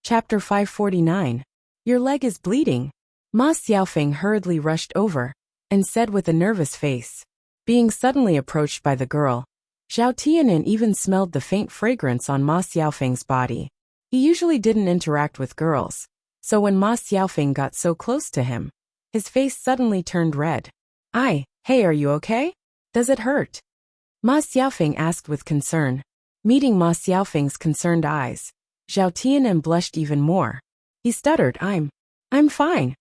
Chapter 549. Your leg is bleeding. Ma Xiaofeng hurriedly rushed over and said with a nervous face. Being suddenly approached by the girl, Zhao Tianan even smelled the faint fragrance on Ma Xiaofeng's body. He usually didn't interact with girls, so when Ma Xiaofeng got so close to him, his face suddenly turned red. Hey, are you okay? Does it hurt? Ma Xiaofeng asked with concern. Meeting Ma Xiaofeng's concerned eyes, Zhao Tianan blushed even more. He stuttered, I'm fine.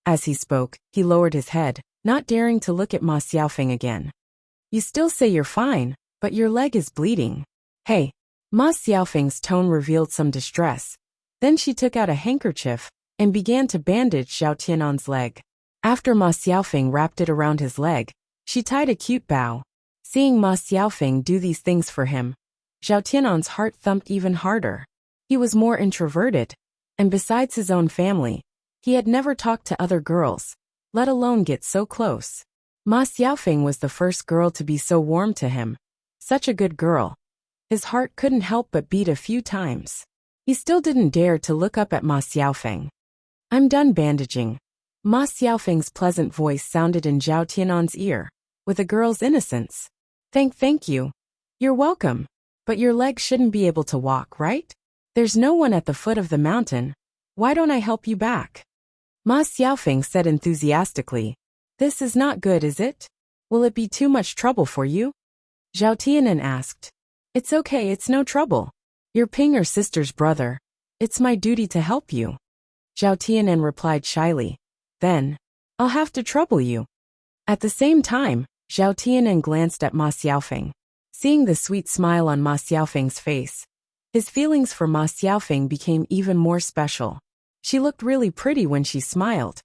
As he spoke, he lowered his head, not daring to look at Ma Xiaofeng again. You still say you're fine, but your leg is bleeding. Hey. Ma Xiaofeng's tone revealed some distress. Then she took out a handkerchief and began to bandage Zhao Tianan's leg. After Ma Xiaofeng wrapped it around his leg, she tied a cute bow. Seeing Ma Xiaofeng do these things for him, Zhao Tianan's heart thumped even harder. He was more introverted, and besides his own family, he had never talked to other girls, let alone get so close. Ma Xiaofeng was the first girl to be so warm to him. Such a good girl. His heart couldn't help but beat a few times. He still didn't dare to look up at Ma Xiaofeng. I'm done bandaging. Ma Xiaofeng's pleasant voice sounded in Zhao Tianan's ear, with a girl's innocence. Thank you. You're welcome. But your leg shouldn't be able to walk, right? There's no one at the foot of the mountain. Why don't I help you back? Ma Xiaofeng said enthusiastically. This is not good, is it? Will it be too much trouble for you? Zhao Tianan asked. It's okay, it's no trouble. You're Ping or sister's brother. It's my duty to help you. Zhao Tianan replied shyly. Then, I'll have to trouble you. At the same time, Zhao Tianan glanced at Ma Xiaofeng. Seeing the sweet smile on Ma Xiaofeng's face, his feelings for Ma Xiaofeng became even more special. She looked really pretty when she smiled.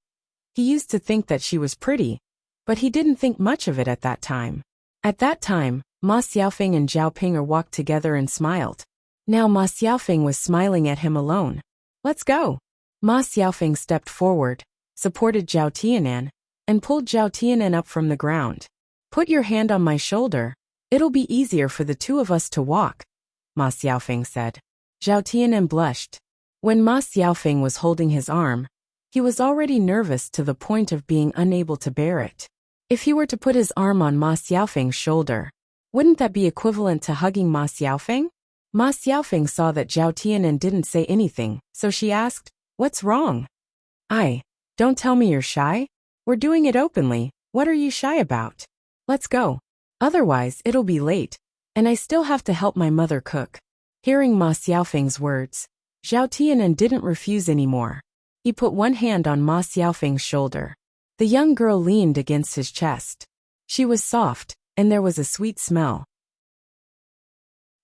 He used to think that she was pretty, but he didn't think much of it at that time. At that time, Ma Xiaofeng and Zhao Ping walked together and smiled. Now Ma Xiaofeng was smiling at him alone. Let's go. Ma Xiaofeng stepped forward, supported Zhao Tianan, and pulled Zhao Tianan up from the ground. Put your hand on my shoulder. It'll be easier for the two of us to walk, Ma Xiaofeng said. Zhao Tianan blushed. When Ma Xiaofeng was holding his arm, he was already nervous to the point of being unable to bear it. If he were to put his arm on Ma Xiaofeng's shoulder, wouldn't that be equivalent to hugging Ma Xiaofeng? Ma Xiaofeng saw that Zhao Tianan didn't say anything, so she asked, What's wrong? Don't tell me you're shy. We're doing it openly. What are you shy about? Let's go. Otherwise, it'll be late, and I still have to help my mother cook. Hearing Ma Xiaofeng's words, Zhao Tianan didn't refuse anymore. He put one hand on Ma Xiaofeng's shoulder. The young girl leaned against his chest. She was soft, and there was a sweet smell.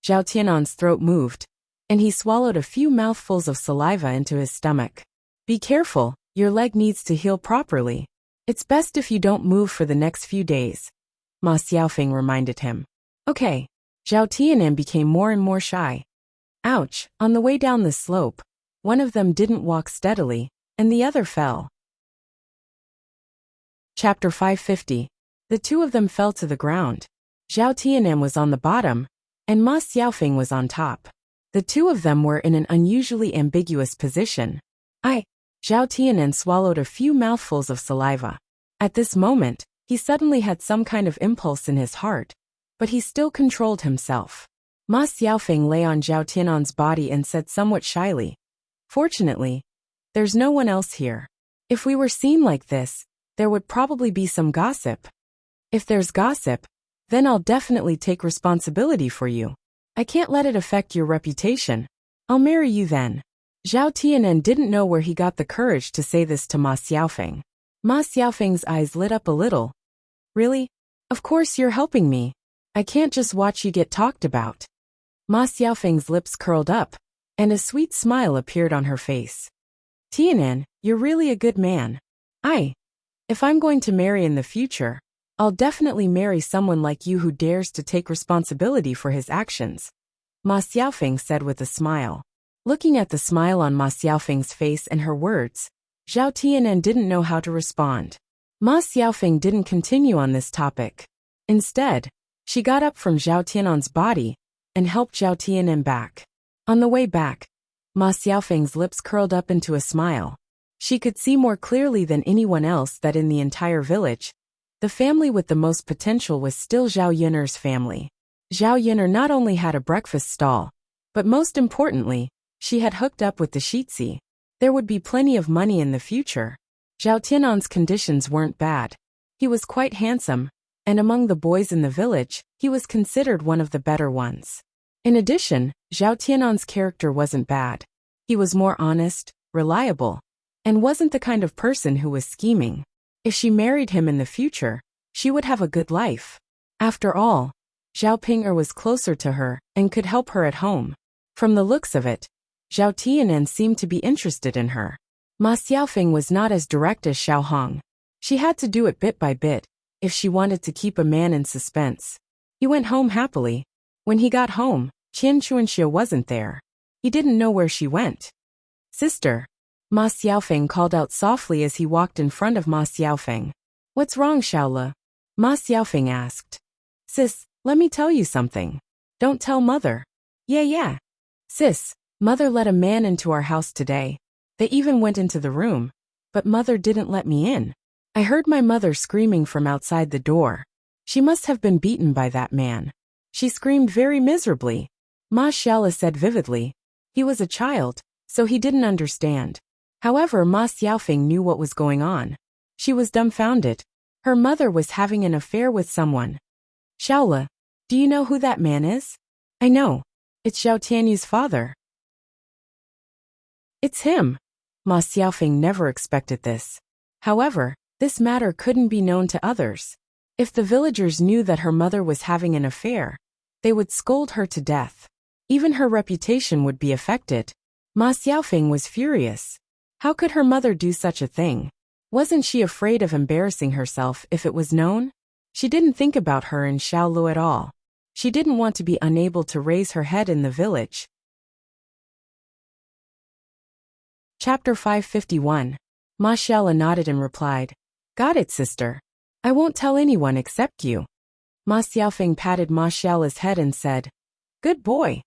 Zhao Tianan's throat moved, and he swallowed a few mouthfuls of saliva into his stomach. Be careful, your leg needs to heal properly. It's best if you don't move for the next few days, Ma Xiaofeng reminded him. Okay. Zhao Tianan became more and more shy. Ouch, on the way down the slope, one of them didn't walk steadily, and the other fell. Chapter 550. The two of them fell to the ground. Zhao Tianan was on the bottom, and Ma Xiaofeng was on top. The two of them were in an unusually ambiguous position. Zhao Tianan swallowed a few mouthfuls of saliva. At this moment, he suddenly had some kind of impulse in his heart, but he still controlled himself. Ma Xiaofeng lay on Zhao Tianan's body and said somewhat shyly, Fortunately, there's no one else here. If we were seen like this, there would probably be some gossip. If there's gossip, then I'll definitely take responsibility for you. I can't let it affect your reputation. I'll marry you then. Zhao Tianan didn't know where he got the courage to say this to Ma Xiaofeng. Ma Xiaofeng's eyes lit up a little. Really? Of course you're helping me. I can't just watch you get talked about. Ma Xiaofeng's lips curled up, and a sweet smile appeared on her face. Tianan, you're really a good man. If I'm going to marry in the future, I'll definitely marry someone like you who dares to take responsibility for his actions, Ma Xiaofeng said with a smile. Looking at the smile on Ma Xiaofeng's face and her words, Zhao Tianan didn't know how to respond. Ma Xiaofeng didn't continue on this topic. Instead, she got up from Zhao Tianan's body and helped Zhao Tianan back. On the way back, Ma Xiaofeng's lips curled up into a smile. She could see more clearly than anyone else that in the entire village, the family with the most potential was still Zhao Yun'er's family. Zhao Yun'er not only had a breakfast stall, but most importantly, she had hooked up with the Shitzi. There would be plenty of money in the future. Zhao Tianan's conditions weren't bad. He was quite handsome, and among the boys in the village, he was considered one of the better ones. In addition, Zhao Tianan's character wasn't bad. He was more honest, reliable, and wasn't the kind of person who was scheming. If she married him in the future, she would have a good life. After all, Zhao Ping'er was closer to her and could help her at home. From the looks of it, Zhao Tianan seemed to be interested in her. Ma Xiaofeng was not as direct as Xiao Hong. She had to do it bit by bit, if she wanted to keep a man in suspense. He went home happily. When he got home, Qian Chuanxia wasn't there. He didn't know where she went. "Sister," Ma Xiaofeng called out softly as he walked in front of Ma Xiaofeng. "What's wrong, Xiaole?" Ma Xiaofeng asked. "Sis, let me tell you something. Don't tell mother." Yeah. "Sis, mother let a man into our house today. They even went into the room, but mother didn't let me in. I heard my mother screaming from outside the door. She must have been beaten by that man. She screamed very miserably," Ma Xiaole said vividly. He was a child, so he didn't understand. However, Ma Xiaofeng knew what was going on. She was dumbfounded. Her mother was having an affair with someone. "Xiaole, do you know who that man is?" "I know. It's Zhao Tianyu's father." "It's him." Ma Xiaofeng never expected this. However, this matter couldn't be known to others. If the villagers knew that her mother was having an affair, they would scold her to death. Even her reputation would be affected. Ma Xiaofeng was furious. How could her mother do such a thing? Wasn't she afraid of embarrassing herself if it was known? She didn't think about her and Xiaolu at all. She didn't want to be unable to raise her head in the village. Chapter 551. Ma Xiaole nodded and replied, "Got it, sister. I won't tell anyone except you." Ma Xiaofeng patted Ma Xiaole's head and said, "Good boy."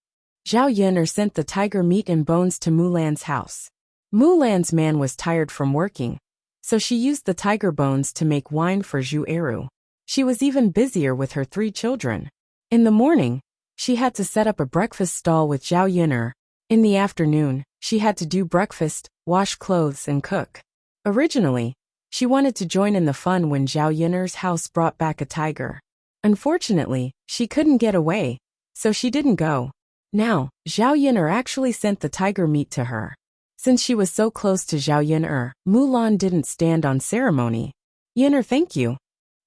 Zhao Yun'er sent the tiger meat and bones to Mulan's house. Mulan's man was tired from working, so she used the tiger bones to make wine for Zhu Eru. She was even busier with her 3 children. In the morning, she had to set up a breakfast stall with Zhao Yun'er. In the afternoon, she had to do breakfast, wash clothes and cook. Originally, she wanted to join in the fun when Zhao Yun'er's house brought back a tiger. Unfortunately, she couldn't get away, so she didn't go. Now, Zhao Yun'er actually sent the tiger meat to her. Since she was so close to Zhao Yun'er, Mulan didn't stand on ceremony. "Yun'er, thank you."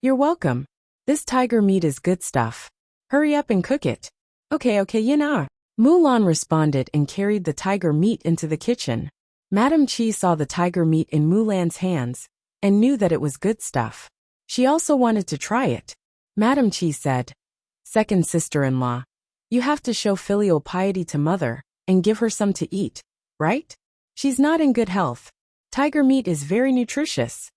"You're welcome. This tiger meat is good stuff. Hurry up and cook it." Okay, Yun'er." Mulan responded and carried the tiger meat into the kitchen. Madame Qi saw the tiger meat in Mulan's hands and knew that it was good stuff. She also wanted to try it. Madame Qi said, "Second sister-in-law, you have to show filial piety to mother and give her some to eat, right? She's not in good health. Tiger meat is very nutritious."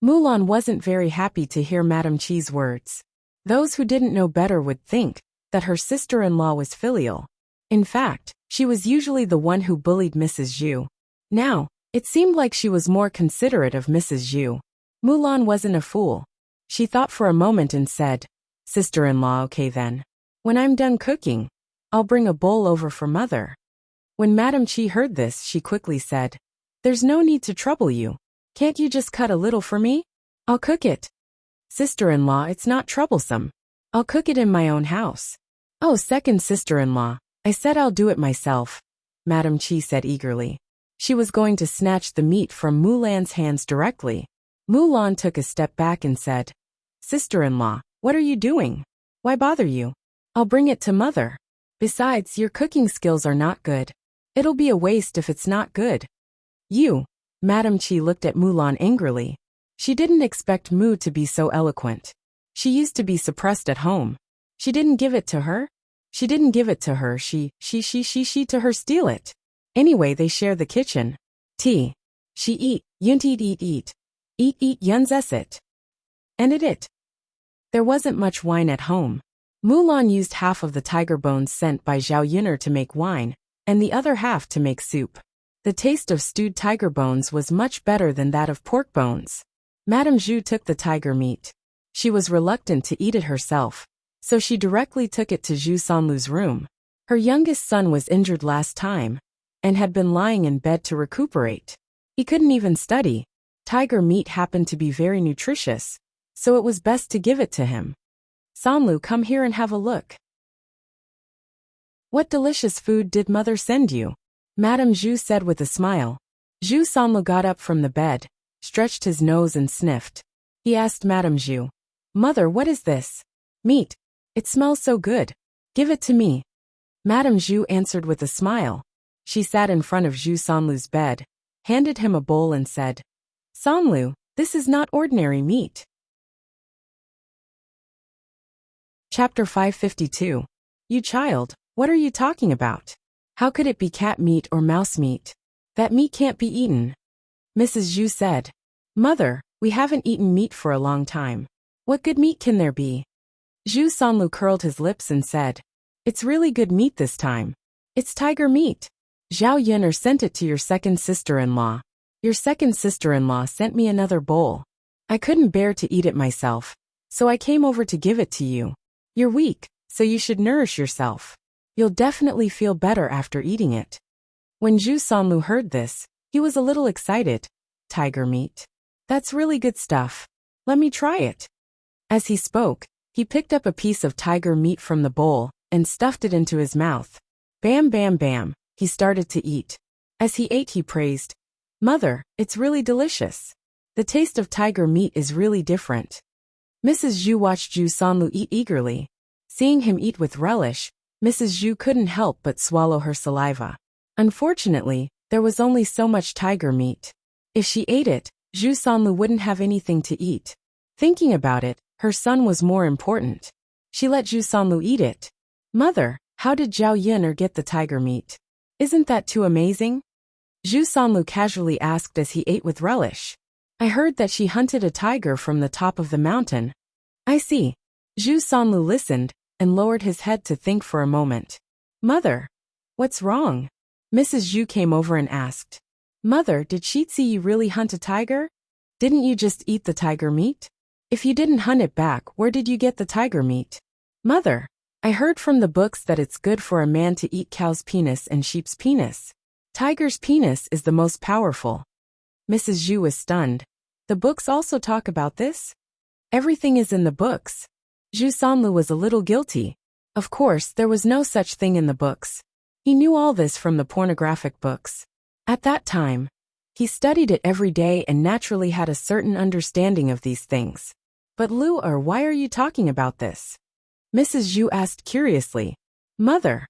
Mulan wasn't very happy to hear Madame Qi's words. Those who didn't know better would think that her sister-in-law was filial. In fact, she was usually the one who bullied Mrs. Zhu. Now, it seemed like she was more considerate of Mrs. Zhu. Mulan wasn't a fool. She thought for a moment and said, "Sister-in-law, okay then. When I'm done cooking, I'll bring a bowl over for mother." When Madame Qi heard this, she quickly said, "There's no need to trouble you. Can't you just cut a little for me? I'll cook it." "Sister-in-law, it's not troublesome. I'll cook it in my own house." "Oh, second sister-in-law, I said I'll do it myself," Madame Qi said eagerly. She was going to snatch the meat from Mulan's hands directly. Mulan took a step back and said, "Sister-in-law, what are you doing? Why bother you? I'll bring it to mother. Besides, your cooking skills are not good. It'll be a waste if it's not good." "You." Madame Qi looked at Mulan angrily. She didn't expect Mu to be so eloquent. She used to be suppressed at home. She didn't give it to her. She didn't give it to her. She to her steal it. Anyway, they share the kitchen. Tea. She eat, yunt eat. Eat yuns it. And it. There wasn't much wine at home. Mulan used half of the tiger bones sent by Zhao Yun'er to make wine, and the other half to make soup. The taste of stewed tiger bones was much better than that of pork bones. Madame Zhu took the tiger meat. She was reluctant to eat it herself, so she directly took it to Zhu Sanlu's room. Her youngest son was injured last time, and had been lying in bed to recuperate. He couldn't even study. Tiger meat happened to be very nutritious, so it was best to give it to him. Sanlu, come here and have a look. What delicious food did mother send you? Madame Zhu said with a smile. Zhu Sanlu got up from the bed, stretched his nose and sniffed. He asked Madame Zhu, Mother, what is this? Meat. It smells so good. Give it to me. Madame Zhu answered with a smile. She sat in front of Zhu Sanlu's bed, handed him a bowl and said, Sanlu, this is not ordinary meat. Chapter 552. You child, what are you talking about? How could it be cat meat or mouse meat? That meat can't be eaten. Mrs. Zhu said, Mother, we haven't eaten meat for a long time. What good meat can there be? Zhu Sanlu curled his lips and said, It's really good meat this time. It's tiger meat. Zhao Yin'er sent it to your second sister-in-law. Your second sister-in-law sent me another bowl. I couldn't bear to eat it myself, so I came over to give it to you. You're weak, so you should nourish yourself. You'll definitely feel better after eating it. When Zhu Sanlu heard this, he was a little excited. Tiger meat. That's really good stuff. Let me try it. As he spoke, he picked up a piece of tiger meat from the bowl and stuffed it into his mouth. Bam, bam, bam, he started to eat. As he ate, he praised, Mother, it's really delicious. The taste of tiger meat is really different. Mrs. Zhu watched Zhu Sanlu eat eagerly. Seeing him eat with relish, Mrs. Zhu couldn't help but swallow her saliva. Unfortunately, there was only so much tiger meat. If she ate it, Zhu Sanlu wouldn't have anything to eat. Thinking about it, her son was more important. She let Zhu Sanlu eat it. Mother, how did Zhao Yin'er get the tiger meat? Isn't that too amazing? Zhu Sanlu casually asked as he ate with relish. I heard that she hunted a tiger from the top of the mountain. I see. Zhu Sanlu listened and lowered his head to think for a moment. Mother, what's wrong? Mrs. Zhu came over and asked. Mother, did she see you really hunt a tiger? Didn't you just eat the tiger meat? If you didn't hunt it back, where did you get the tiger meat? Mother, I heard from the books that it's good for a man to eat cow's penis and sheep's penis. Tiger's penis is the most powerful. Mrs. Zhu was stunned. The books also talk about this? Everything is in the books. Zhu Sanlu was a little guilty. Of course, there was no such thing in the books. He knew all this from the pornographic books. At that time, he studied it every day and naturally had a certain understanding of these things. But Lu-er, why are you talking about this? Mrs. Zhu asked curiously. Mother,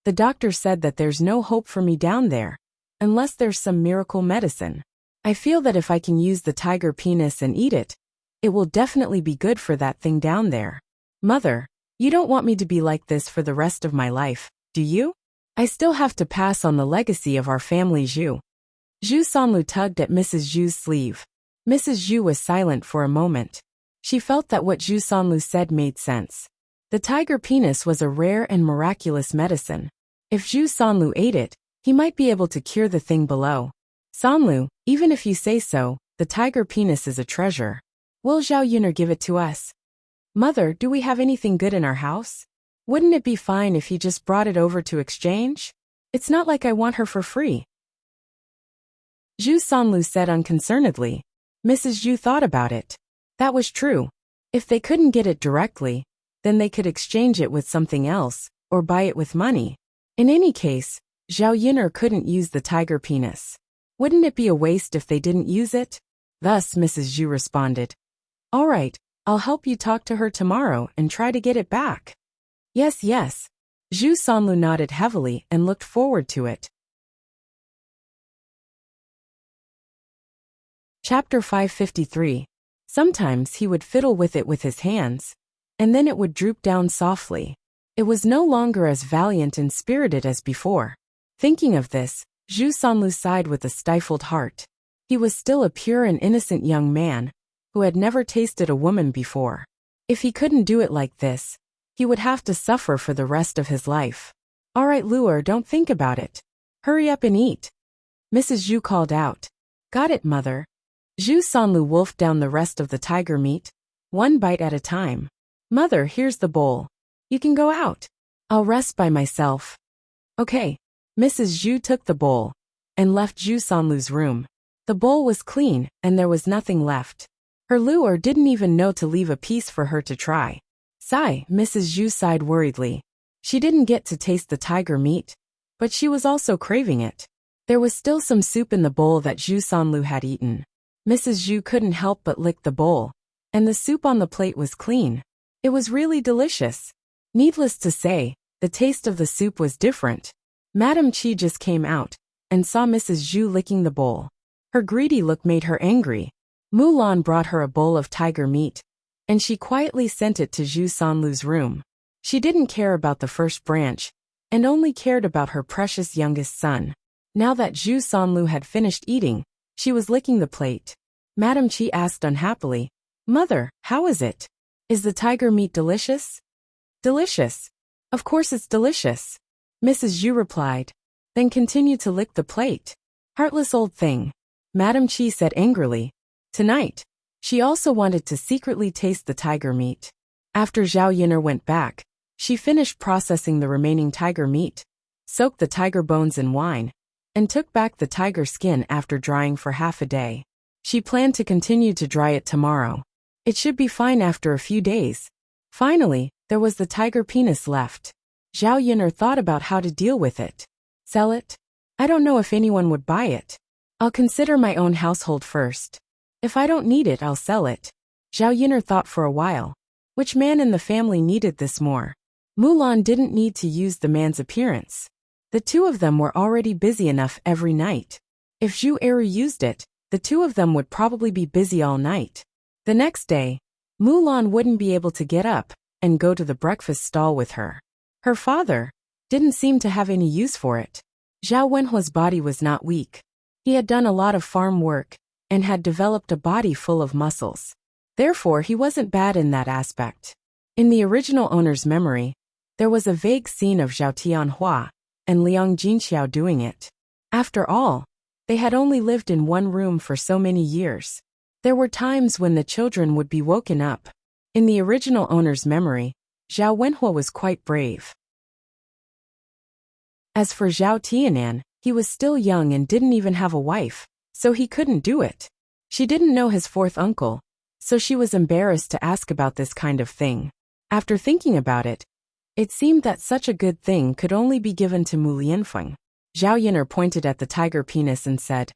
the doctor said that there's no hope for me down there, unless there's some miracle medicine. I feel that if I can use the tiger penis and eat it, it will definitely be good for that thing down there. Mother, you don't want me to be like this for the rest of my life, do you? I still have to pass on the legacy of our family Zhu. Zhu Sanlu tugged at Mrs. Zhu's sleeve. Mrs. Zhu was silent for a moment. She felt that what Zhu Sanlu said made sense. The tiger penis was a rare and miraculous medicine. If Zhu Sanlu ate it, he might be able to cure the thing below. Sanlu, even if you say so, the tiger penis is a treasure. Will Zhao Yin'er give it to us? Mother, do we have anything good in our house? Wouldn't it be fine if he just brought it over to exchange? It's not like I want her for free. Zhu Sanlu said unconcernedly. Mrs. Zhu thought about it. That was true. If they couldn't get it directly, then they could exchange it with something else, or buy it with money. In any case, Zhao Yin'er couldn't use the tiger penis. Wouldn't it be a waste if they didn't use it? Thus Mrs. Zhu responded. All right, I'll help you talk to her tomorrow and try to get it back. Yes, yes. Zhu Sanlu nodded heavily and looked forward to it. Chapter 553. Sometimes he would fiddle with it with his hands, and then it would droop down softly. It was no longer as valiant and spirited as before. Thinking of this, Zhu Sanlu sighed with a stifled heart. He was still a pure and innocent young man, who had never tasted a woman before. If he couldn't do it like this, he would have to suffer for the rest of his life. All right, Luer, don't think about it. Hurry up and eat. Mrs. Zhu called out. Got it, mother. Zhu Sanlu wolfed down the rest of the tiger meat, one bite at a time. Mother, here's the bowl. You can go out. I'll rest by myself. Okay. Mrs. Zhu took the bowl and left Zhu Sanlu's room. The bowl was clean, and there was nothing left. Her Luer didn't even know to leave a piece for her to try. Sigh, Mrs. Zhu sighed worriedly. She didn't get to taste the tiger meat, but she was also craving it. There was still some soup in the bowl that Zhu Sanlu had eaten. Mrs. Zhu couldn't help but lick the bowl, and the soup on the plate was clean. It was really delicious. Needless to say, the taste of the soup was different. Madame Qi just came out and saw Mrs. Zhu licking the bowl. Her greedy look made her angry. Mulan brought her a bowl of tiger meat, and she quietly sent it to Zhu Sanlu's room. She didn't care about the first branch, and only cared about her precious youngest son. Now that Zhu Sanlu had finished eating, she was licking the plate. Madame Qi asked unhappily, Mother, how is it? Is the tiger meat delicious? Delicious. Of course it's delicious. Mrs. Zhu replied. Then continued to lick the plate. Heartless old thing. Madame Qi said angrily. Tonight, she also wanted to secretly taste the tiger meat. After Zhao Yin'er went back, she finished processing the remaining tiger meat, soaked the tiger bones in wine, and took back the tiger skin after drying for half a day. She planned to continue to dry it tomorrow. It should be fine after a few days. Finally, there was the tiger penis left. Zhao Yin'er thought about how to deal with it. Sell it? I don't know if anyone would buy it. I'll consider my own household first. If I don't need it, I'll sell it. Zhao Yin'er thought for a while. Which man in the family needed this more? Mulan didn't need to use the man's appearance. The two of them were already busy enough every night. If Zhu Eru used it, the two of them would probably be busy all night. The next day, Mulan wouldn't be able to get up and go to the breakfast stall with her. Her father didn't seem to have any use for it. Zhao Wenhua's body was not weak. He had done a lot of farm work and had developed a body full of muscles. Therefore, he wasn't bad in that aspect. In the original owner's memory, there was a vague scene of Zhao Tianhua and Liang Jinxiao doing it. After all, they had only lived in one room for so many years. There were times when the children would be woken up. In the original owner's memory, Zhao Wenhua was quite brave. As for Zhao Tianan, he was still young and didn't even have a wife, so he couldn't do it. She didn't know his fourth uncle, so she was embarrassed to ask about this kind of thing. After thinking about it, it seemed that such a good thing could only be given to Mu Lianfeng. Zhao Yin'er pointed at the tiger penis and said,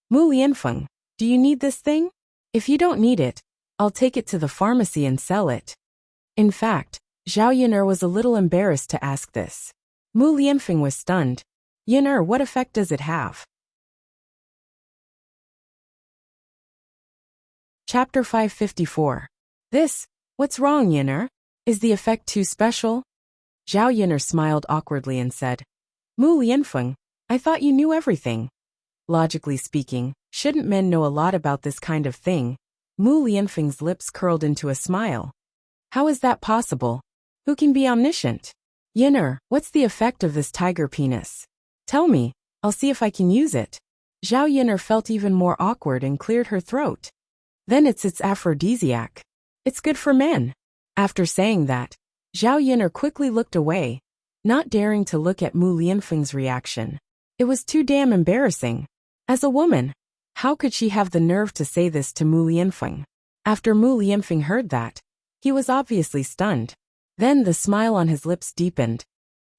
Mu Lianfeng, do you need this thing? If you don't need it, I'll take it to the pharmacy and sell it. In fact, Zhao Yin'er was a little embarrassed to ask this. Mu Lianfeng was stunned. Yin'er, what effect does it have? Chapter 554. What's wrong, Yin'er? Is the effect too special? Zhao Yin'er smiled awkwardly and said, Mu Lianfeng, I thought you knew everything. Logically speaking, shouldn't men know a lot about this kind of thing? Mu Lianfeng's lips curled into a smile. How is that possible? Who can be omniscient? Yin'er, what's the effect of this tiger penis? Tell me, I'll see if I can use it. Zhao Yin'er felt even more awkward and cleared her throat. Then it's aphrodisiac. It's good for men. After saying that, Zhao Yin'er quickly looked away, not daring to look at Mu Lianfeng's reaction. It was too damn embarrassing. As a woman, how could she have the nerve to say this to Mu Lianfeng? After Mu Lianfeng heard that, he was obviously stunned. Then the smile on his lips deepened.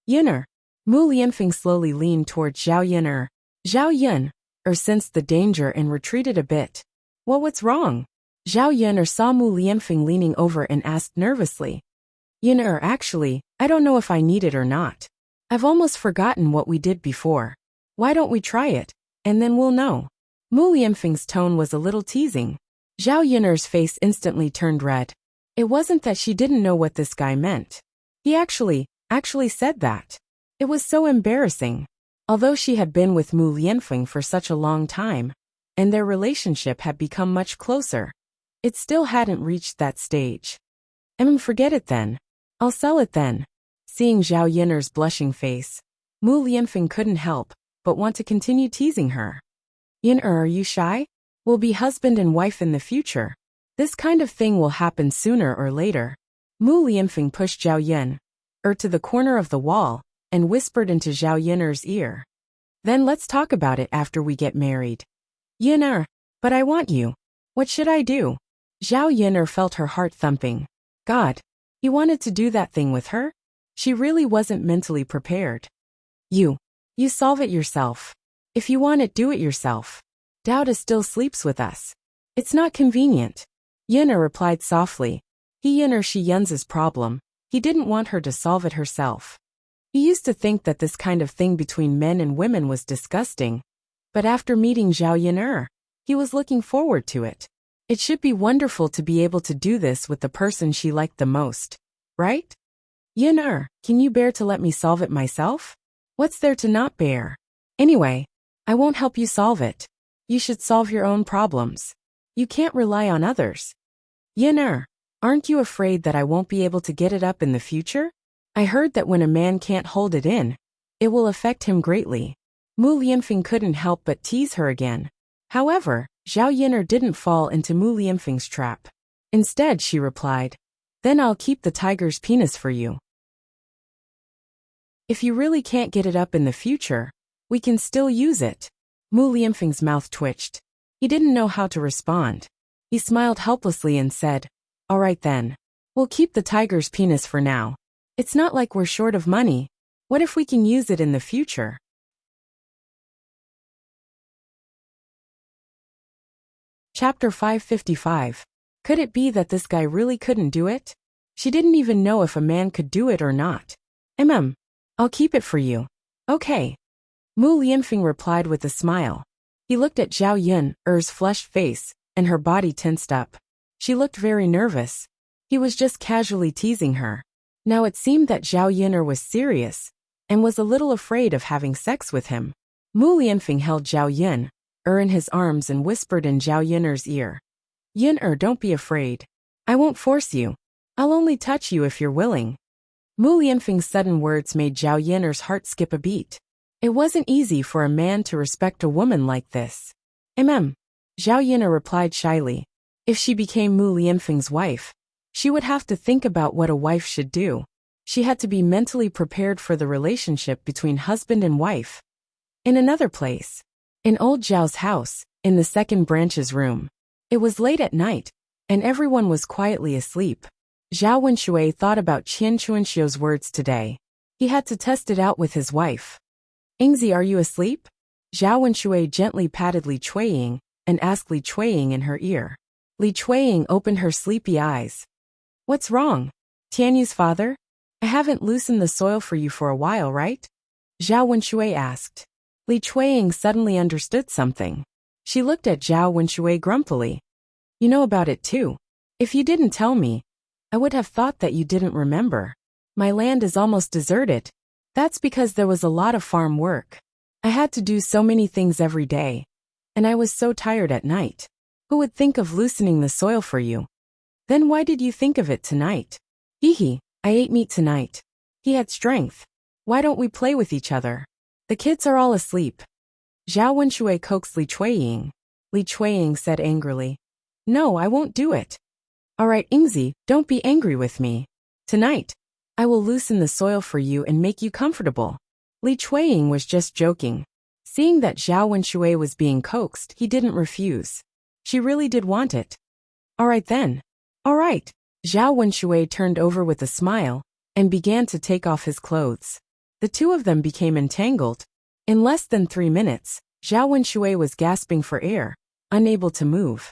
Yin'er. Mu Lianfeng slowly leaned toward Zhao Yin'er. Zhao Yin'er sensed the danger and retreated a bit. Well, what's wrong? Zhao Yin'er saw Mu Lianfeng leaning over and asked nervously. Yin'er, actually, I don't know if I need it or not. I've almost forgotten what we did before. Why don't we try it, and then we'll know. Mu Lianfeng's tone was a little teasing. Zhao Yin'er's face instantly turned red. It wasn't that she didn't know what this guy meant. He actually said that. It was so embarrassing. Although she had been with Mu Lianfeng for such a long time, and their relationship had become much closer, it still hadn't reached that stage. Forget it then. I'll sell it then. Seeing Zhao Yiner's blushing face, Mu Lianfeng couldn't help but want to continue teasing her. Yin are you shy? We'll be husband and wife in the future. This kind of thing will happen sooner or later. Mu Lianfeng pushed Zhao Yin to the corner of the wall and whispered into Zhao Yiner's ear. Then let's talk about it after we get married. Yiner, but I want you. What should I do? Zhao Yiner felt her heart thumping. God, he wanted to do that thing with her? She really wasn't mentally prepared. You solve it yourself. If you want it, do it yourself. Douda still sleeps with us. It's not convenient. Yiner replied softly. He Yiner she Yun's problem. He didn't want her to solve it herself. He used to think that this kind of thing between men and women was disgusting. But after meeting Zhao Yiner, he was looking forward to it. It should be wonderful to be able to do this with the person she liked the most, right? Yiner, can you bear to let me solve it myself? What's there to not bear? Anyway, I won't help you solve it. You should solve your own problems. You can't rely on others. Yiner, aren't you afraid that I won't be able to get it up in the future? I heard that when a man can't hold it in, it will affect him greatly. Mu Lianfeng couldn't help but tease her again. However, Zhao Yiner didn't fall into Mu Lianfeng's trap. Instead, she replied, then I'll keep the tiger's penis for you. If you really can't get it up in the future, we can still use it. Mu Lianfeng's mouth twitched. He didn't know how to respond. He smiled helplessly and said, all right then. We'll keep the tiger's penis for now. It's not like we're short of money. What if we can use it in the future? Chapter 555. Could it be that this guy really couldn't do it? She didn't even know if a man could do it or not. I'll keep it for you. Okay. Mu Lianfeng replied with a smile. He looked at Zhao Yin's flushed face, and her body tensed up. She looked very nervous. He was just casually teasing her. Now it seemed that Zhao Yiner was serious, and was a little afraid of having sex with him. Mu Lianfeng held Zhao Yin in his arms and whispered in Zhao Yiner's ear. Yin don't be afraid. I won't force you. I'll only touch you if you're willing. Mu Lianfeng's sudden words made Zhao Yiner's heart skip a beat. It wasn't easy for a man to respect a woman like this. Zhao Yiner replied shyly. If she became Mu Lianfeng's wife, she would have to think about what a wife should do. She had to be mentally prepared for the relationship between husband and wife. In another place, in old Zhao's house, in the second branch's room. It was late at night, and everyone was quietly asleep. Zhao Wenshui thought about Qian Chuanxiu's words today. He had to test it out with his wife. Ingzi, are you asleep? Zhao Wenshui gently patted Li Chuiying and asked Li Chuiying in her ear. Li Chuiying opened her sleepy eyes. What's wrong? Tianyu's father? I haven't loosened the soil for you for a while, right? Zhao Wenshui asked. Li Chuiying suddenly understood something. She looked at Zhao Wenshui grumpily. You know about it too. If you didn't tell me, I would have thought that you didn't remember. My land is almost deserted. That's because there was a lot of farm work. I had to do so many things every day. And I was so tired at night. Who would think of loosening the soil for you? Then why did you think of it tonight? Hehe, I ate meat tonight. He had strength. Why don't we play with each other? The kids are all asleep. Zhao Wenshui coaxed Li Chuiying. Li Chuiying said angrily. No, I won't do it. All right, Ingzi, don't be angry with me. Tonight, I will loosen the soil for you and make you comfortable. Li Chuiying was just joking. Seeing that Zhao Wenshui was being coaxed, he didn't refuse. She really did want it. All right then. All right. Zhao Wenshui turned over with a smile and began to take off his clothes. The two of them became entangled. In less than 3 minutes, Zhao Wenshui was gasping for air, unable to move.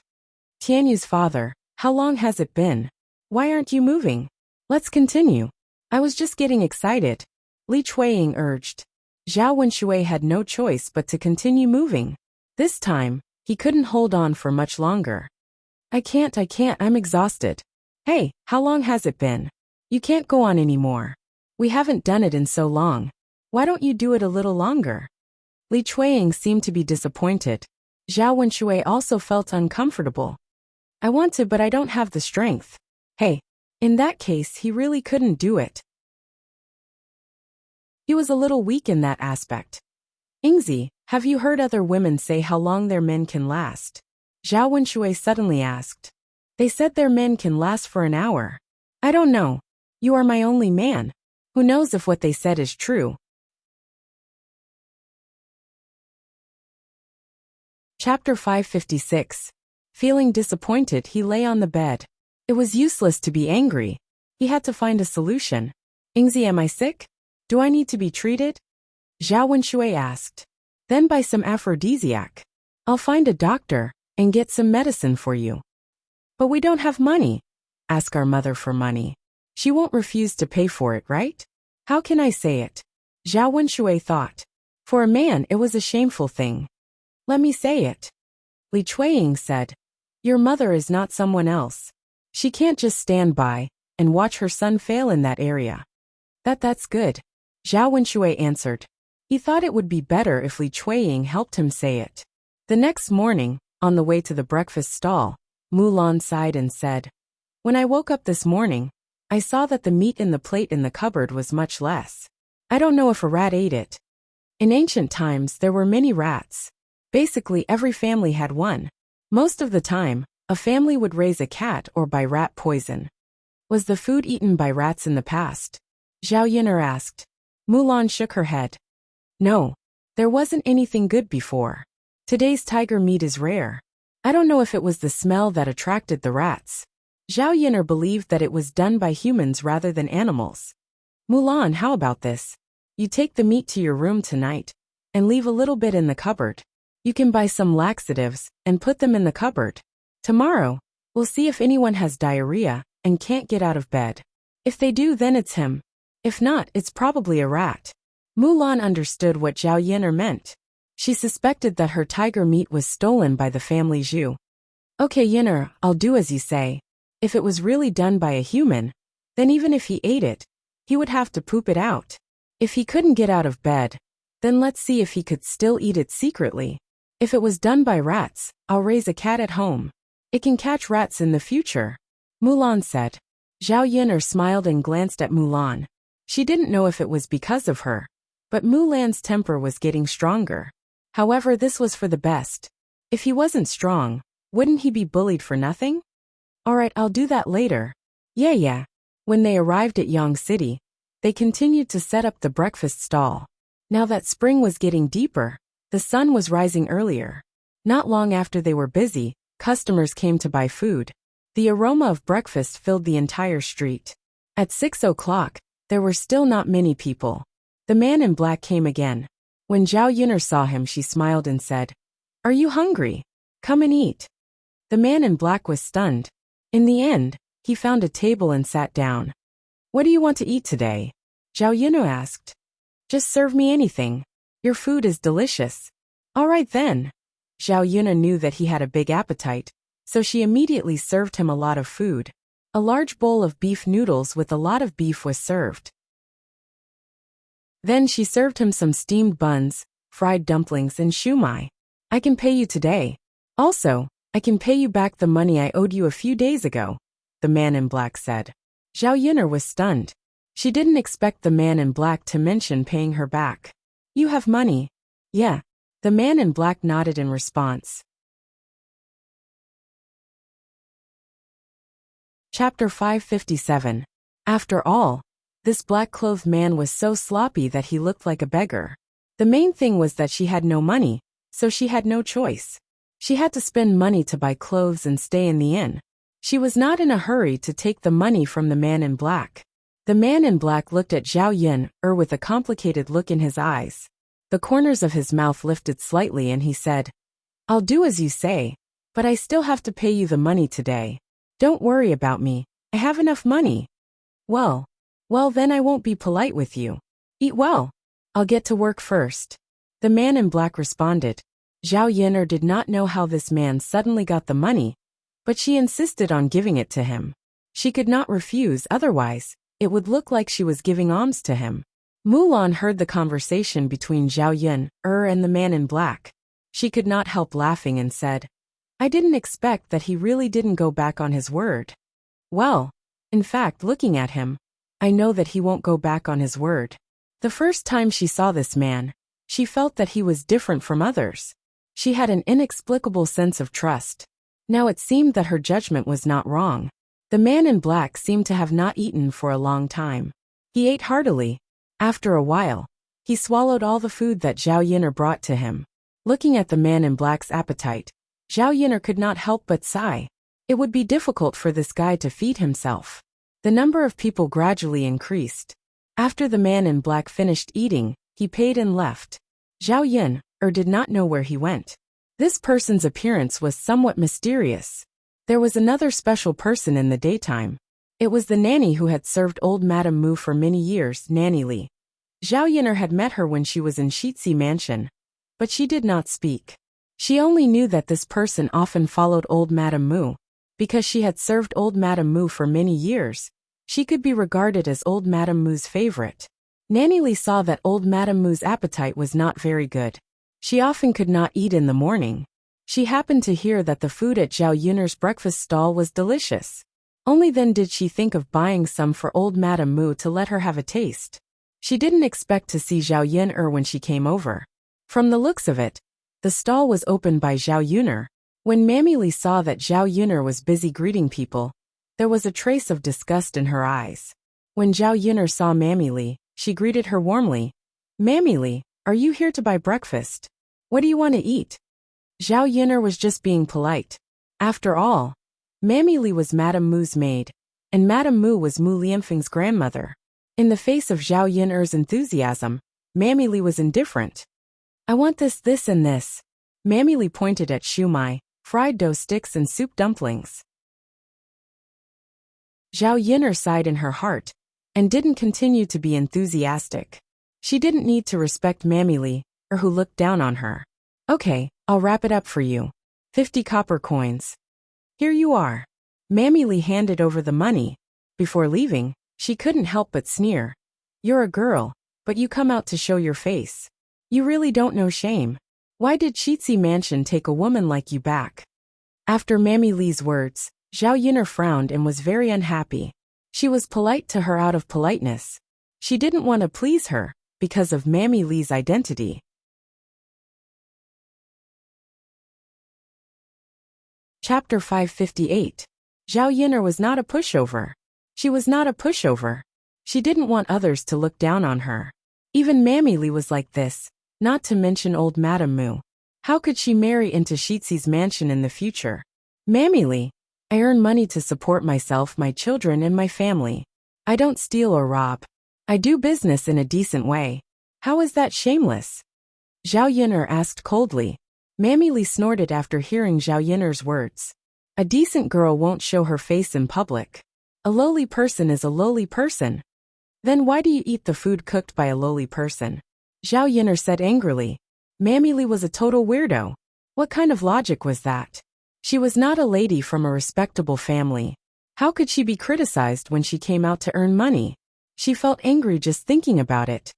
Tianyu's father, how long has it been? Why aren't you moving? Let's continue. I was just getting excited. Li Chuiying urged. Zhao Wenshui had no choice but to continue moving. This time, he couldn't hold on for much longer. I can't, I'm exhausted. Hey, how long has it been? You can't go on anymore. We haven't done it in so long. Why don't you do it a little longer? Li Chuiying seemed to be disappointed. Zhao Wenshui also felt uncomfortable. I want to, but I don't have the strength. Hey, in that case, he really couldn't do it. He was a little weak in that aspect. Ingzi, have you heard other women say how long their men can last? Zhao Wenshui suddenly asked. They said their men can last for an hour. I don't know. You are my only man. Who knows if what they said is true? Chapter 556. Feeling disappointed, he lay on the bed. It was useless to be angry. He had to find a solution. Ingzi, am I sick? Do I need to be treated? Zhao Wenshui asked. Then buy some aphrodisiac. I'll find a doctor and get some medicine for you. But we don't have money. Ask our mother for money. She won't refuse to pay for it, right? How can I say it? Zhao Wenshui thought. For a man, it was a shameful thing. Let me say it. Li Chuiying said. Your mother is not someone else. She can't just stand by and watch her son fail in that area. That's good. Zhao Wenshui answered. He thought it would be better if Li Chuiying helped him say it. The next morning, on the way to the breakfast stall, Mulan sighed and said, When I woke up this morning, I saw that the meat in the plate in the cupboard was much less. I don't know if a rat ate it. In ancient times, there were many rats. Basically, every family had one. Most of the time, a family would raise a cat or buy rat poison. Was the food eaten by rats in the past? Zhao Yin'er asked. Mulan shook her head. No, there wasn't anything good before. Today's tiger meat is rare. I don't know if it was the smell that attracted the rats. Zhao Yin'er believed that it was done by humans rather than animals. Mulan, how about this? You take the meat to your room tonight and leave a little bit in the cupboard. You can buy some laxatives and put them in the cupboard. Tomorrow, we'll see if anyone has diarrhea and can't get out of bed. If they do, then it's him. If not, it's probably a rat. Mulan understood what Zhao Yin'er meant. She suspected that her tiger meat was stolen by the family Zhu. Okay, Yin'er, I'll do as you say. If it was really done by a human, then even if he ate it, he would have to poop it out. If he couldn't get out of bed, then let's see if he could still eat it secretly. If it was done by rats, I'll raise a cat at home. It can catch rats in the future, Mulan said. Zhao Yin'er smiled and glanced at Mulan. She didn't know if it was because of her, but Mulan's temper was getting stronger. However, this was for the best. If he wasn't strong, wouldn't he be bullied for nothing? Alright, I'll do that later. Yeah. When they arrived at Yang City, they continued to set up the breakfast stall. Now that spring was getting deeper, the sun was rising earlier. Not long after they were busy, customers came to buy food. The aroma of breakfast filled the entire street. At 6 o'clock, there were still not many people. The man in black came again. When Zhao Yin'er saw him, she smiled and said, Are you hungry? Come and eat. The man in black was stunned. In the end, he found a table and sat down. What do you want to eat today? Zhao Yin'er asked. Just serve me anything. Your food is delicious. All right then. Zhao Yin'er knew that he had a big appetite, so she immediately served him a lot of food. A large bowl of beef noodles with a lot of beef was served. Then she served him some steamed buns, fried dumplings and shumai. I can pay you today. Also, I can pay you back the money I owed you a few days ago, the man in black said. Zhao Yin'er was stunned. She didn't expect the man in black to mention paying her back. You have money? Yeah. The man in black nodded in response. Chapter 557. After all, this black-clothed man was so sloppy that he looked like a beggar. The main thing was that she had no money, so she had no choice. She had to spend money to buy clothes and stay in the inn. She was not in a hurry to take the money from the man in black. The man in black looked at Zhao Yin'er with a complicated look in his eyes. The corners of his mouth lifted slightly and he said, I'll do as you say, but I still have to pay you the money today. Don't worry about me. I have enough money. Well, then I won't be polite with you. Eat well. I'll get to work first. The man in black responded. Zhao Yin'er did not know how this man suddenly got the money, but she insisted on giving it to him. She could not refuse, otherwise, it would look like she was giving alms to him. Mulan heard the conversation between Zhao Yin'er and the man in black. She could not help laughing and said, I didn't expect that he really didn't go back on his word. Well, in fact, looking at him, I know that he won't go back on his word. The first time she saw this man, she felt that he was different from others. She had an inexplicable sense of trust. Now it seemed that her judgment was not wrong. The man in black seemed to have not eaten for a long time. He ate heartily. After a while, he swallowed all the food that Zhao Yin'er brought to him. Looking at the man in black's appetite, Zhao Yin'er could not help but sigh. It would be difficult for this guy to feed himself. The number of people gradually increased. After the man in black finished eating, he paid and left. Zhao Yin'er did not know where he went. This person's appearance was somewhat mysterious. There was another special person in the daytime. It was the nanny who had served old Madame Mu for many years, Nanny Li. Zhao Yin'er had met her when she was in Shixi Mansion, but she did not speak. She only knew that this person often followed old Madame Mu. Because she had served old Madame Mu for many years, she could be regarded as old Madame Mu's favorite. Nanny Li saw that old Madame Mu's appetite was not very good. She often could not eat in the morning. She happened to hear that the food at Zhao Yin'er's breakfast stall was delicious. Only then did she think of buying some for old Madame Mu to let her have a taste. She didn't expect to see Zhao Yin'er when she came over. From the looks of it, the stall was opened by Zhao Yin'er. When Mammy Li saw that Zhao Yin'er was busy greeting people, there was a trace of disgust in her eyes. When Zhao Yin'er saw Mammy Li, she greeted her warmly. "Mammy Li, are you here to buy breakfast? What do you want to eat?" Zhao Yin'er was just being polite. After all, Mammy Li was Madame Mu's maid, and Madame Mu was Mu Lianfeng's grandmother. In the face of Zhao Yin'er's enthusiasm, Mammy Li was indifferent. "I want this and this." Mammy Li pointed at shumai, fried dough sticks and soup dumplings. Zhao Yin'er sighed in her heart, and didn't continue to be enthusiastic. She didn't need to respect Mammy Li, or who looked down on her. "Okay, I'll wrap it up for you. 50 copper coins. Here you are." Mammy Li handed over the money. Before leaving, she couldn't help but sneer. "You're a girl, but you come out to show your face. You really don't know shame. Why did Shixi Mansion take a woman like you back?" After Mammy Li's words, Zhao Yin'er frowned and was very unhappy. She was polite to her out of politeness. She didn't want to please her, because of Mammy Li's identity. Chapter 558. Zhao Yin'er was not a pushover. She was not a pushover. She didn't want others to look down on her. Even Mammy Li was like this, not to mention old Madame Mu. How could she marry into Shixi's mansion in the future? "Mammy Li, I earn money to support myself, my children and my family. I don't steal or rob. I do business in a decent way. How is that shameless?" Zhao Yin'er asked coldly. Mammy Li snorted after hearing Zhao Yin'er's words. "A decent girl won't show her face in public. A lowly person is a lowly person. Then why do you eat the food cooked by a lowly person?" Zhao Yin'er said angrily. Mammy Li was a total weirdo. What kind of logic was that? She was not a lady from a respectable family. How could she be criticized when she came out to earn money? She felt angry just thinking about it.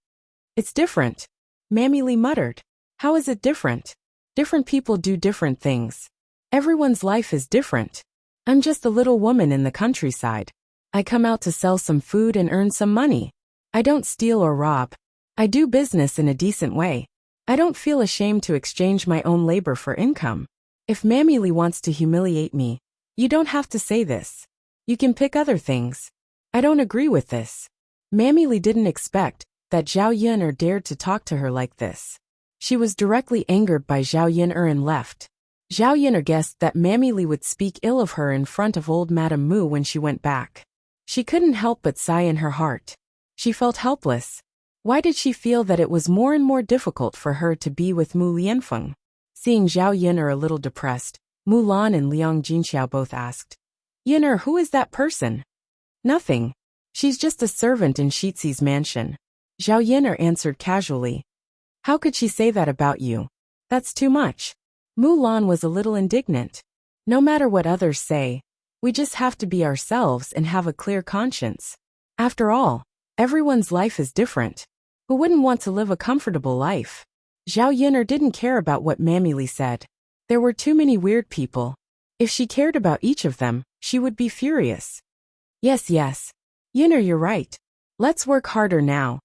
"It's different," Mammy Li muttered. "How is it different? Different people do different things. Everyone's life is different. I'm just a little woman in the countryside. I come out to sell some food and earn some money. I don't steal or rob. I do business in a decent way. I don't feel ashamed to exchange my own labor for income. If Mammy Li wants to humiliate me, you don't have to say this. You can pick other things. I don't agree with this." Mammy Li didn't expect that Zhao Yin'er dared to talk to her like this. She was directly angered by Zhao Yin'er and left. Zhao Yin'er guessed that Mammy Li would speak ill of her in front of old Madame Mu when she went back. She couldn't help but sigh in her heart. She felt helpless. Why did she feel that it was more and more difficult for her to be with Mu Lianfeng? Seeing Zhao Yin'er a little depressed, Mulan and Liang Jinxiao both asked, "Yin'er, who is that person?" "Nothing. She's just a servant in Shixi's mansion." Zhao Yin'er answered casually. "How could she say that about you? That's too much." Mulan was a little indignant. "No matter what others say, we just have to be ourselves and have a clear conscience. After all, everyone's life is different. Who wouldn't want to live a comfortable life?" Zhao Yin'er didn't care about what Mammy Li said. There were too many weird people. If she cared about each of them, she would be furious. Yes. Yin'er, you're right. Let's work harder now.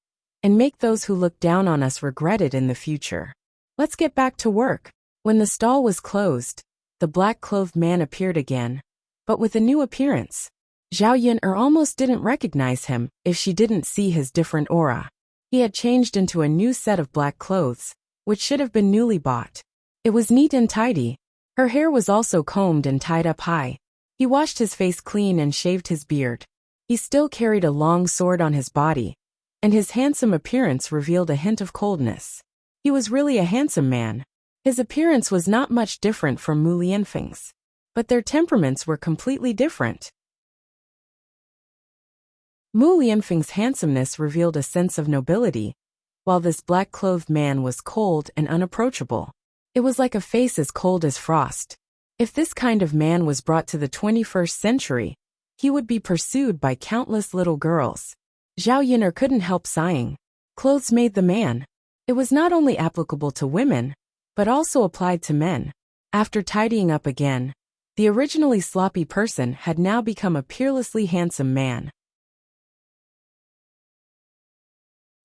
and make those who look down on us regret it in the future. Let's get back to work. When the stall was closed, the black-clothed man appeared again, but with a new appearance. Zhao Yun'er almost didn't recognize him if she didn't see his different aura. He had changed into a new set of black clothes, which should have been newly bought. It was neat and tidy. Her hair was also combed and tied up high. He washed his face clean and shaved his beard. He still carried a long sword on his body, and his handsome appearance revealed a hint of coldness. He was really a handsome man. His appearance was not much different from Mu Lianfeng's, but their temperaments were completely different. Mu Lianfeng's handsomeness revealed a sense of nobility, while this black-clothed man was cold and unapproachable. It was like a face as cold as frost. If this kind of man was brought to the 21st century, he would be pursued by countless little girls. Zhao Yun'er couldn't help sighing. Clothes made the man. It was not only applicable to women, but also applied to men. After tidying up again, the originally sloppy person had now become a peerlessly handsome man.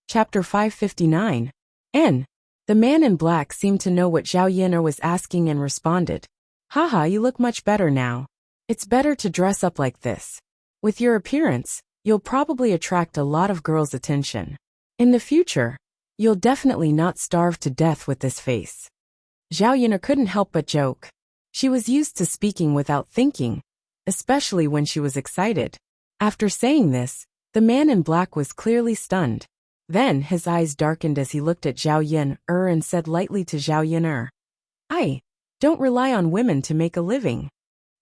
Chapter 559. N. The man in black seemed to know what Zhao Yun'er was asking and responded. Haha, you look much better now. It's better to dress up like this. With your appearance, you'll probably attract a lot of girls' attention. In the future, you'll definitely not starve to death with this face. Zhao Yun'er couldn't help but joke. She was used to speaking without thinking, especially when she was excited. After saying this, the man in black was clearly stunned. Then his eyes darkened as he looked at Zhao Yun'er and said lightly to Zhao Yun'er, I don't rely on women to make a living.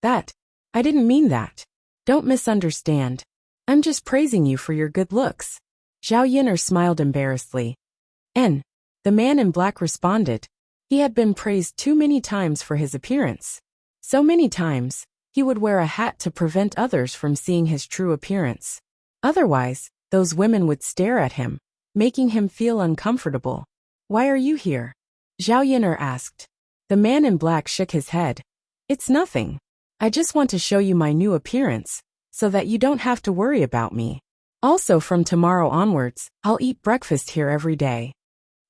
I didn't mean that. Don't misunderstand. I'm just praising you for your good looks. Zhao Yun'er smiled embarrassedly. The man in black responded. He had been praised too many times for his appearance. So many times, he would wear a hat to prevent others from seeing his true appearance. Otherwise, those women would stare at him, making him feel uncomfortable. Why are you here? Zhao Yun'er asked. The man in black shook his head. It's nothing. I just want to show you my new appearance, so that you don't have to worry about me. Also, from tomorrow onwards, I'll eat breakfast here every day.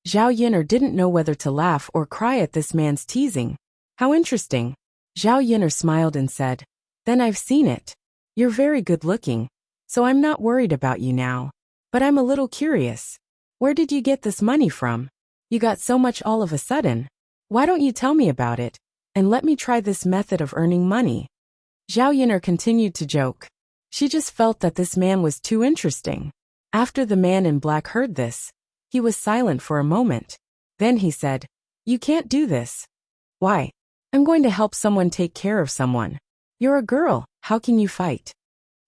Zhao Yun'er didn't know whether to laugh or cry at this man's teasing. How interesting. Zhao Yun'er smiled and said, Then I've seen it. You're very good looking, so I'm not worried about you now. But I'm a little curious. Where did you get this money from? You got so much all of a sudden. Why don't you tell me about it, and let me try this method of earning money? Zhao Yun'er continued to joke. She just felt that this man was too interesting. After the man in black heard this, he was silent for a moment. Then he said, You can't do this. Why? I'm going to help someone take care of someone. You're a girl, how can you fight?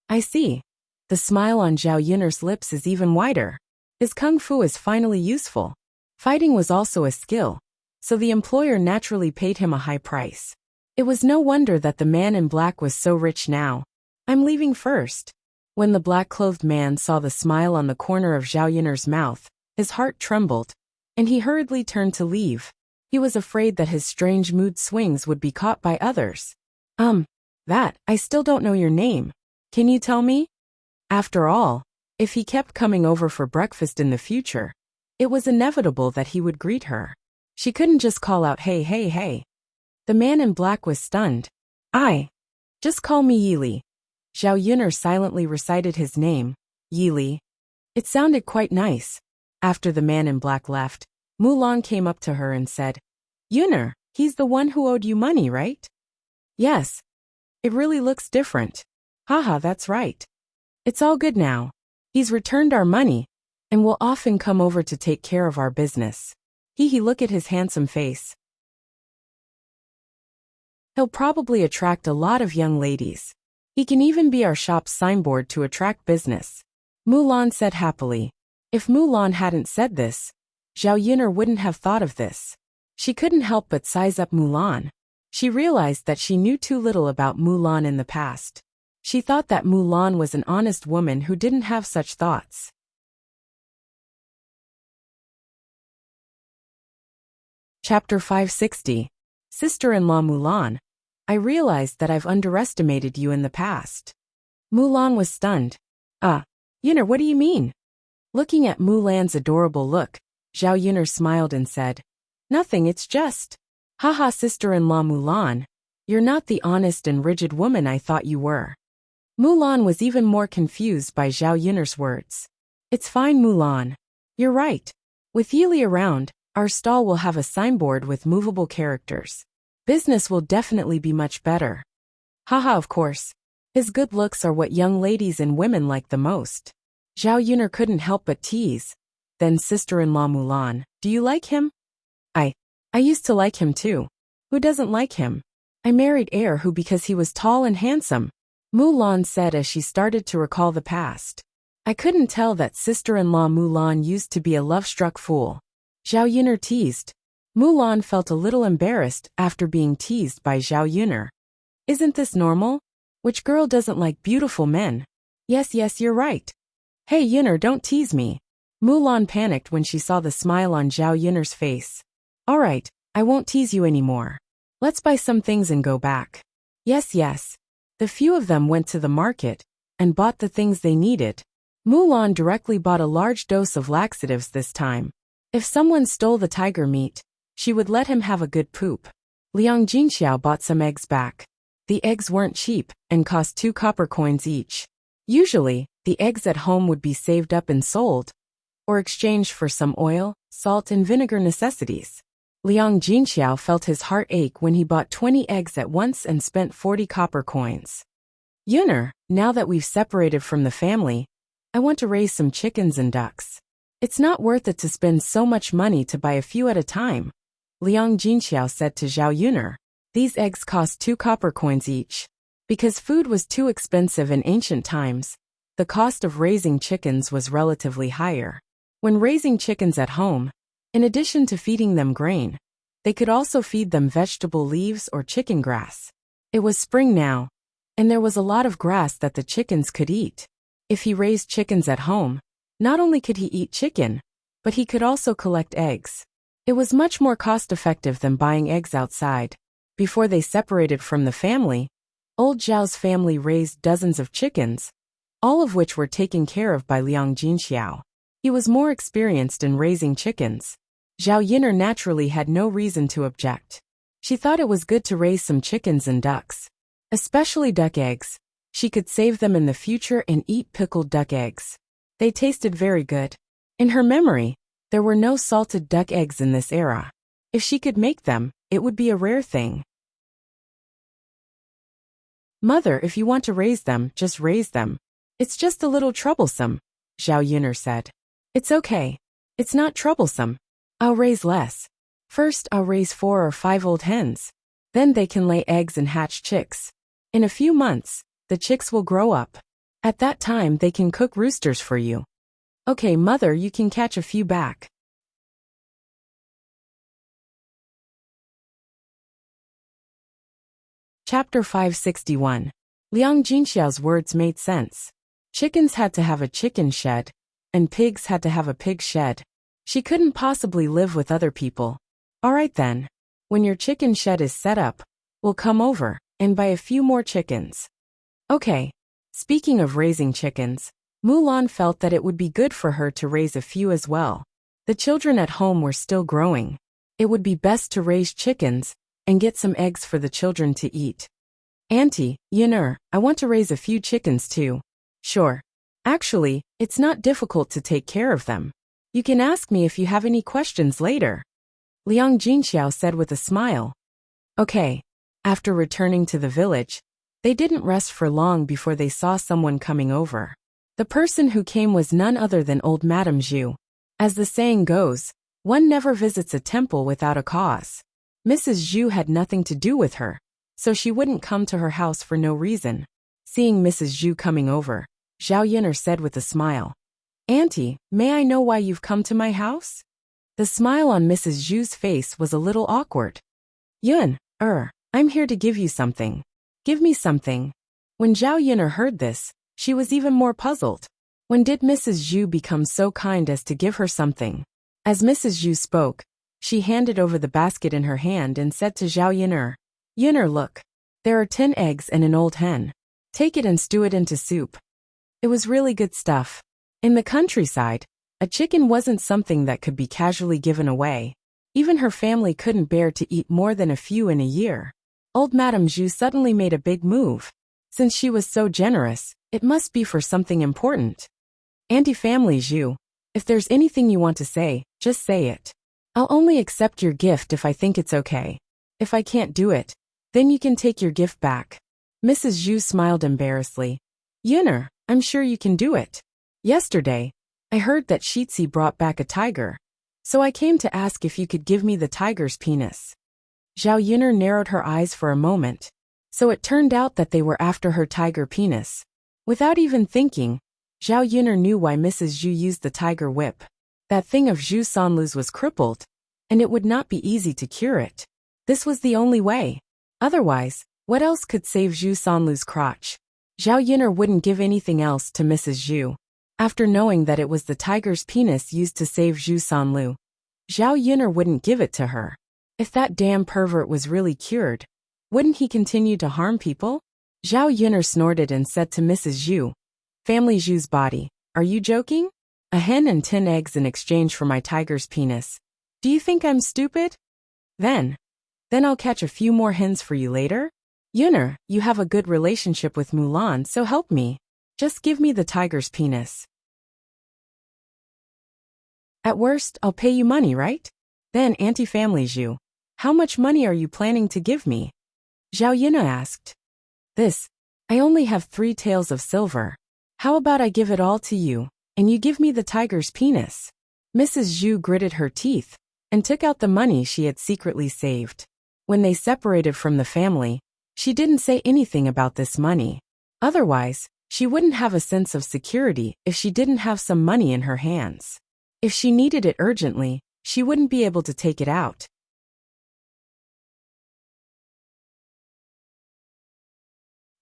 I see. The smile on Zhao Yun'er's lips is even wider. His kung fu is finally useful. Fighting was also a skill, so the employer naturally paid him a high price. It was no wonder that the man in black was so rich now. I'm leaving first. When the black-clothed man saw the smile on the corner of Zhao Yun'er's mouth, his heart trembled, and he hurriedly turned to leave. He was afraid that his strange mood swings would be caught by others. I still don't know your name. Can you tell me? After all, if he kept coming over for breakfast in the future, it was inevitable that he would greet her. She couldn't just call out, Hey, hey, hey. The man in black was stunned. Just call me Yili. Zhao Yun'er silently recited his name, Yili. It sounded quite nice. After the man in black left, Mulan came up to her and said, Yun'er, he's the one who owed you money, right? Yes. It really looks different. Haha, that's right. It's all good now. He's returned our money, and will often come over to take care of our business. He look at his handsome face. He'll probably attract a lot of young ladies. He can even be our shop's signboard to attract business. Mulan said happily. If Mulan hadn't said this, Zhao Yun'er wouldn't have thought of this. She couldn't help but size up Mulan. She realized that she knew too little about Mulan in the past. She thought that Mulan was an honest woman who didn't have such thoughts. Chapter 560. Sister-in-law Mulan. I realized that I've underestimated you in the past. Mulan was stunned. Yun'er, what do you mean? Looking at Mulan's adorable look, Zhao Yuner smiled and said, "Nothing, it's just. Haha, sister-in-law Mulan, you're not the honest and rigid woman I thought you were." Mulan was even more confused by Zhao Yuner's words. "It's fine, Mulan. You're right. With Yili around, our stall will have a signboard with movable characters. Business will definitely be much better." Haha, of course. His good looks are what young ladies and women like the most. Zhao Yuner couldn't help but tease. "Then sister-in-law Mulan, do you like him?" I used to like him too. Who doesn't like him? I married heir who because he was tall and handsome," Mulan said as she started to recall the past. "I couldn't tell that sister-in-law Mulan used to be a love-struck fool," Zhao Yuner teased. Mulan felt a little embarrassed after being teased by Zhao Yuner. "Isn't this normal? Which girl doesn't like beautiful men?" Yes, you're right." "Hey Yuner, don't tease me." Mulan panicked when she saw the smile on Zhao Yuner's face. "All right, I won't tease you anymore. Let's buy some things and go back." Yes. The few of them went to the market and bought the things they needed. Mulan directly bought a large dose of laxatives this time. If someone stole the tiger meat, she would let him have a good poop. Liang Jinxiao bought some eggs back. The eggs weren't cheap and cost 2 copper coins each. Usually, the eggs at home would be saved up and sold, or exchanged for some oil, salt and vinegar necessities. Liang Jinxiao felt his heart ache when he bought 20 eggs at once and spent 40 copper coins. "Yuner, now that we've separated from the family, I want to raise some chickens and ducks. It's not worth it to spend so much money to buy a few at a time," Liang Jinxiao said to Zhao Yuner. These eggs cost 2 copper coins each. Because food was too expensive in ancient times, the cost of raising chickens was relatively higher. When raising chickens at home, in addition to feeding them grain, they could also feed them vegetable leaves or chicken grass. It was spring now, and there was a lot of grass that the chickens could eat. If he raised chickens at home, not only could he eat chicken, but he could also collect eggs. It was much more cost-effective than buying eggs outside. Before they separated from the family, old Zhao's family raised dozens of chickens, all of which were taken care of by Liang Jinxiao. He was more experienced in raising chickens. Zhao Yuner naturally had no reason to object. She thought it was good to raise some chickens and ducks. Especially duck eggs. She could save them in the future and eat pickled duck eggs. They tasted very good. In her memory, there were no salted duck eggs in this era. If she could make them, it would be a rare thing. "Mother, if you want to raise them, just raise them. It's just a little troublesome," Zhao Yuner said. "It's okay. It's not troublesome. I'll raise less. First, I'll raise 4 or 5 old hens. Then they can lay eggs and hatch chicks. In a few months, the chicks will grow up. At that time, they can cook roosters for you." "Okay, mother, you can catch a few back." Chapter 561. Liang Jinxiao's words made sense. Chickens had to have a chicken shed, and pigs had to have a pig shed. She couldn't possibly live with other people. "All right then. When your chicken shed is set up, we'll come over and buy a few more chickens." Okay. Speaking of raising chickens, Mulan felt that it would be good for her to raise a few as well. The children at home were still growing. It would be best to raise chickens and get some eggs for the children to eat. "Auntie, Yuner, I want to raise a few chickens too." "Sure. Actually, it's not difficult to take care of them. You can ask me if you have any questions later," Liang Jinxiao said with a smile. Okay. After returning to the village, they didn't rest for long before they saw someone coming over. The person who came was none other than old Madame Zhu. As the saying goes, one never visits a temple without a cause. Mrs. Zhu had nothing to do with her, so she wouldn't come to her house for no reason. Seeing Mrs. Zhu coming over, Zhao Yuner said with a smile, "Auntie, may I know why you've come to my house?" The smile on Mrs. Zhu's face was a little awkward. "Yun, I'm here to give you something." "Give me something." When Zhao Yuner heard this, she was even more puzzled. When did Mrs. Zhu become so kind as to give her something? As Mrs. Zhu spoke, she handed over the basket in her hand and said to Zhao Yuner, "Yuner, look. There are 10 eggs and an old hen. Take it and stew it into soup." It was really good stuff. In the countryside, A chicken wasn't something that could be casually given away. Even her family couldn't bear to eat more than a few in a year. Old Madame Zhu suddenly made a big move. Since she was so generous, it must be for something important. Auntie Family Zhu, if there's anything you want to say, just say it. I'll only accept your gift if I think it's okay. If I can't do it, then you can take your gift back. Mrs. Zhu smiled embarrassedly. Yunner, I'm sure you can do it. Yesterday, I heard that Shitzi brought back a tiger. So I came to ask if you could give me the tiger's penis. Zhao Yunner narrowed her eyes for a moment. So it turned out that they were after her tiger penis. Without even thinking, Zhao Yunner knew why Mrs. Zhu used the tiger whip. That thing of Zhu Sanlu's was crippled, and it would not be easy to cure it. This was the only way. Otherwise, what else could save Zhu Sanlu's crotch? Zhao Yunner wouldn't give anything else to Mrs. Zhu. After knowing that it was the tiger's penis used to save Zhu Sanlu, Zhao Yunner wouldn't give it to her. If that damn pervert was really cured, wouldn't he continue to harm people? Zhao Yunner snorted and said to Mrs. Zhu, Family Zhu's body, are you joking? A hen and 10 eggs in exchange for my tiger's penis. Do you think I'm stupid? Then I'll catch a few more hens for you later. Yunner, you have a good relationship with Mulan, so help me. Just give me the tiger's penis. At worst, I'll pay you money, right? Then Auntie Family Zhu, how much money are you planning to give me? Zhao Yunner asked. I only have 3 taels of silver. How about I give it all to you, and you give me the tiger's penis? Mrs. Zhu gritted her teeth and took out the money she had secretly saved. When they separated from the family, she didn't say anything about this money. Otherwise, she wouldn't have a sense of security if she didn't have some money in her hands. If she needed it urgently, she wouldn't be able to take it out.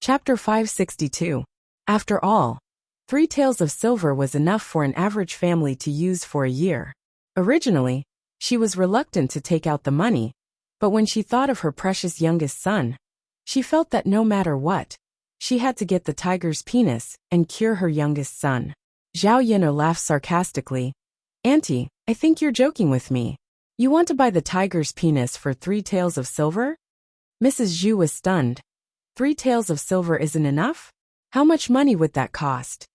Chapter 562. After all, 3 taels of silver was enough for an average family to use for a year. Originally, she was reluctant to take out the money, but when she thought of her precious youngest son, she felt that no matter what, she had to get the tiger's penis and cure her youngest son. Zhao Yunner laughed sarcastically. Auntie, I think you're joking with me. You want to buy the tiger's penis for 3 taels of silver? Mrs. Zhu was stunned. 3 taels of silver isn't enough? How much money would that cost?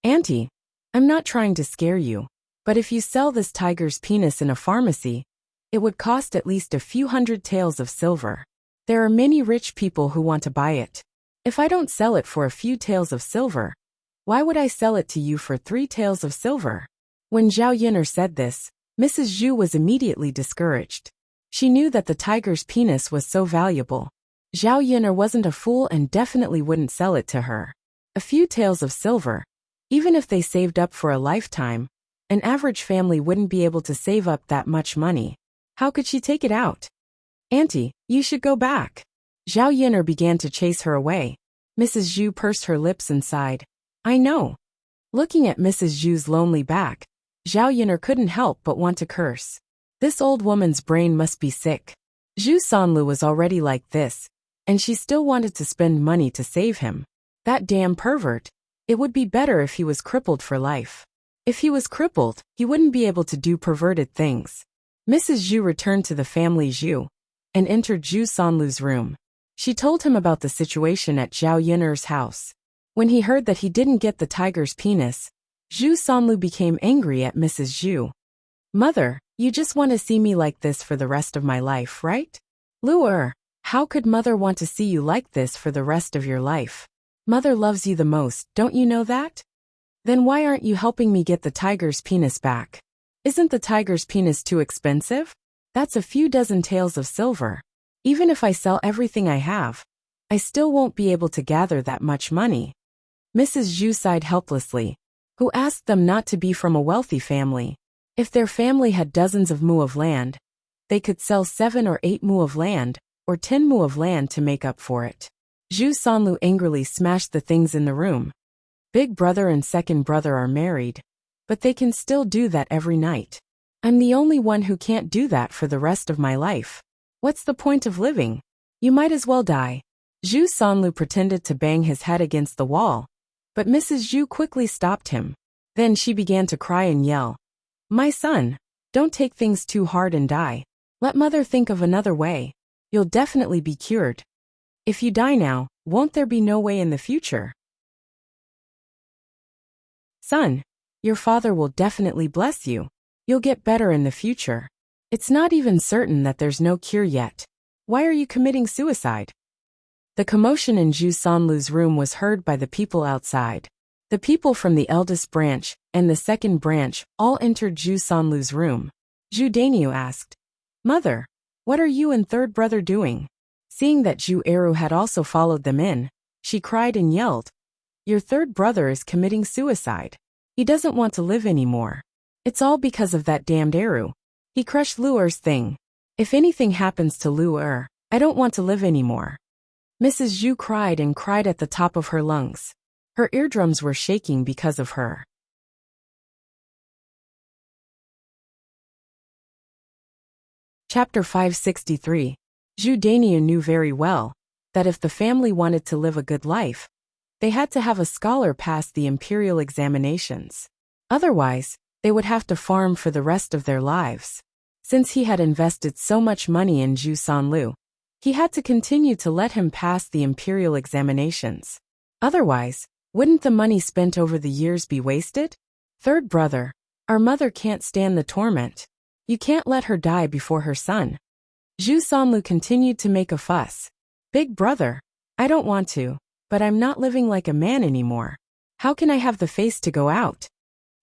Auntie, I'm not trying to scare you, but if you sell this tiger's penis in a pharmacy, it would cost at least a few hundred taels of silver. There are many rich people who want to buy it. If I don't sell it for a few taels of silver, why would I sell it to you for 3 taels of silver? When Zhao Yunner said this, Mrs. Zhu was immediately discouraged. She knew that the tiger's penis was so valuable. Zhao Yunner wasn't a fool and definitely wouldn't sell it to her. A few taels of silver, even if they saved up for a lifetime, an average family wouldn't be able to save up that much money. How could she take it out? Auntie, you should go back. Zhao Yunner began to chase her away. Mrs. Zhu pursed her lips and sighed. I know. Looking at Mrs. Zhu's lonely back, Zhao Yunner couldn't help but want to curse. This old woman's brain must be sick. Zhu Sanlu was already like this, and she still wanted to spend money to save him. That damn pervert. It would be better if he was crippled for life. If he was crippled, he wouldn't be able to do perverted things. Mrs. Zhu returned to the family Zhu and entered Zhu Sanlu's room. She told him about the situation at Zhao Yunner's house. When he heard that he didn't get the tiger's penis, Zhu Sanlu became angry at Mrs. Zhu. Mother, you just want to see me like this for the rest of my life, right? Luer, how could mother want to see you like this for the rest of your life? Mother loves you the most, don't you know that? Then why aren't you helping me get the tiger's penis back? Isn't the tiger's penis too expensive? That's a few dozen taels of silver. Even if I sell everything I have, I still won't be able to gather that much money. Mrs. Zhu sighed helplessly. Who asked them not to be from a wealthy family? If their family had dozens of mu of land, they could sell 7 or 8 mu of land, or 10 mu of land to make up for it. Zhu Sanlu angrily smashed the things in the room. Big brother and second brother are married, but they can still do that every night. I'm the only one who can't do that for the rest of my life. What's the point of living? You might as well die. Zhu Sanlu pretended to bang his head against the wall, but Mrs. Zhu quickly stopped him. Then she began to cry and yell. My son, don't take things too hard and die. Let mother think of another way. You'll definitely be cured. If you die now, won't there be no way in the future? Son, your father will definitely bless you. You'll get better in the future. It's not even certain that there's no cure yet. Why are you committing suicide? The commotion in Zhu Sanlu's room was heard by the people outside. The people from the eldest branch and the second branch all entered Zhu Sanlu's room. Zhu Daniu asked, Mother, what are you and third brother doing? Seeing that Zhu Eru had also followed them in, she cried and yelled, Your third brother is committing suicide. He doesn't want to live anymore. It's all because of that damned Eru. He crushed Lu Er's thing. If anything happens to Lu Er, I don't want to live anymore. Mrs. Zhu cried and cried at the top of her lungs. Her eardrums were shaking because of her. Chapter 563. Zhu Daniu knew very well that if the family wanted to live a good life, they had to have a scholar pass the imperial examinations. Otherwise, they would have to farm for the rest of their lives. Since he had invested so much money in Zhu Sanlu, he had to continue to let him pass the imperial examinations. Otherwise, wouldn't the money spent over the years be wasted? Third brother, our mother can't stand the torment. You can't let her die before her son. Zhu Sanlu continued to make a fuss. Big brother, I don't want to, but I'm not living like a man anymore. How can I have the face to go out?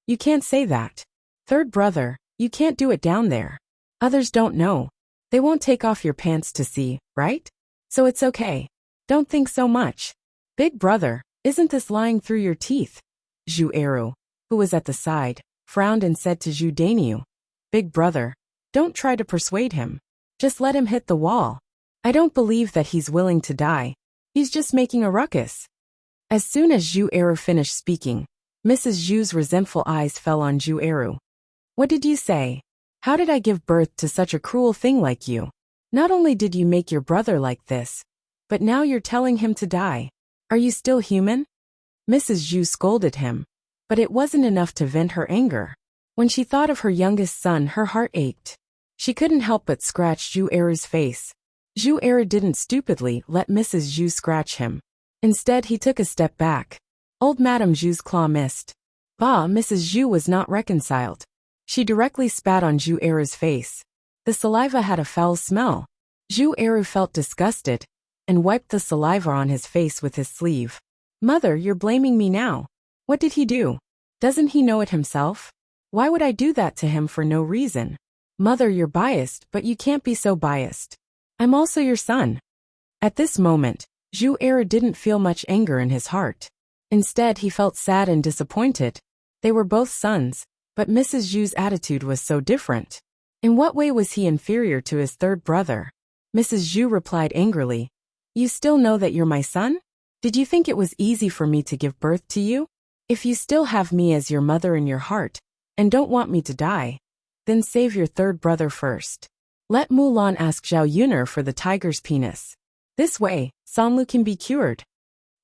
You can't say that. Third brother, you can't do it down there. Others don't know. They won't take off your pants to see, right? So it's okay. Don't think so much. Big brother, isn't this lying through your teeth? Zhu Eru, who was at the side, frowned and said to Zhu Daniu, Big brother, don't try to persuade him. Just let him hit the wall. I don't believe that he's willing to die. He's just making a ruckus. As soon as Zhu Eru finished speaking, Mrs. Zhu's resentful eyes fell on Zhu Eru. What did you say? How did I give birth to such a cruel thing like you? Not only did you make your brother like this, but now you're telling him to die. Are you still human? Mrs. Zhu scolded him, but it wasn't enough to vent her anger. When she thought of her youngest son, her heart ached. She couldn't help but scratch Zhu Eru's face. Zhu Eru didn't stupidly let Mrs. Zhu scratch him. Instead, he took a step back. Old Madame Zhu's claw missed. Bah, Mrs. Zhu was not reconciled. She directly spat on Zhu Eru's face. The saliva had a foul smell. Zhu Eru felt disgusted and wiped the saliva on his face with his sleeve. Mother, you're blaming me now. What did he do? Doesn't he know it himself? Why would I do that to him for no reason? Mother, you're biased, but you can't be so biased. I'm also your son. At this moment, Zhu Eru didn't feel much anger in his heart. Instead, he felt sad and disappointed. They were both sons, but Mrs. Zhu's attitude was so different. In what way was he inferior to his third brother? Mrs. Zhu replied angrily, You still know that you're my son? Did you think it was easy for me to give birth to you? If you still have me as your mother in your heart, and don't want me to die, then save your third brother first. Let Mulan ask Zhao Yuner for the tiger's penis. This way, Sanlu can be cured.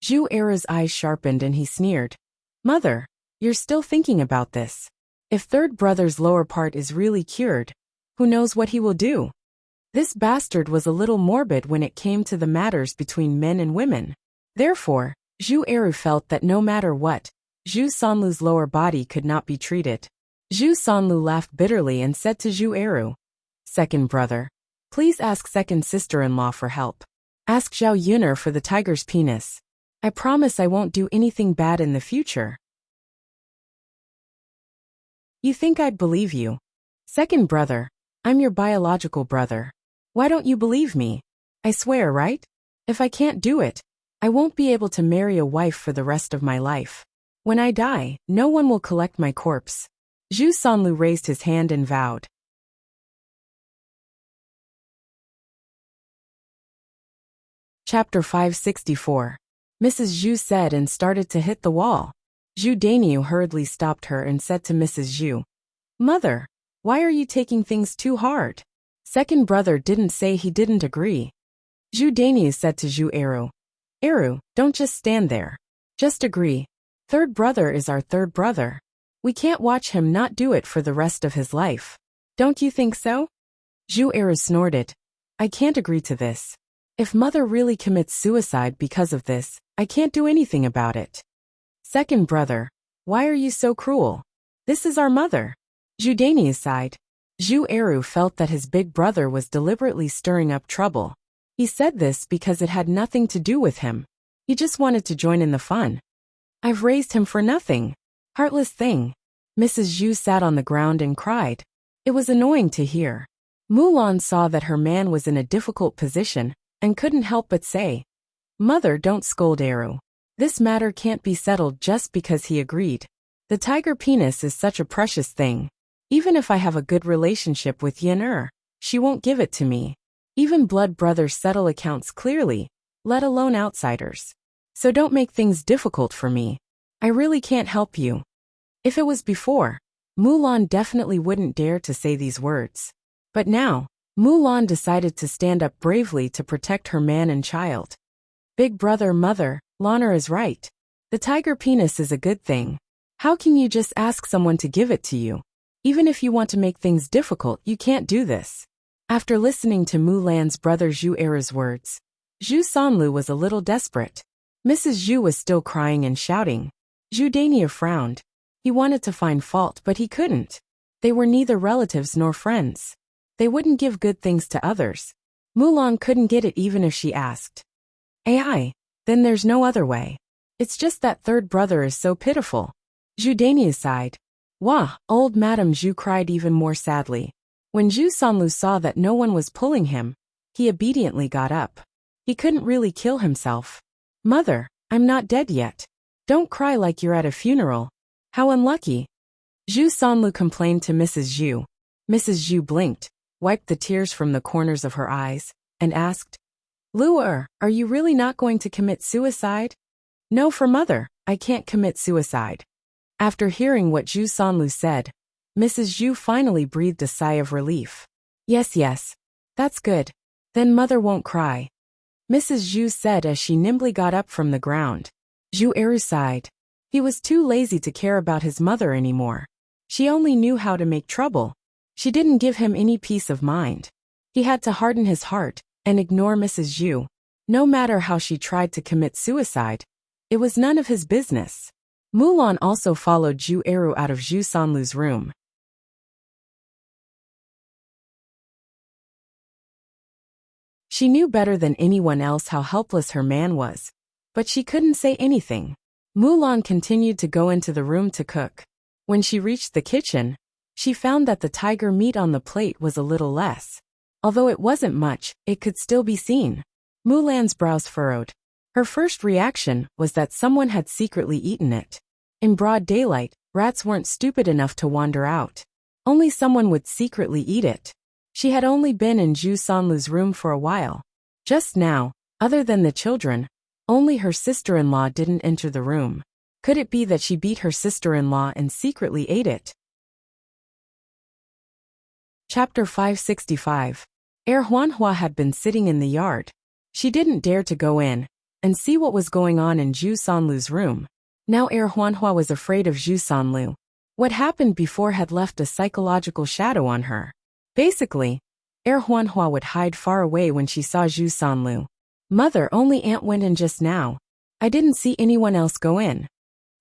Zhu Eru's eyes sharpened and he sneered. Mother, you're still thinking about this. If third brother's lower part is really cured, who knows what he will do? This bastard was a little morbid when it came to the matters between men and women. Therefore, Zhu Eru felt that no matter what, Zhu Sanlu's lower body could not be treated. Zhu Sanlu laughed bitterly and said to Zhu Eru, Second brother, please ask second sister-in-law for help. Ask Zhao Yuner for the tiger's penis. I promise I won't do anything bad in the future. You think I'd believe you? Second brother, I'm your biological brother. Why don't you believe me? I swear, right? If I can't do it, I won't be able to marry a wife for the rest of my life. When I die, no one will collect my corpse. Zhu Sanlu raised his hand and vowed. Chapter 564. Mrs. Zhu said and started to hit the wall. Zhu Daniu hurriedly stopped her and said to Mrs. Zhu, Mother, why are you taking things too hard? Second brother didn't say he didn't agree. Zhu Daniu said to Zhu Eru, Eru, don't just stand there. Just agree. Third brother is our third brother. We can't watch him not do it for the rest of his life. Don't you think so? Zhu Eru snorted. I can't agree to this. If mother really commits suicide because of this, I can't do anything about it. Second brother, why are you so cruel? This is our mother. Zhu Daini sighed. Zhu Eru felt that his big brother was deliberately stirring up trouble. He said this because it had nothing to do with him. He just wanted to join in the fun. I've raised him for nothing. Heartless thing. Mrs. Zhu sat on the ground and cried. It was annoying to hear. Mulan saw that her man was in a difficult position and couldn't help but say, Mother, don't scold Eru. This matter can't be settled just because he agreed. The tiger penis is such a precious thing. Even if I have a good relationship with Yin, she won't give it to me. Even blood brothers settle accounts clearly, let alone outsiders. So don't make things difficult for me. I really can't help you. If it was before, Mulan definitely wouldn't dare to say these words. But now, Mulan decided to stand up bravely to protect her man and child. Big brother, mother, Lana is right. The tiger penis is a good thing. How can you just ask someone to give it to you? Even if you want to make things difficult, you can't do this. After listening to Mulan's brother Zhu Eru's words, Zhu Sanlu was a little desperate. Mrs. Zhu was still crying and shouting. Zhu Daini frowned. He wanted to find fault, but he couldn't. They were neither relatives nor friends. They wouldn't give good things to others. Mulan couldn't get it even if she asked. AI, then there's no other way. It's just that third brother is so pitiful. Zhu Daini sighed. Wah, old Madame Zhu cried even more sadly. When Zhu Sanlu saw that no one was pulling him, he obediently got up. He couldn't really kill himself. Mother, I'm not dead yet. Don't cry like you're at a funeral. How unlucky. Zhu Sanlu complained to Mrs. Zhu. Mrs. Zhu blinked, wiped the tears from the corners of her eyes, and asked, Lu'er, are you really not going to commit suicide? No, for mother, I can't commit suicide. After hearing what Zhu Sanlu said, Mrs. Zhu finally breathed a sigh of relief. Yes, that's good. Then mother won't cry. Mrs. Zhu said as she nimbly got up from the ground. Zhu Eru sighed. He was too lazy to care about his mother anymore. She only knew how to make trouble. She didn't give him any peace of mind. He had to harden his heart and ignore Mrs. Zhu. No matter how she tried to commit suicide, it was none of his business. Mulan also followed Zhu Eru out of Zhu Sanlu's room. She knew better than anyone else how helpless her man was, but she couldn't say anything. Mulan continued to go into the room to cook. When she reached the kitchen, she found that the tiger meat on the plate was a little less. Although it wasn't much, it could still be seen. Mulan's brows furrowed. Her first reaction was that someone had secretly eaten it. In broad daylight, rats weren't stupid enough to wander out. Only someone would secretly eat it. She had only been in Zhu Sanlu's room for a while. Just now, other than the children, only her sister-in-law didn't enter the room. Could it be that she beat her sister-in-law and secretly ate it? Chapter 565. Huanhua had been sitting in the yard. She didn't dare to go in and see what was going on in Zhu Sanlu's room. Now Huanhua was afraid of Zhu Sanlu. What happened before had left a psychological shadow on her. Basically, Huanhua would hide far away when she saw Zhu Sanlu. Mother, only Aunt went in just now. I didn't see anyone else go in.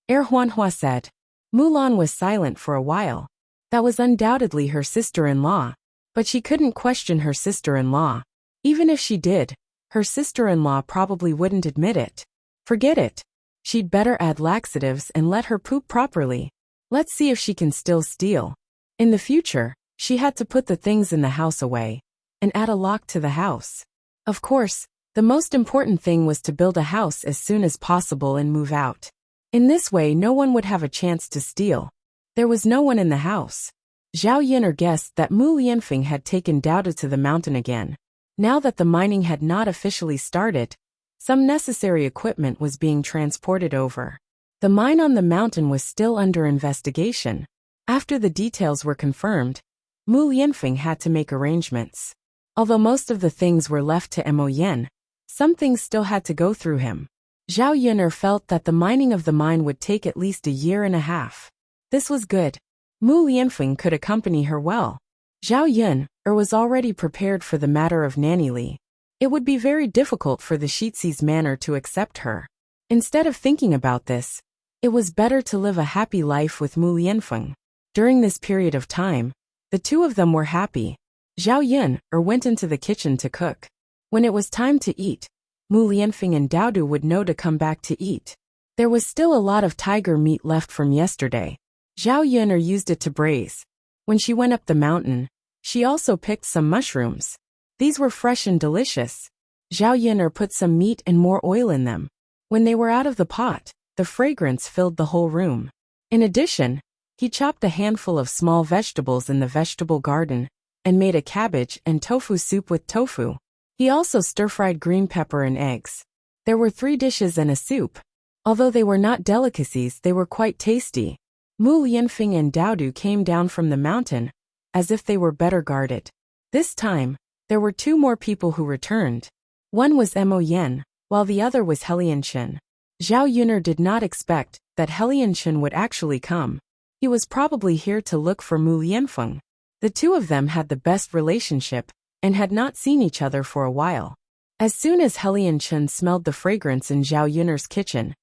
Huanhua said. Mulan was silent for a while. That was undoubtedly her sister-in-law. But she couldn't question her sister-in-law. Even if she did, her sister-in-law probably wouldn't admit it. Forget it. She'd better add laxatives and let her poop properly. Let's see if she can still steal. In the future, she had to put the things in the house away and add a lock to the house. Of course, the most important thing was to build a house as soon as possible and move out. In this way, no one would have a chance to steal. There was no one in the house. Zhao Yin'er guessed that Mu Lianfeng had taken Dada to the mountain again. Now that the mining had not officially started, some necessary equipment was being transported over. The mine on the mountain was still under investigation. After the details were confirmed, Mu Lianfeng had to make arrangements. Although most of the things were left to Mo Yen, some things still had to go through him. Zhao Yin'er felt that the mining of the mine would take at least a year and a half. This was good. Mu Lianfeng could accompany her well. Zhao Yun was already prepared for the matter of Nanny Li. It would be very difficult for the Shitsi's manor to accept her. Instead of thinking about this, it was better to live a happy life with Mu Lianfeng. During this period of time, the two of them were happy. Zhao Yun went into the kitchen to cook. When it was time to eat, Mu Lianfeng and Daodu would know to come back to eat. There was still a lot of tiger meat left from yesterday. Zhao Yun used it to braise. When she went up the mountain, she also picked some mushrooms. These were fresh and delicious. Zhao Yun put some meat and more oil in them. When they were out of the pot, the fragrance filled the whole room. In addition, he chopped a handful of small vegetables in the vegetable garden and made a cabbage and tofu soup with tofu. He also stir-fried green pepper and eggs. There were 3 dishes and a soup. Although they were not delicacies, they were quite tasty. Mu Lianfeng and Daodu came down from the mountain, as if they were better guarded. This time, there were 2 more people who returned. One was Mo Yen, while the other was Helianchen. Zhao Yun did not expect that Helianchen would actually come. He was probably here to look for Mu Lianfeng. The two of them had the best relationship and had not seen each other for a while. As soon as Helianchen smelled the fragrance in Zhao Yun's kitchen,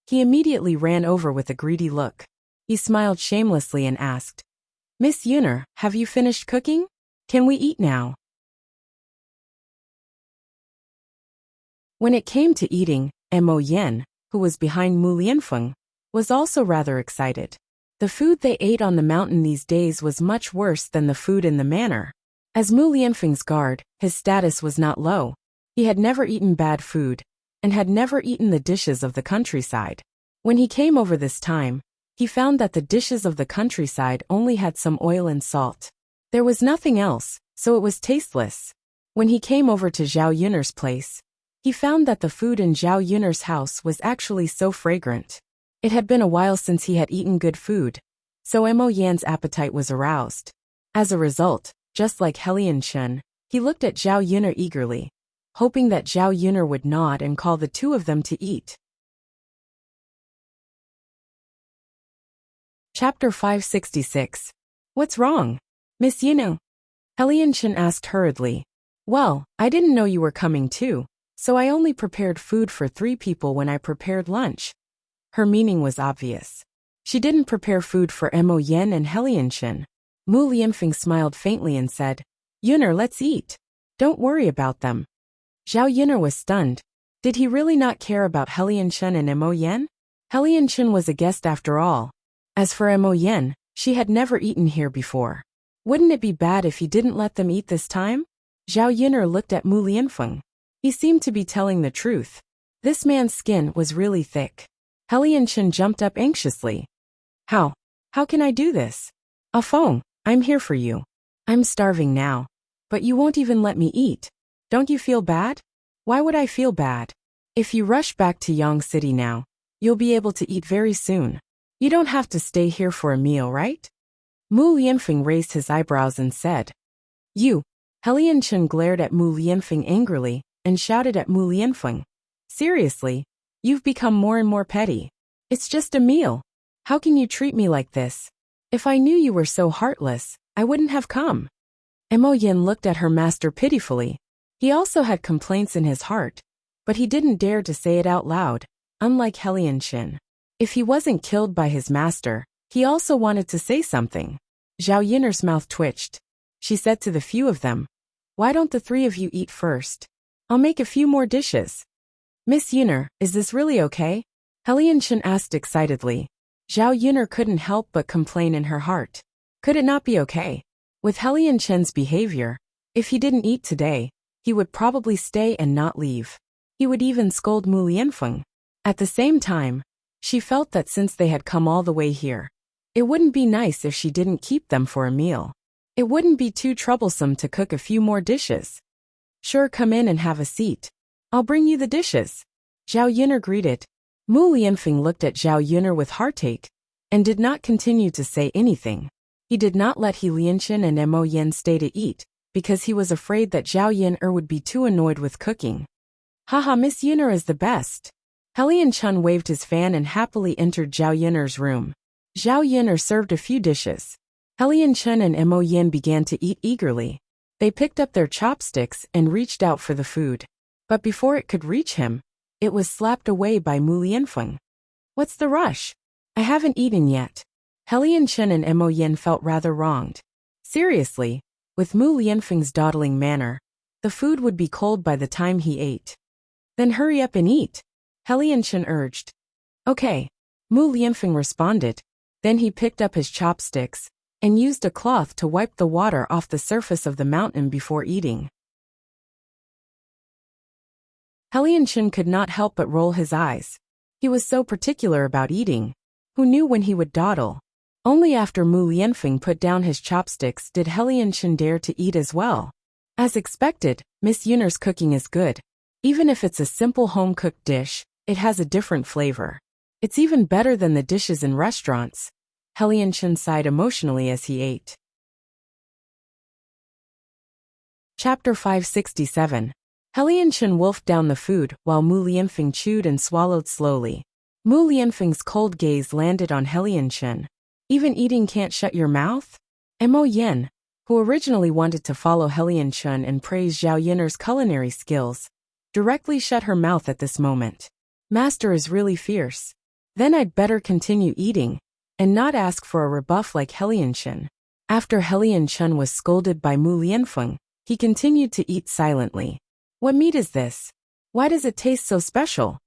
he immediately ran over with a greedy look. He smiled shamelessly and asked, "Miss Yun, have you finished cooking? Can we eat now?" When it came to eating, Mo Yen, who was behind Mu Lianfeng, was also rather excited. The food they ate on the mountain these days was much worse than the food in the manor. As Mu Lianfeng's guard, his status was not low. He had never eaten bad food, and had never eaten the dishes of the countryside. When he came over this time, he found that the dishes of the countryside only had some oil and salt. There was nothing else, so it was tasteless. When he came over to Zhao Yun's place, he found that the food in Zhao Yun's house was actually so fragrant. It had been a while since he had eaten good food, so Mo Yan's appetite was aroused. As a result, just like Helianchen, he looked at Zhao Yun eagerly, hoping that Zhao Yun would nod and call the two of them to eat. Chapter 566. What's wrong, Miss Yun? Helianchen asked hurriedly. Well, I didn't know you were coming too, so I only prepared food for 3 people when I prepared lunch. Her meaning was obvious. She didn't prepare food for Mo Yen and Helianchen. Mu Lianfeng smiled faintly and said, "Yun, let's eat. Don't worry about them." Zhao Yun was stunned. Did he really not care about Helianchen and Mo Yen? Helianchen was a guest after all. As for Mo Yen, she had never eaten here before. Wouldn't it be bad if he didn't let them eat this time? Zhao Yun looked at Mu Lianfeng. He seemed to be telling the truth. This man's skin was really thick. Helianchen jumped up anxiously. How can I do this? Afong, I'm here for you. I'm starving now. But you won't even let me eat. Don't you feel bad? Why would I feel bad? If you rush back to Yang City now, you'll be able to eat very soon. You don't have to stay here for a meal, right? Mu Lianfeng raised his eyebrows and said, "You." Helianchen glared at Mu Lianfeng angrily and shouted at Mu Lianfeng, "Seriously? You've become more and more petty. It's just a meal. How can you treat me like this? If I knew you were so heartless, I wouldn't have come." Mo Yen looked at her master pitifully. He also had complaints in his heart, but he didn't dare to say it out loud, unlike Helianchen. If he wasn't killed by his master, he also wanted to say something. Zhao Yun's mouth twitched. She said to the few of them, "Why don't the 3 of you eat first? I'll make a few more dishes." "Miss Yun, is this really okay?" Helianchen asked excitedly. Zhao Yun couldn't help but complain in her heart. Could it not be okay? With Helianchen's behavior, if he didn't eat today, he would probably stay and not leave. He would even scold Mu Lianfeng. At the same time, she felt that since they had come all the way here, it wouldn't be nice if she didn't keep them for a meal. It wouldn't be too troublesome to cook a few more dishes. "Sure, come in and have a seat. I'll bring you the dishes." Zhao Yun greeted. Mu Lianfeng looked at Zhao Yun with heartache and did not continue to say anything. He did not let Helianchen and Mo Yen stay to eat because he was afraid that Zhao Yun would be too annoyed with cooking. "Haha, Miss Yun is the best." Helianchen waved his fan and happily entered Zhao Yun's room. Zhao Yun'er served a few dishes. Helian Chen and Mo Yin began to eat eagerly. They picked up their chopsticks and reached out for the food. But before it could reach him, it was slapped away by Mu Lianfeng. What's the rush? I haven't eaten yet. Helian Chen and Mo Yin felt rather wronged. Seriously, with Mu Lianfeng's dawdling manner, the food would be cold by the time he ate. Then hurry up and eat, Helian Chen urged. Okay, Mu Lianfeng responded. Then he picked up his chopsticks and used a cloth to wipe the water off the surface of the mountain before eating. Helian Chen could not help but roll his eyes. He was so particular about eating. Who knew when he would dawdle? Only after Mu Lianfeng put down his chopsticks did Helian Chen dare to eat as well. As expected, Miss Yun'er's cooking is good. Even if it's a simple home-cooked dish, it has a different flavor. It's even better than the dishes in restaurants. Helian Chen sighed emotionally as he ate. Chapter 567. Helian Chen wolfed down the food while Mu Lianfeng chewed and swallowed slowly. Mu Lianfeng's cold gaze landed on Helian Chen. Even eating can't shut your mouth? Mo Yin, who originally wanted to follow Helian Chen and praise Zhao Yun'er's culinary skills, directly shut her mouth at this moment. Master is really fierce. Then I'd better continue eating, and not ask for a rebuff like Helian Chen. After Helian Chen was scolded by Mu Lianfeng, he continued to eat silently. What meat is this? Why does it taste so special?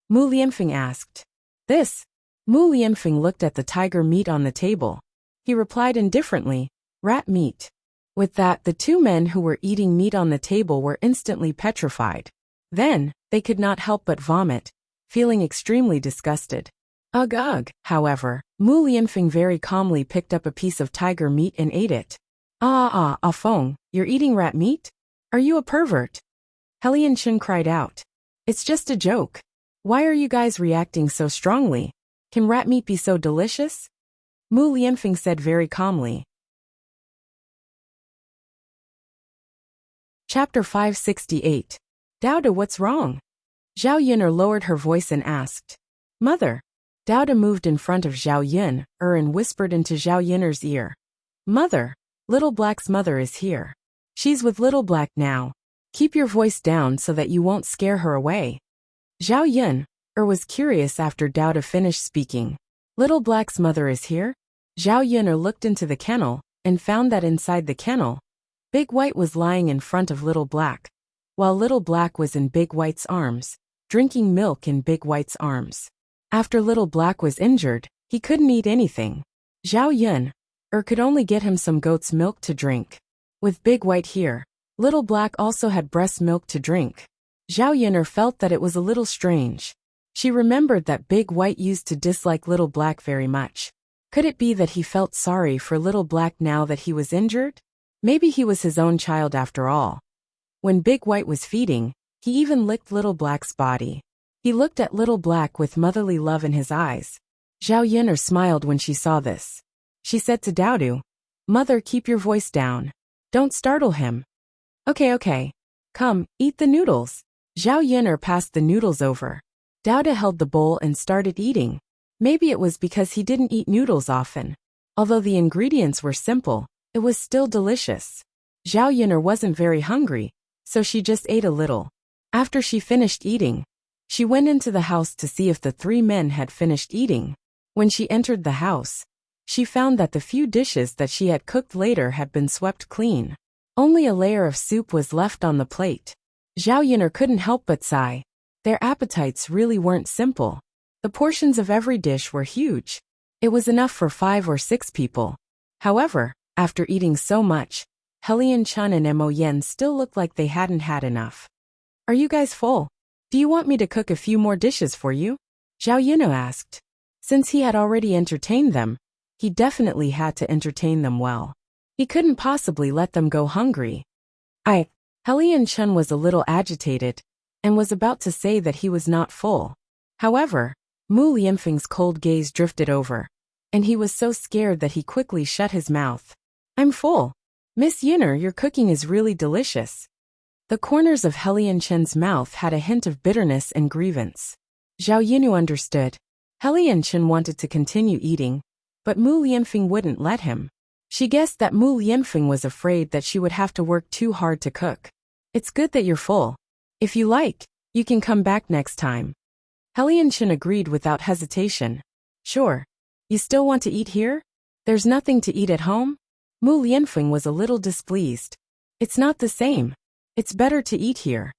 Mu Lianfeng asked. This. Mu Lianfeng looked at the tiger meat on the table. He replied indifferently, rat meat. With that, the two men who were eating meat on the table were instantly petrified. Then, they could not help but vomit, feeling extremely disgusted. Ugh. However, Mu Lianfeng very calmly picked up a piece of tiger meat and ate it. Feng, you're eating rat meat? Are you a pervert? Helian Chen cried out. It's just a joke. Why are you guys reacting so strongly? Can rat meat be so delicious? Mu Lianfeng said very calmly. Chapter 568. Daoda, what's wrong? Zhao Yun'er lowered her voice and asked. Mother. Daoda moved in front of Zhao Yun'er and whispered into Zhao Yun'er's ear. Mother. Little Black's mother is here. She's with Little Black now. Keep your voice down so that you won't scare her away. Zhao Yun'er was curious after Daoda finished speaking. Little Black's mother is here? Zhao Yun'er looked into the kennel and found that inside the kennel, Big White was lying in front of Little Black, while Little Black was in Big White's arms, drinking milk in Big White's arms. After Little Black was injured, he couldn't eat anything. Zhao Yun'er could only get him some goat's milk to drink. With Big White here, Little Black also had breast milk to drink. Zhao Yun'er felt that it was a little strange. She remembered that Big White used to dislike Little Black very much. Could it be that he felt sorry for Little Black now that he was injured? Maybe he was his own child after all. When Big White was feeding, he even licked Little Black's body. He looked at Little Black with motherly love in his eyes. Zhao Yun'er smiled when she saw this. She said to Daodu, Mother, keep your voice down. Don't startle him. Okay. Come, eat the noodles. Zhao Yun'er passed the noodles over. Daoda held the bowl and started eating. Maybe it was because he didn't eat noodles often. Although the ingredients were simple, it was still delicious. Zhao Yun'er wasn't very hungry, so she just ate a little. After she finished eating, she went into the house to see if the three men had finished eating. When she entered the house, she found that the few dishes that she had cooked later had been swept clean. Only a layer of soup was left on the plate. Zhao Yun'er couldn't help but sigh. Their appetites really weren't simple. The portions of every dish were huge. It was enough for 5 or 6 people. However, after eating so much, Helian Chen and Mo Yin still looked like they hadn't had enough. Are you guys full? Do you want me to cook a few more dishes for you? Zhao Yun'er asked. Since he had already entertained them, he definitely had to entertain them well. He couldn't possibly let them go hungry. Helian Chen was a little agitated, and was about to say that he was not full. However, Mu Lianfeng's cold gaze drifted over, and he was so scared that he quickly shut his mouth. I'm full. Miss Yun'er, your cooking is really delicious. The corners of Helian Chen's mouth had a hint of bitterness and grievance. Zhao Yun'er understood. Helian Chen wanted to continue eating, but Mu Lianfeng wouldn't let him. She guessed that Mu Lianfeng was afraid that she would have to work too hard to cook. It's good that you're full. If you like, you can come back next time. Helianchen agreed without hesitation. Sure. You still want to eat here? There's nothing to eat at home? Mu Lianfeng was a little displeased. It's not the same. It's better to eat here.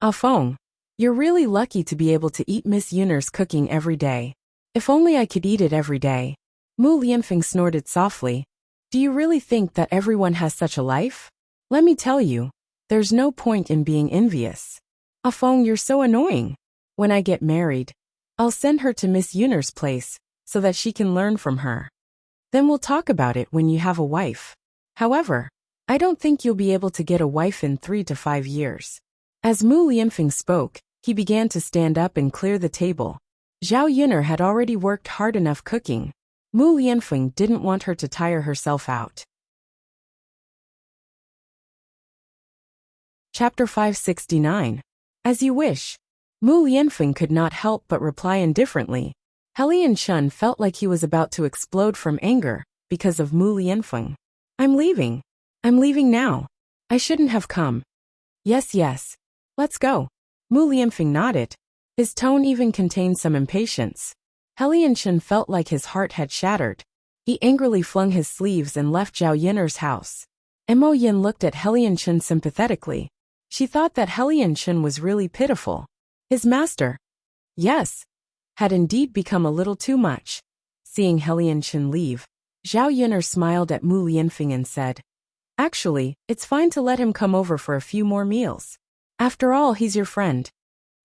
Ah Feng, you're really lucky to be able to eat Miss Yuner's cooking every day. If only I could eat it every day. Mu Lianfeng snorted softly. Do you really think that everyone has such a life? Let me tell you, there's no point in being envious. Ah Feng, you're so annoying. When I get married, I'll send her to Miss Yuner's place, so that she can learn from her. Then we'll talk about it when you have a wife. However, I don't think you'll be able to get a wife in 3 to 5 years. As Mu Lianfeng spoke, he began to stand up and clear the table. Zhao Yuner had already worked hard enough cooking. Mu Lianfeng didn't want her to tire herself out. Chapter 569. As you wish. Mu Lianfeng could not help but reply indifferently. Helianchen felt like he was about to explode from anger because of Mu Lianfeng. I'm leaving. I'm leaving now. I shouldn't have come. Yes. Let's go. Mu Lianfeng nodded. His tone even contained some impatience. Helianchen felt like his heart had shattered. He angrily flung his sleeves and left Zhao Yuner's house. Mo Yin looked at Helianchen sympathetically. She thought that Helianchen was really pitiful. His master, yes, had indeed become a little too much. Seeing Helianchen leave, Zhao Yuner smiled at Mu Lianfeng and said, Actually, it's fine to let him come over for a few more meals. After all, he's your friend.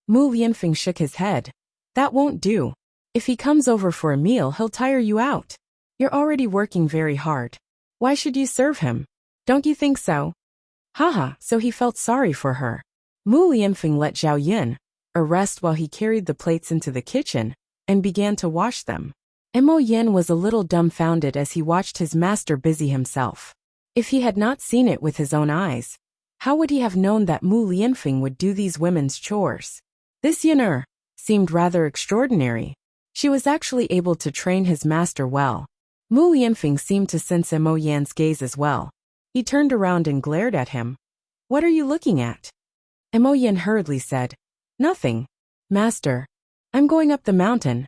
Mu Lianfeng shook his head. That won't do. If he comes over for a meal, he'll tire you out. You're already working very hard. Why should you serve him? Don't you think so? Haha, so he felt sorry for her. Mu Lianfeng let Zhao Yun rest while he carried the plates into the kitchen and began to wash them. Mo Yin was a little dumbfounded as he watched his master busy himself. If he had not seen it with his own eyes, how would he have known that Mu Lianfeng would do these women's chores? This Yuner seemed rather extraordinary. She was actually able to train his master well. Mu Lianfeng seemed to sense Mo Yan's gaze as well. He turned around and glared at him. What are you looking at? Mo Yan hurriedly said, Nothing. Master, I'm going up the mountain.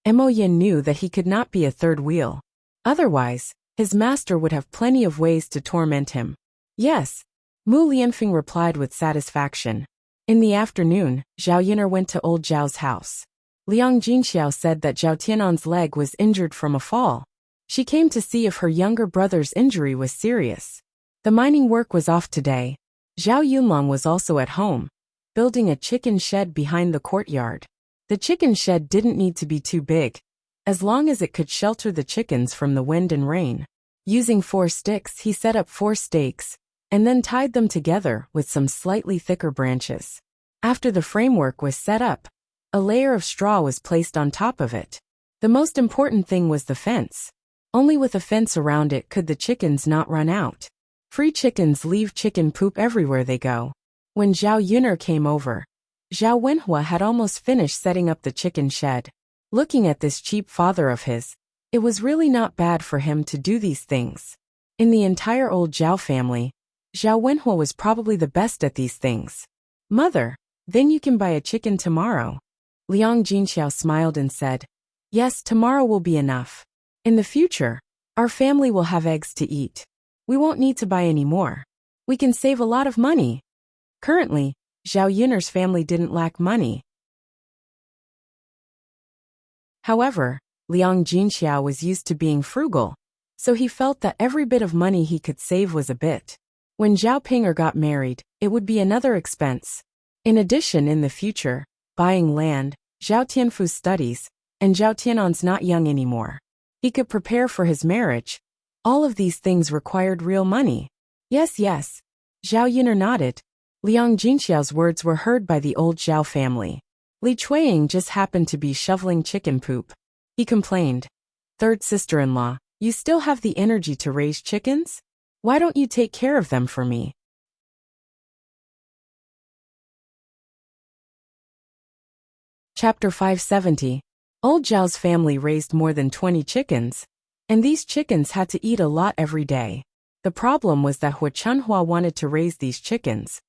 Mo Yan knew that he could not be a third wheel. Otherwise, his master would have plenty of ways to torment him. Yes. Mu Lianfeng replied with satisfaction. In the afternoon, Zhao Yuner went to old Zhao's house. Liang Jinxiao said that Zhao Tianan's leg was injured from a fall. She came to see if her younger brother's injury was serious. The mining work was off today. Zhao Yunlong was also at home, building a chicken shed behind the courtyard. The chicken shed didn't need to be too big, as long as it could shelter the chickens from the wind and rain. Using 4 sticks, he set up 4 stakes, and then tied them together with some slightly thicker branches. After the framework was set up, a layer of straw was placed on top of it. The most important thing was the fence. Only with a fence around it could the chickens not run out. Free chickens leave chicken poop everywhere they go. When Zhao Yuner came over, Zhao Wenhua had almost finished setting up the chicken shed. Looking at this cheap father of his, it was really not bad for him to do these things. In the entire old Zhao family, Zhao Wenhua was probably the best at these things. Mother, then you can buy a chicken tomorrow. Liang Jinxiao smiled and said, Yes, tomorrow will be enough. In the future, our family will have eggs to eat. We won't need to buy any more. We can save a lot of money. Currently, Zhao Yuner's family didn't lack money. However, Liang Jinxiao was used to being frugal, so he felt that every bit of money he could save was a bit. When Zhao Pinger got married, it would be another expense. In addition, in the future, buying land, Zhao Tianfu's studies, and Zhao Tianan's not young anymore. He could prepare for his marriage. All of these things required real money. Yes. Zhao Yuner nodded. Liang Jinxiao's words were heard by the old Zhao family. Li Chuiying just happened to be shoveling chicken poop. He complained, Third sister-in-law, you still have the energy to raise chickens? Why don't you take care of them for me? Chapter 570. Old Zhao's family raised more than 20 chickens, and these chickens had to eat a lot every day. The problem was that Hua Chunhua wanted to raise these chickens,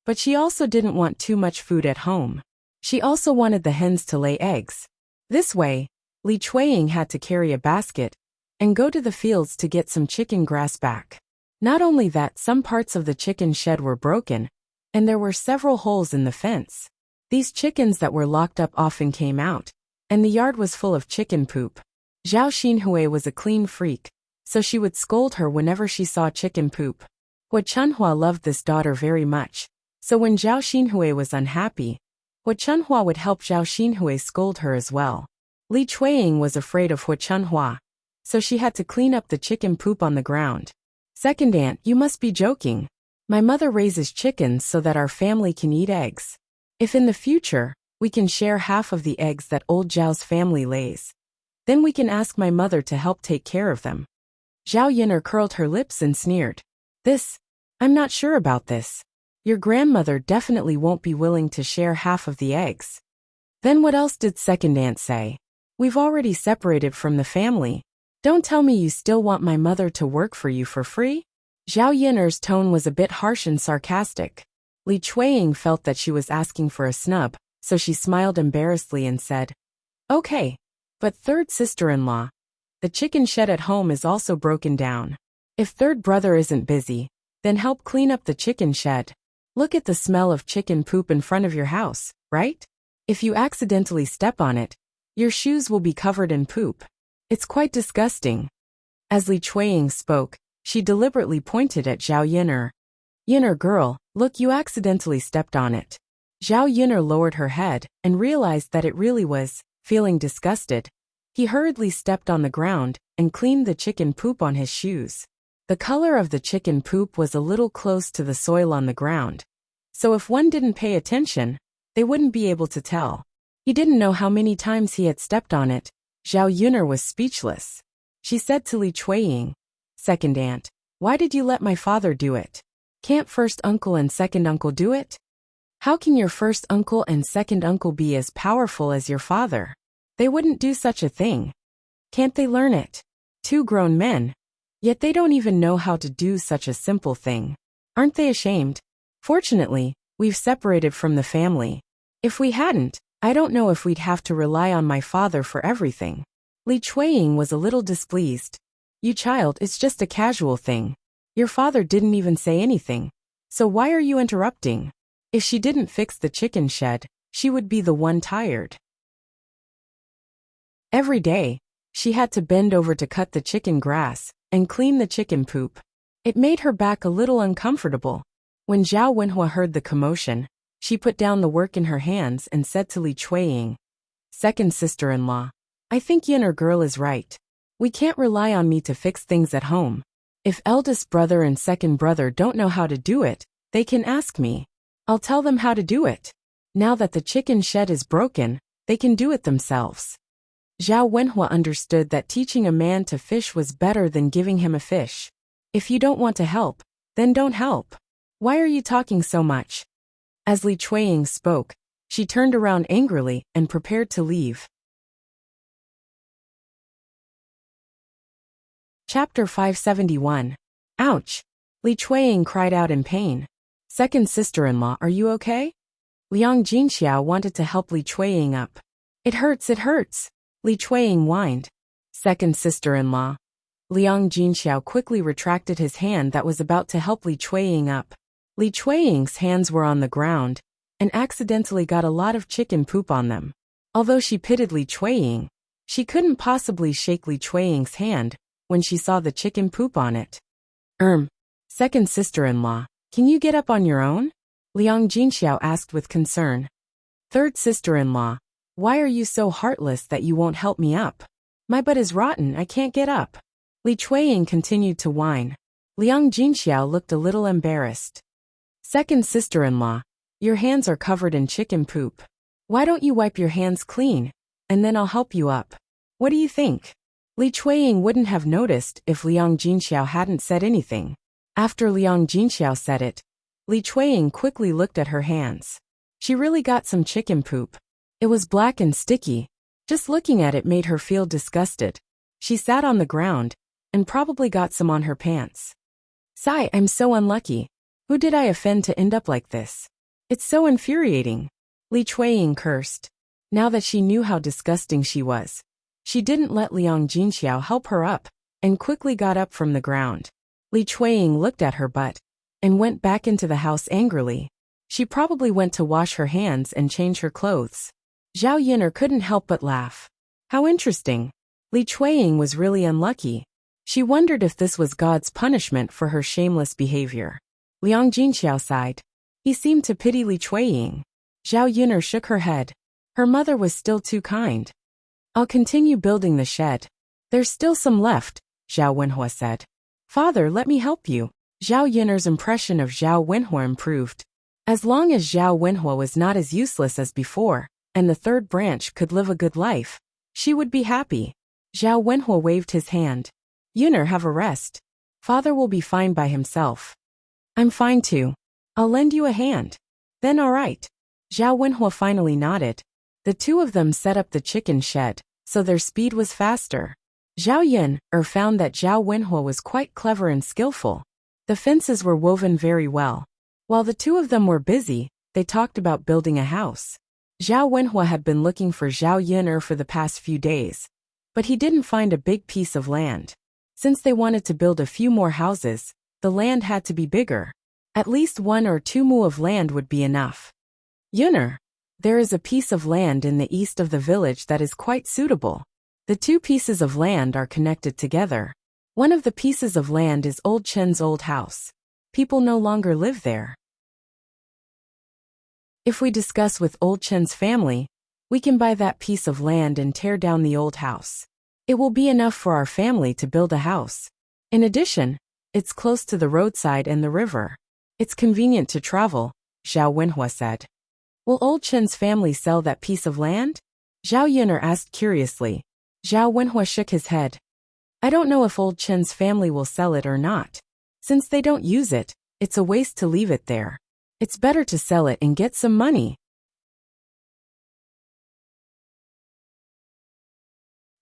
but she also didn't want too much food at home. She also wanted the hens to lay eggs. This way, Li Chuiying had to carry a basket and go to the fields to get some chicken grass back. Not only that, some parts of the chicken shed were broken, and there were several holes in the fence. These chickens that were locked up often came out, and the yard was full of chicken poop. Zhao Xinhui was a clean freak, so she would scold her whenever she saw chicken poop. Hua Chunhua loved this daughter very much, so when Zhao Xinhui was unhappy, Hua Chunhua would help Zhao Xinhui scold her as well. Li Chuiying was afraid of Hua Chunhua, so she had to clean up the chicken poop on the ground. Second aunt, you must be joking. My mother raises chickens so that our family can eat eggs. If in the future, we can share half of the eggs that old Zhao's family lays, then we can ask my mother to help take care of them. Zhao Yin'er curled her lips and sneered. I'm not sure about this. Your grandmother definitely won't be willing to share half of the eggs. Then what else did second aunt say? We've already separated from the family. Don't tell me you still want my mother to work for you for free? Zhao Yin'er's tone was a bit harsh and sarcastic. Li Chuiying felt that she was asking for a snub, so she smiled embarrassedly and said, Okay, but third sister-in-law, the chicken shed at home is also broken down. If third brother isn't busy, then help clean up the chicken shed. Look at the smell of chicken poop in front of your house, right? If you accidentally step on it, your shoes will be covered in poop. It's quite disgusting. As Li Chuiying spoke, she deliberately pointed at Zhao Yin'er. Yin'er girl, look, you accidentally stepped on it. Zhao Yin'er lowered her head and realized that it really was. Feeling disgusted, he hurriedly stepped on the ground and cleaned the chicken poop on his shoes. The color of the chicken poop was a little close to the soil on the ground, so if one didn't pay attention, they wouldn't be able to tell. He didn't know how many times he had stepped on it. Zhao Yin'er was speechless. She said to Li Chuiying, Second aunt, why did you let my father do it? Can't first uncle and second uncle do it? How can your first uncle and second uncle be as powerful as your father? They wouldn't do such a thing. Can't they learn it? Two grown men, yet they don't even know how to do such a simple thing. Aren't they ashamed? Fortunately, we've separated from the family. If we hadn't, I don't know if we'd have to rely on my father for everything. Li Chuiying was a little displeased. You child, it's just a casual thing. Your father didn't even say anything. So why are you interrupting? If she didn't fix the chicken shed, she would be the one tired. Every day, she had to bend over to cut the chicken grass and clean the chicken poop. It made her back a little uncomfortable. When Zhao Wenhua heard the commotion, she put down the work in her hands and said to Li Chuiying, Second sister-in-law, I think Yin'er girl is right. We can't rely on me to fix things at home. If eldest brother and second brother don't know how to do it, they can ask me. I'll tell them how to do it. Now that the chicken shed is broken, they can do it themselves. Zhao Wenhua understood that teaching a man to fish was better than giving him a fish. If you don't want to help, then don't help. Why are you talking so much? As Li Chuiying spoke, she turned around angrily and prepared to leave. Chapter 571. Ouch! Li Chuiying cried out in pain. Second sister-in-law, are you okay? Liang Jinxiao wanted to help Li Chuiying up. It hurts, it hurts. Li Chuiying whined. Second sister-in-law. Liang Jinxiao quickly retracted his hand that was about to help Li Chuiying up. Li Chuiying's hands were on the ground, and accidentally got a lot of chicken poop on them. Although she pitied Li Chuiying, she couldn't possibly shake Li Chuiying's hand when she saw the chicken poop on it. Second sister-in-law, can you get up on your own? Liang Jinxiao asked with concern. Third sister-in-law, why are you so heartless that you won't help me up? My butt is rotten, I can't get up. Li Chuiying continued to whine. Liang Jinxiao looked a little embarrassed. Second sister-in-law, your hands are covered in chicken poop. Why don't you wipe your hands clean, and then I'll help you up? What do you think? Li Chuiying wouldn't have noticed if Liang Jinxiao hadn't said anything. After Liang Jinxiao said it, Li Chuiying quickly looked at her hands. She really got some chicken poop. It was black and sticky, Just looking at it made her feel disgusted. She sat on the ground and probably got some on her pants. Sigh, I'm so unlucky. Who did I offend to end up like this? It's so infuriating. Li Chuiying cursed. Now that she knew how disgusting she was, she didn't let Liang Jinxiao help her up and quickly got up from the ground. Li Chuiying looked at her butt and went back into the house angrily. She probably went to wash her hands and change her clothes. Zhao Yin'er couldn't help but laugh. How interesting. Li Chuiying was really unlucky. She wondered if this was God's punishment for her shameless behavior. Liang Jinxiao sighed. He seemed to pity Li Chuiying. Zhao Yin'er shook her head. Her mother was still too kind. I'll continue building the shed. There's still some left, Zhao Wenhua said. Father, let me help you. Zhao Yin'er's impression of Zhao Wenhua improved. As long as Zhao Wenhua was not as useless as before, and the third branch could live a good life, she would be happy. Zhao Wenhua waved his hand. Yin'er, have a rest. Father will be fine by himself. I'm fine too. I'll lend you a hand. Then all right. Zhao Wenhua finally nodded. The two of them set up the chicken shed, so their speed was faster. Zhao Yin'er found that Zhao Wenhua was quite clever and skillful. The fences were woven very well. While the two of them were busy, they talked about building a house. Zhao Wenhua had been looking for Zhao Yin'er for the past few days, but he didn't find a big piece of land. Since they wanted to build a few more houses, the land had to be bigger. At least 1 or 2 mu of land would be enough. Yin'er, there is a piece of land in the east of the village that is quite suitable. The 2 pieces of land are connected together. One of the pieces of land is Old Chen's old house. People no longer live there. If we discuss with Old Chen's family, we can buy that piece of land and tear down the old house. It will be enough for our family to build a house. In addition, it's close to the roadside and the river. It's convenient to travel, Zhao Wenhua said. Will Old Chen's family sell that piece of land? Zhao Yin'er asked curiously. Zhao Wenhua shook his head. I don't know if Old Chen's family will sell it or not. Since they don't use it, it's a waste to leave it there. It's better to sell it and get some money.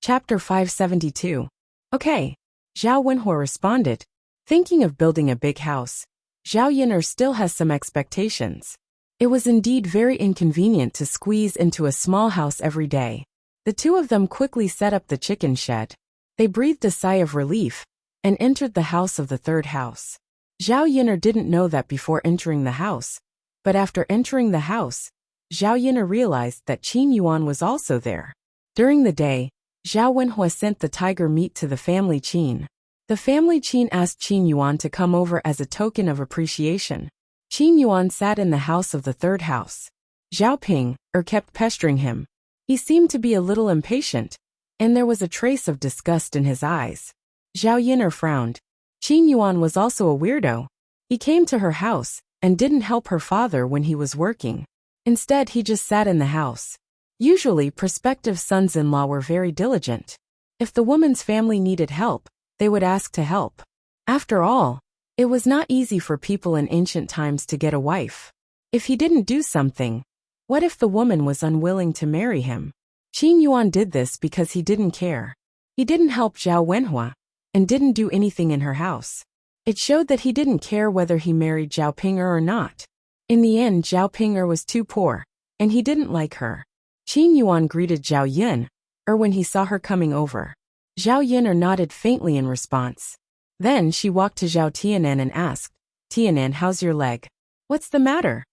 Chapter 572. Okay. Zhao Wenhua responded. Thinking of building a big house, Zhao Yin'er still has some expectations. It was indeed very inconvenient to squeeze into a small house every day. The two of them quickly set up the chicken shed. They breathed a sigh of relief and entered the house of the third house. Zhao Yin'er didn't know that before entering the house, but after entering the house, Zhao Yin'er realized that Qin Yuan was also there. During the day, Zhao Wenhua sent the tiger meat to the family Qin. The family Qin asked Qin Yuan to come over as a token of appreciation. Qin Yuan sat in the house of the third house. Zhao Ping kept pestering him. He seemed to be a little impatient, and there was a trace of disgust in his eyes. Zhao Yin'er frowned. Qin Yuan was also a weirdo. He came to her house and didn't help her father when he was working. Instead, he just sat in the house. Usually, prospective sons-in-law were very diligent. If the woman's family needed help, they would ask to help. After all, it was not easy for people in ancient times to get a wife. If he didn't do something, what if the woman was unwilling to marry him? Qin Yuan did this because he didn't care. He didn't help Zhao Wenhua and didn't do anything in her house. It showed that he didn't care whether he married Zhao Ping'er or not. In the end, Zhao Ping'er was too poor, and he didn't like her. Qin Yuan greeted Zhao Yin'er when he saw her coming over. Zhao Yin'er nodded faintly in response. Then she walked to Zhao Tianan and asked, Tianan, how's your leg? What's the matter?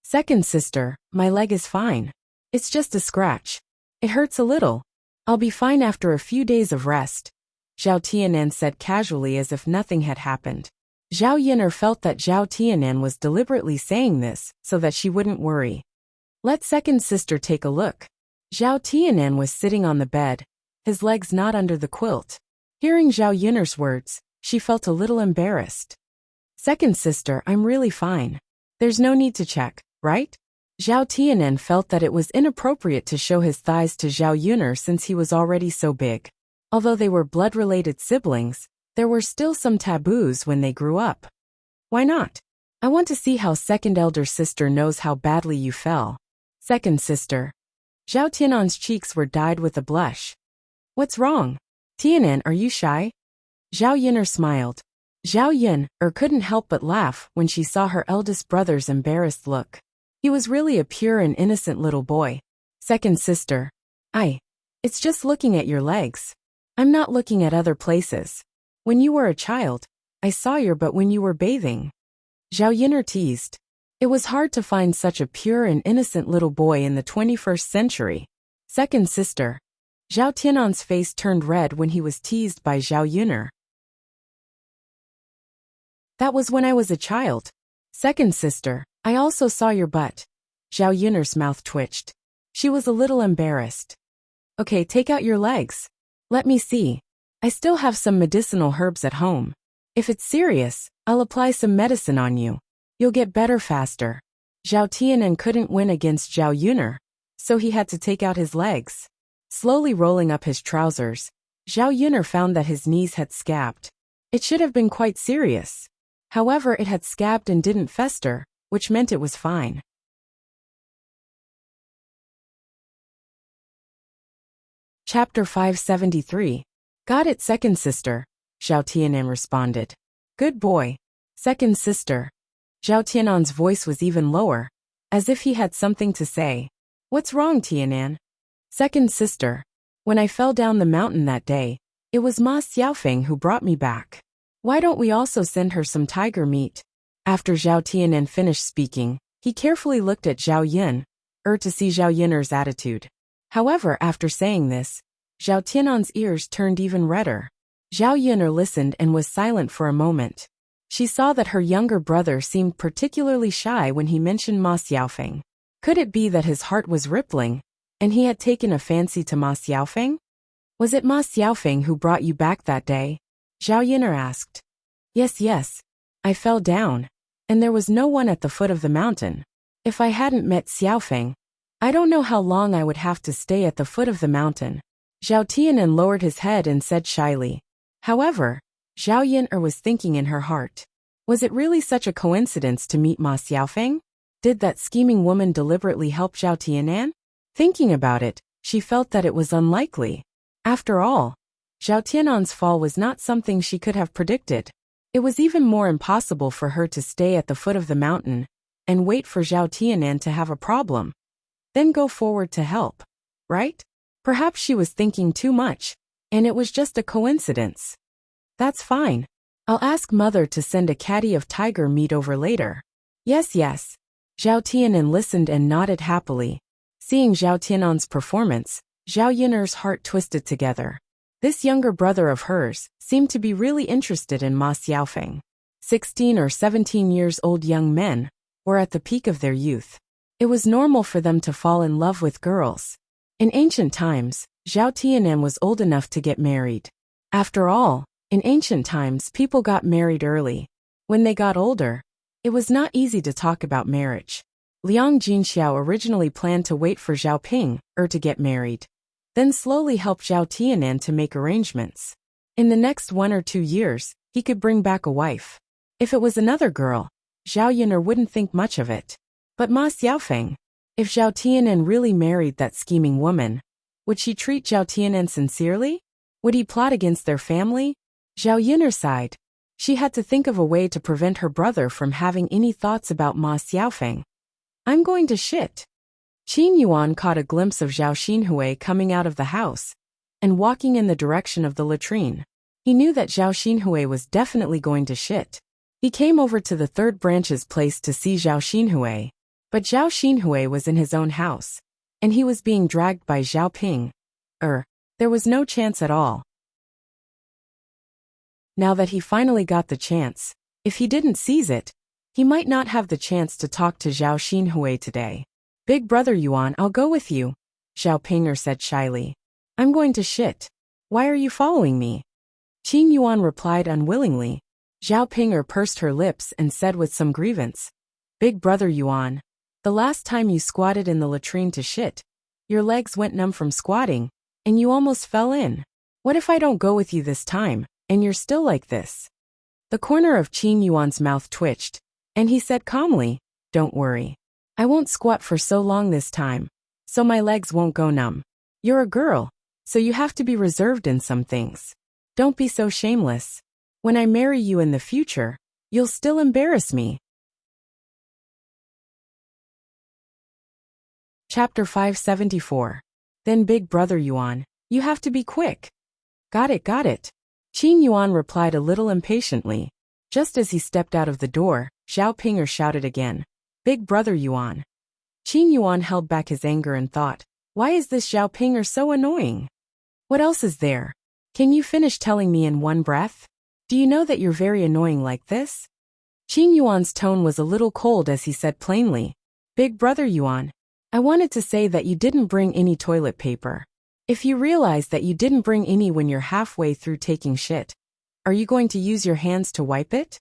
Second sister, my leg is fine. It's just a scratch. It hurts a little. I'll be fine after a few days of rest, Zhao Tianan said casually as if nothing had happened. Zhao Yin'er felt that Zhao Tianan was deliberately saying this so that she wouldn't worry. Let second sister take a look. Zhao Tianan was sitting on the bed, his legs not under the quilt. Hearing Zhao Yin'er's words, she felt a little embarrassed. Second sister, I'm really fine. There's no need to check, right? Zhao Tianan felt that it was inappropriate to show his thighs to Zhao Yin'er since he was already so big. Although they were blood-related siblings, there were still some taboos when they grew up. Why not? I want to see how second elder sister knows how badly you fell. Second sister. Zhao Tianan's cheeks were dyed with a blush. What's wrong? Tianan, are you shy? Zhao Yin'er smiled. Zhao Yin'er couldn't help but laugh when she saw her eldest brother's embarrassed look. He was really a pure and innocent little boy. Second sister. It's just looking at your legs. I'm not looking at other places. When you were a child, I saw your butt when you were bathing. Zhao Yin'er teased. It was hard to find such a pure and innocent little boy in the 21st century. Second sister. Zhao Tianan's face turned red when he was teased by Zhao Yin'er. That was when I was a child. Second sister, I also saw your butt. Zhao Yin'er's mouth twitched. She was a little embarrassed. Okay, take out your legs. Let me see. I still have some medicinal herbs at home. If it's serious, I'll apply some medicine on you. You'll get better faster. Zhao Tianan couldn't win against Zhao Yin'er, so he had to take out his legs. Slowly rolling up his trousers, Zhao Yin'er found that his knees had scabbed. It should have been quite serious. However, it had scabbed and didn't fester, which meant it was fine. Chapter 573. Got it, second sister, Zhao Tianan responded. Good boy. Second sister. Zhao Tianan's voice was even lower, as if he had something to say. What's wrong, Tianan? Second sister. When I fell down the mountain that day, it was Ma Xiaofeng who brought me back. Why don't we also send her some tiger meat? After Zhao Tianan finished speaking, he carefully looked at Zhao Yin'er to see Zhao Yin'er's attitude. However, after saying this, Zhao Tianan's ears turned even redder. Zhao Yin'er listened and was silent for a moment. She saw that her younger brother seemed particularly shy when he mentioned Ma Xiaofeng. Could it be that his heart was rippling, and he had taken a fancy to Ma Xiaofeng? Was it Ma Xiaofeng who brought you back that day? Zhao Yin'er asked. Yes. I fell down, and there was no one at the foot of the mountain. If I hadn't met Xiaofeng, I don't know how long I would have to stay at the foot of the mountain. Zhao Tianan lowered his head and said shyly. However, Zhao Yin'er was thinking in her heart. Was it really such a coincidence to meet Ma Xiaofeng? Did that scheming woman deliberately help Zhao Tianan? Thinking about it, she felt that it was unlikely. After all, Zhao Tianan's fall was not something she could have predicted. It was even more impossible for her to stay at the foot of the mountain and wait for Zhao Tianan to have a problem, then go forward to help, right? Perhaps she was thinking too much, and it was just a coincidence. That's fine. I'll ask mother to send a caddy of tiger meat over later. Yes. Zhao Tianan listened and nodded happily. Seeing Zhao Tianan's performance, Zhao Yin'er's heart twisted together. This younger brother of hers seemed to be really interested in Ma Xiaofeng. 16 or 17 years old young men were at the peak of their youth. It was normal for them to fall in love with girls. In ancient times, Zhao Tianan was old enough to get married. After all, in ancient times people got married early. When they got older, it was not easy to talk about marriage. Liang Jinxiao originally planned to wait for Zhao Ping to get married, then slowly help Zhao Tianan to make arrangements. In the next 1 or 2 years, he could bring back a wife. If it was another girl, Zhao Yin'er wouldn't think much of it. But Ma Xiaofeng, if Zhao Tianan really married that scheming woman, would she treat Zhao Tianan sincerely? Would he plot against their family? Zhao Yin'er sighed. She had to think of a way to prevent her brother from having any thoughts about Ma Xiaofeng. I'm going to shit. Qin Yuan caught a glimpse of Zhao Xinhui coming out of the house and walking in the direction of the latrine. He knew that Zhao Xinhui was definitely going to shit. He came over to the third branch's place to see Zhao Xinhui, but Zhao Xinhui was in his own house, and he was being dragged by Zhao Ping. There was no chance at all. Now that he finally got the chance, if he didn't seize it, he might not have the chance to talk to Zhao Xinhui today. Big brother Yuan, I'll go with you, Zhao Pinger said shyly. I'm going to shit. Why are you following me? Qin Yuan replied unwillingly. Zhao Pinger pursed her lips and said with some grievance, Big brother Yuan, the last time you squatted in the latrine to shit, your legs went numb from squatting, and you almost fell in. What if I don't go with you this time, and you're still like this? The corner of Qin Yuan's mouth twitched, and he said calmly, Don't worry. I won't squat for so long this time. so my legs won't go numb. You're a girl, so you have to be reserved in some things. Don't be so shameless. When I marry you in the future, you'll still embarrass me. Chapter 574. Then Big Brother Yuan, you have to be quick. Got it, got it. Qin Yuan replied a little impatiently. Just as he stepped out of the door, Zhao Ping'er shouted again. Big Brother Yuan. Qin Yuan held back his anger and thought, why is this Zhao Ping'er so annoying? What else is there? Can you finish telling me in one breath? Do you know that you're very annoying like this? Qin Yuan's tone was a little cold as he said plainly, Big Brother Yuan, I wanted to say that you didn't bring any toilet paper. If you realize that you didn't bring any when you're halfway through taking shit, are you going to use your hands to wipe it?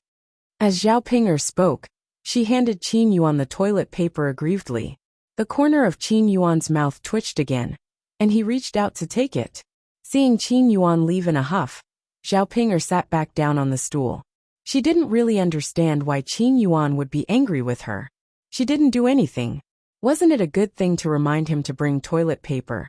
As Zhao Ping'er spoke, she handed Qin Yuan the toilet paper aggrievedly. The corner of Qin Yuan's mouth twitched again, and he reached out to take it. Seeing Qin Yuan leave in a huff, Zhao Ping'er sat back down on the stool. She didn't really understand why Qin Yuan would be angry with her. She didn't do anything. Wasn't it a good thing to remind him to bring toilet paper?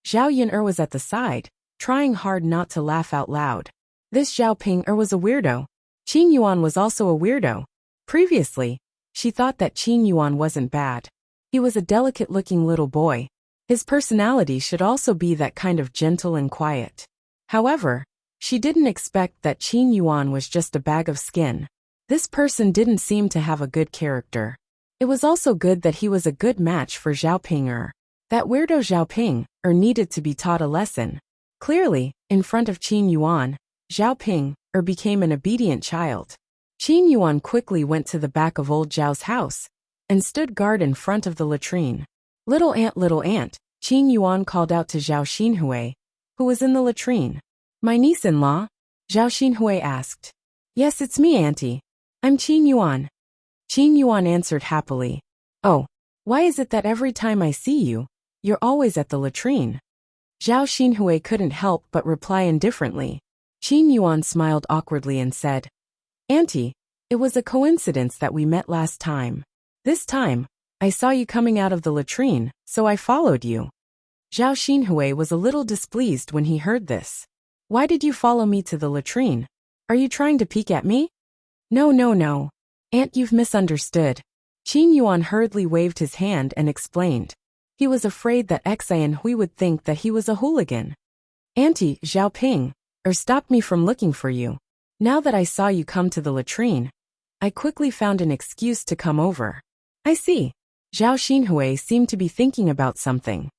Zhao Yin'er was at the side, trying hard not to laugh out loud. This Zhao Ping'er was a weirdo. Qin Yuan was also a weirdo. Previously, she thought that Qin Yuan wasn't bad. He was a delicate-looking little boy. His personality should also be that kind of gentle and quiet. However, she didn't expect that Qin Yuan was just a bag of skin. This person didn't seem to have a good character. It was also good that he was a good match for Zhao Ping'er. That weirdo Zhao Ping'er needed to be taught a lesson. Clearly, in front of Qin Yuan, Zhao Ping'er became an obedient child. Qin Yuan quickly went to the back of old Zhao's house and stood guard in front of the latrine. Little ant, Qin Yuan called out to Zhao Xinhui, who was in the latrine. My niece-in-law? Zhao Xinhui asked. Yes, it's me, Auntie. I'm Qin Yuan. Qin Yuan answered happily. Oh, why is it that every time I see you, you're always at the latrine? Zhao Xinhui couldn't help but reply indifferently. Qin Yuan smiled awkwardly and said, Auntie, it was a coincidence that we met last time. This time, I saw you coming out of the latrine, so I followed you. Zhao Xinhui was a little displeased when he heard this. Why did you follow me to the latrine? Are you trying to peek at me? No. Aunt, you've misunderstood. Qin Yuan hurriedly waved his hand and explained. He was afraid that Xianhui would think that he was a hooligan. Auntie, Zhao Ping'er stopped me from looking for you. Now that I saw you come to the latrine, I quickly found an excuse to come over. I see. Zhao Xinhui seemed to be thinking about something.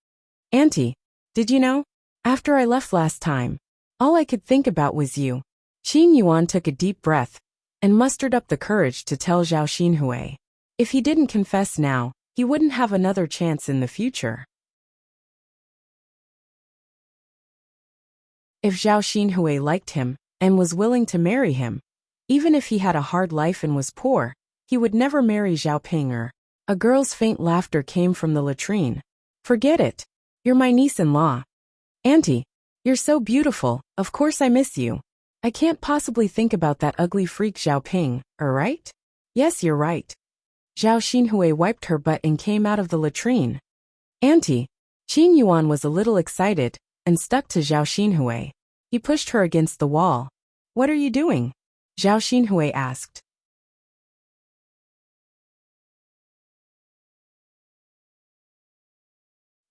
Auntie, did you know? After I left last time, all I could think about was you. Qin Yuan took a deep breath and mustered up the courage to tell Zhao Xinhui. If he didn't confess now, he wouldn't have another chance in the future. If Zhao Xinhui liked him and was willing to marry him, even if he had a hard life and was poor, he would never marry Zhao Ping'er. A girl's faint laughter came from the latrine. Forget it. You're my niece-in-law. Auntie, you're so beautiful, of course I miss you. I can't possibly think about that ugly freak Zhao Ping'er, right? Yes, you're right. Zhao Xinhui wiped her butt and came out of the latrine. Auntie, Qin Yuan was a little excited and stuck to Zhao Xinhui. He pushed her against the wall. What are you doing? Zhao Xinhui asked.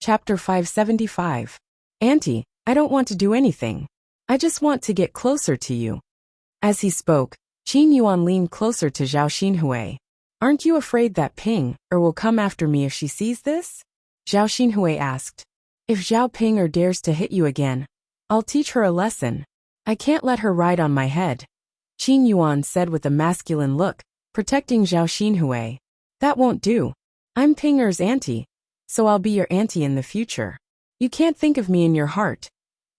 Chapter 575. Auntie, I don't want to do anything. I just want to get closer to you. As he spoke, Qin Yuan leaned closer to Zhao Xinhui. Aren't you afraid that Ping'er will come after me if she sees this? Zhao Xinhui asked. If Zhao Ping'er dares to hit you again, I'll teach her a lesson. I can't let her ride on my head. Qin Yuan said with a masculine look, protecting Zhao Xinhui. That won't do. I'm Ping'er's auntie, so I'll be your auntie in the future. You can't think of me in your heart,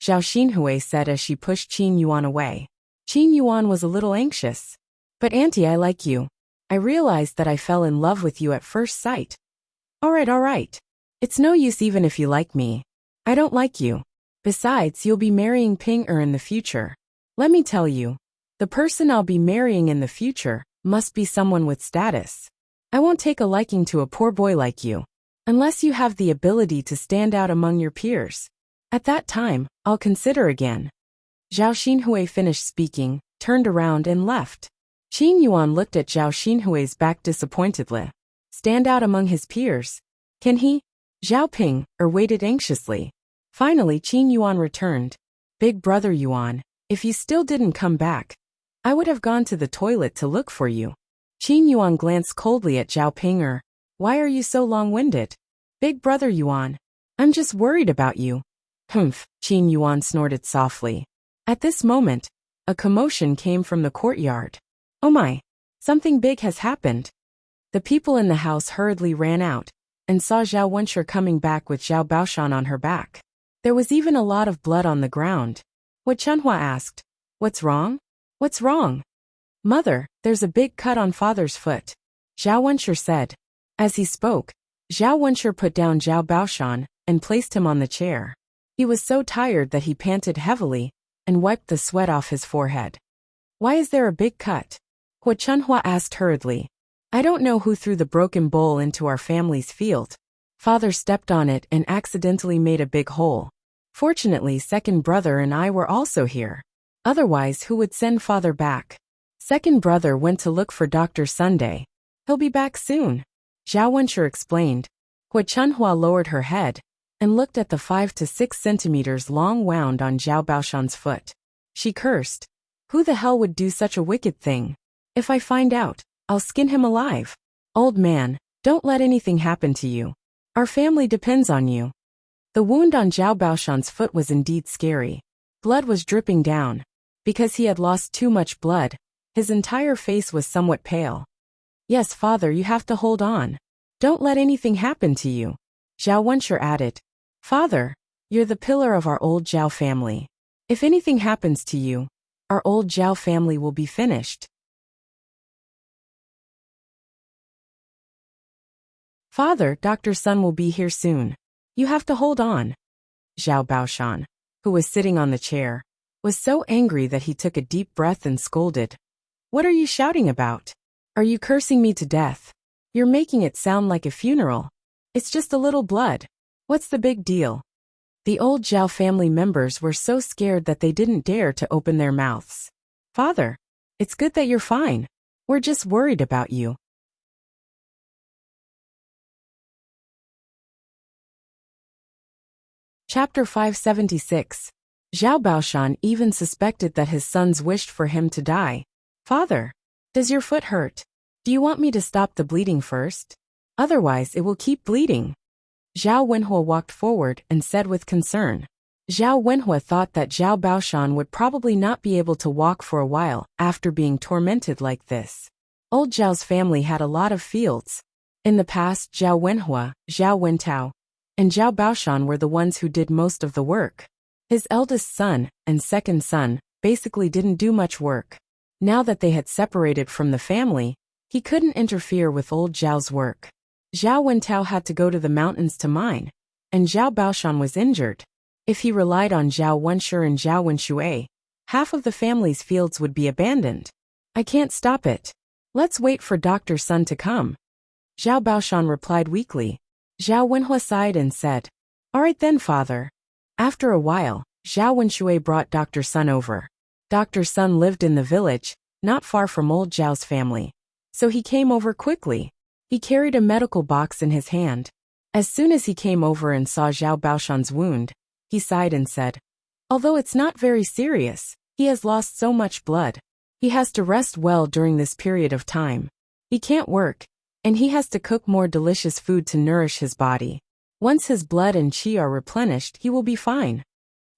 Zhao Xinhui said as she pushed Qin Yuan away. Qin Yuan was a little anxious. But auntie, I like you. I realized that I fell in love with you at first sight. All right. It's no use even if you like me. I don't like you. Besides, you'll be marrying Ping'er in the future. Let me tell you, the person I'll be marrying in the future must be someone with status. I won't take a liking to a poor boy like you. unless you have the ability to stand out among your peers. At that time, I'll consider again. Zhao Xinhui finished speaking, turned around and left. Qin Yuan looked at Zhao Xinhui's back disappointedly. Stand out among his peers? Can he? Zhao Ping waited anxiously. Finally Qin Yuan returned. Big brother Yuan, if you still didn't come back, I would have gone to the toilet to look for you. Qin Yuan glanced coldly at Zhao Ping. Why are you so long-winded? Big brother Yuan, I'm just worried about you. Humph, Qin Yuan snorted softly. At this moment, a commotion came from the courtyard. Oh my, something big has happened. The people in the house hurriedly ran out and saw Zhao Wenshi coming back with Zhao Baoshan on her back. There was even a lot of blood on the ground. What Chenhua asked, What's wrong? What's wrong? Mother, there's a big cut on father's foot. Zhao Wenshi said. As he spoke, Zhao Wenshi put down Zhao Baoshan and placed him on the chair. He was so tired that he panted heavily and wiped the sweat off his forehead. Why is there a big cut? Hua Chenhua asked hurriedly. I don't know who threw the broken bowl into our family's field. Father stepped on it and accidentally made a big hole. Fortunately, second brother and I were also here. Otherwise, who would send father back? Second brother went to look for Dr. Sunday. He'll be back soon. Zhao Wenshi explained. Hua Chenhua lowered her head and looked at the 5 to 6 centimeters long wound on Zhao Baoshan's foot. She cursed. Who the hell would do such a wicked thing? If I find out, I'll skin him alive. Old man, don't let anything happen to you. Our family depends on you. The wound on Zhao Baoshan's foot was indeed scary. Blood was dripping down. Because he had lost too much blood, his entire face was somewhat pale. Yes, father, you have to hold on. Don't let anything happen to you. Zhao Wenshi added. Father, you're the pillar of our old Zhao family. If anything happens to you, our old Zhao family will be finished. Father, Dr. Sun will be here soon. You have to hold on. Zhao Baoshan, who was sitting on the chair, was so angry that he took a deep breath and scolded. What are you shouting about? Are you cursing me to death? You're making it sound like a funeral. It's just a little blood. What's the big deal? The old Zhao family members were so scared that they didn't dare to open their mouths. Father, it's good that you're fine. We're just worried about you. Chapter 576. Zhao Baoshan even suspected that his sons wished for him to die. Father, does your foot hurt? Do you want me to stop the bleeding first? Otherwise it will keep bleeding. Zhao Wenhua walked forward and said with concern. Zhao Wenhua thought that Zhao Baoshan would probably not be able to walk for a while after being tormented like this. Old Zhao's family had a lot of fields. In the past, Zhao Wenhua, Zhao Wentao, and Zhao Baoshan were the ones who did most of the work. His eldest son and second son basically didn't do much work. Now that they had separated from the family, he couldn't interfere with old Zhao's work. Zhao Wentao had to go to the mountains to mine, and Zhao Baoshan was injured. If he relied on Zhao Wenshi and Zhao Wenshui, half of the family's fields would be abandoned. I can't stop it. Let's wait for Dr. Sun to come. Zhao Baoshan replied weakly. Zhao Wenhua sighed and said, All right then, father. After a while, Zhao Wenshui brought Dr. Sun over. Dr. Sun lived in the village, not far from old Zhao's family. So he came over quickly. He carried a medical box in his hand. As soon as he came over and saw Zhao Baoshan's wound, he sighed and said, Although it's not very serious, he has lost so much blood. He has to rest well during this period of time. He can't work, and he has to cook more delicious food to nourish his body. Once his blood and qi are replenished, he will be fine.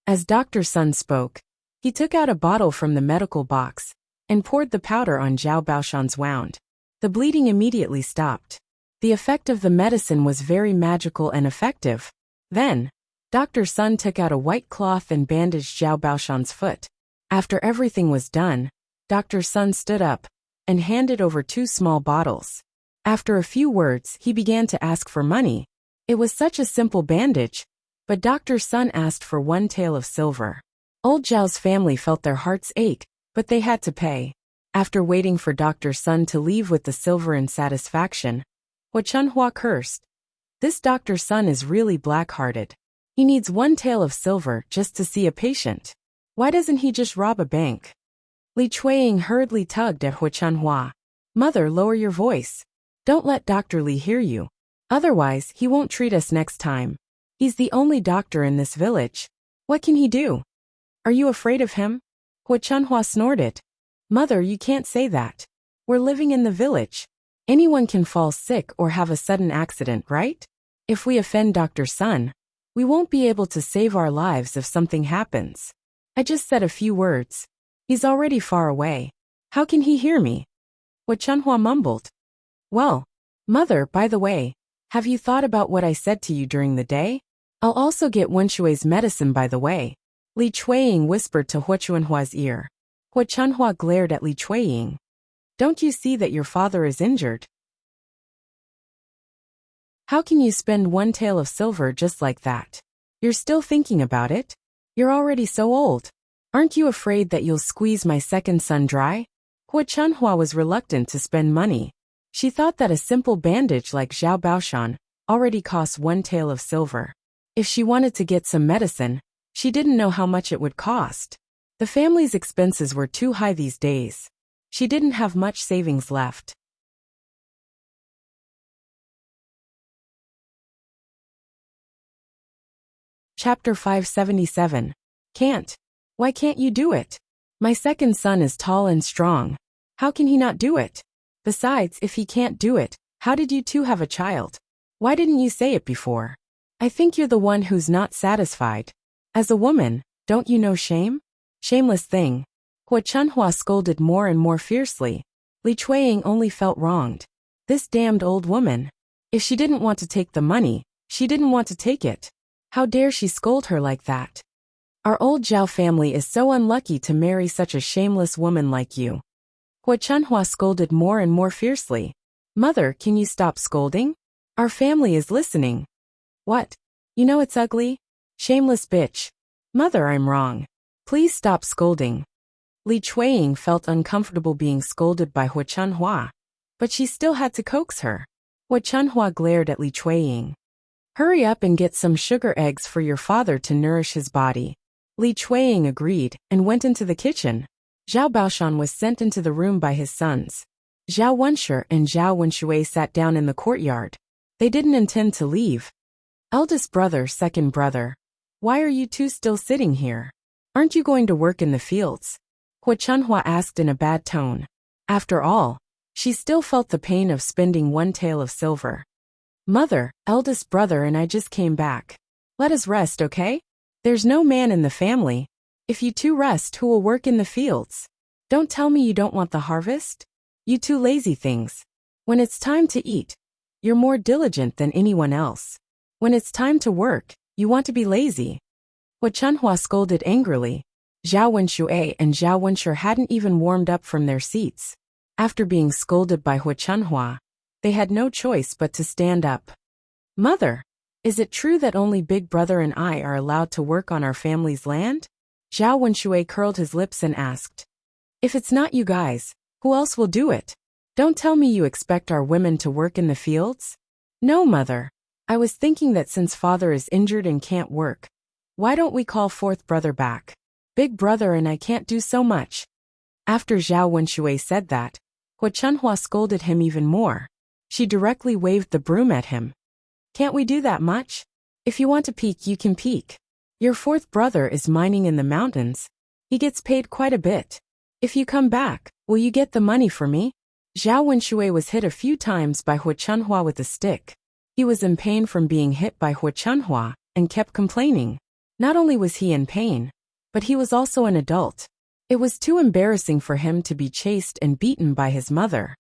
As Dr. Sun spoke, he took out a bottle from the medical box and poured the powder on Zhao Baoshan's wound. The bleeding immediately stopped. The effect of the medicine was very magical and effective. Then, Dr. Sun took out a white cloth and bandaged Zhao Baoshan's foot. After everything was done, Dr. Sun stood up and handed over 2 small bottles. After a few words, he began to ask for money. It was such a simple bandage, but Dr. Sun asked for 1 tael of silver. Old Zhao's family felt their hearts ache, but they had to pay. After waiting for Dr. Sun to leave with the silver in satisfaction, Hua Chenhua cursed. This doctor's son is really black-hearted. He needs 1 tael of silver just to see a patient. Why doesn't he just rob a bank? Li Chuiying hurriedly tugged at Hu Chunhua. Mother, lower your voice. Don't let Dr. Li hear you. Otherwise, he won't treat us next time. He's the only doctor in this village. What can he do? Are you afraid of him? Hu Chunhua snorted. Mother, you can't say that. We're living in the village. Anyone can fall sick or have a sudden accident, right? If we offend Dr. Sun, we won't be able to save our lives if something happens. I just said a few words. He's already far away. How can he hear me? Hu Chunhua mumbled. Well, Mother, by the way, have you thought about what I said to you during the day? I'll also get Wenshui's medicine by the way. Li Chuiying whispered to Hu Chunhua's ear. Hu Chunhua glared at Li Chuiying. Don't you see that your father is injured? How can you spend 1 tael of silver just like that? You're still thinking about it? You're already so old. Aren't you afraid that you'll squeeze my second son dry? Hu Chunhua was reluctant to spend money. She thought that a simple bandage like Zhao Baoshan already cost 1 tael of silver. If she wanted to get some medicine, she didn't know how much it would cost. The family's expenses were too high these days. She didn't have much savings left. Chapter 577. Can't. Why can't you do it? My second son is tall and strong. How can he not do it? Besides, if he can't do it, how did you two have a child? Why didn't you say it before? I think you're the one who's not satisfied. As a woman, don't you know shame? Shameless thing. Hu Chunhua scolded more and more fiercely. Li Chuiying only felt wronged. This damned old woman. If she didn't want to take the money, she didn't want to take it. How dare she scold her like that? Our old Zhao family is so unlucky to marry such a shameless woman like you. Hu Chunhua scolded more and more fiercely. Mother, can you stop scolding? Our family is listening. What? You know it's ugly? Shameless bitch. Mother, I'm wrong. Please stop scolding. Li Chuiying felt uncomfortable being scolded by Hu Chunhua, but she still had to coax her. Hu Chunhua glared at Li Chuiying. Hurry up and get some sugar eggs for your father to nourish his body. Li Chuiying agreed and went into the kitchen. Zhao Baoshan was sent into the room by his sons. Zhao Wenshu and Zhao Wenshui sat down in the courtyard. They didn't intend to leave. Eldest brother, second brother. Why are you two still sitting here? Aren't you going to work in the fields? Hu Chunhua asked in a bad tone. After all, she still felt the pain of spending 1 tael of silver. Mother, eldest brother and I just came back. Let us rest, okay? There's no man in the family. If you two rest, who will work in the fields? Don't tell me you don't want the harvest? You two lazy things. When it's time to eat, you're more diligent than anyone else. When it's time to work, you want to be lazy. Hu Chunhua scolded angrily. Zhao Wenshui and Zhao Wenshu hadn't even warmed up from their seats. After being scolded by Hu Chunhua, they had no choice but to stand up. Mother, is it true that only Big Brother and I are allowed to work on our family's land? Zhao Wenshui curled his lips and asked. If it's not you guys, who else will do it? Don't tell me you expect our women to work in the fields? No, Mother. I was thinking that since father is injured and can't work, why don't we call fourth brother back? Big Brother and I can't do so much. After Zhao Wenshui said that, Hu Chunhua scolded him even more. She directly waved the broom at him. Can't we do that much? If you want to peek, you can peek. Your fourth brother is mining in the mountains. He gets paid quite a bit. If you come back, will you get the money for me? Zhao Wenshui was hit a few times by Hu Chunhua with a stick. He was in pain from being hit by Hu Chunhua and kept complaining. Not only was he in pain, but he was also an adult. It was too embarrassing for him to be chased and beaten by his mother.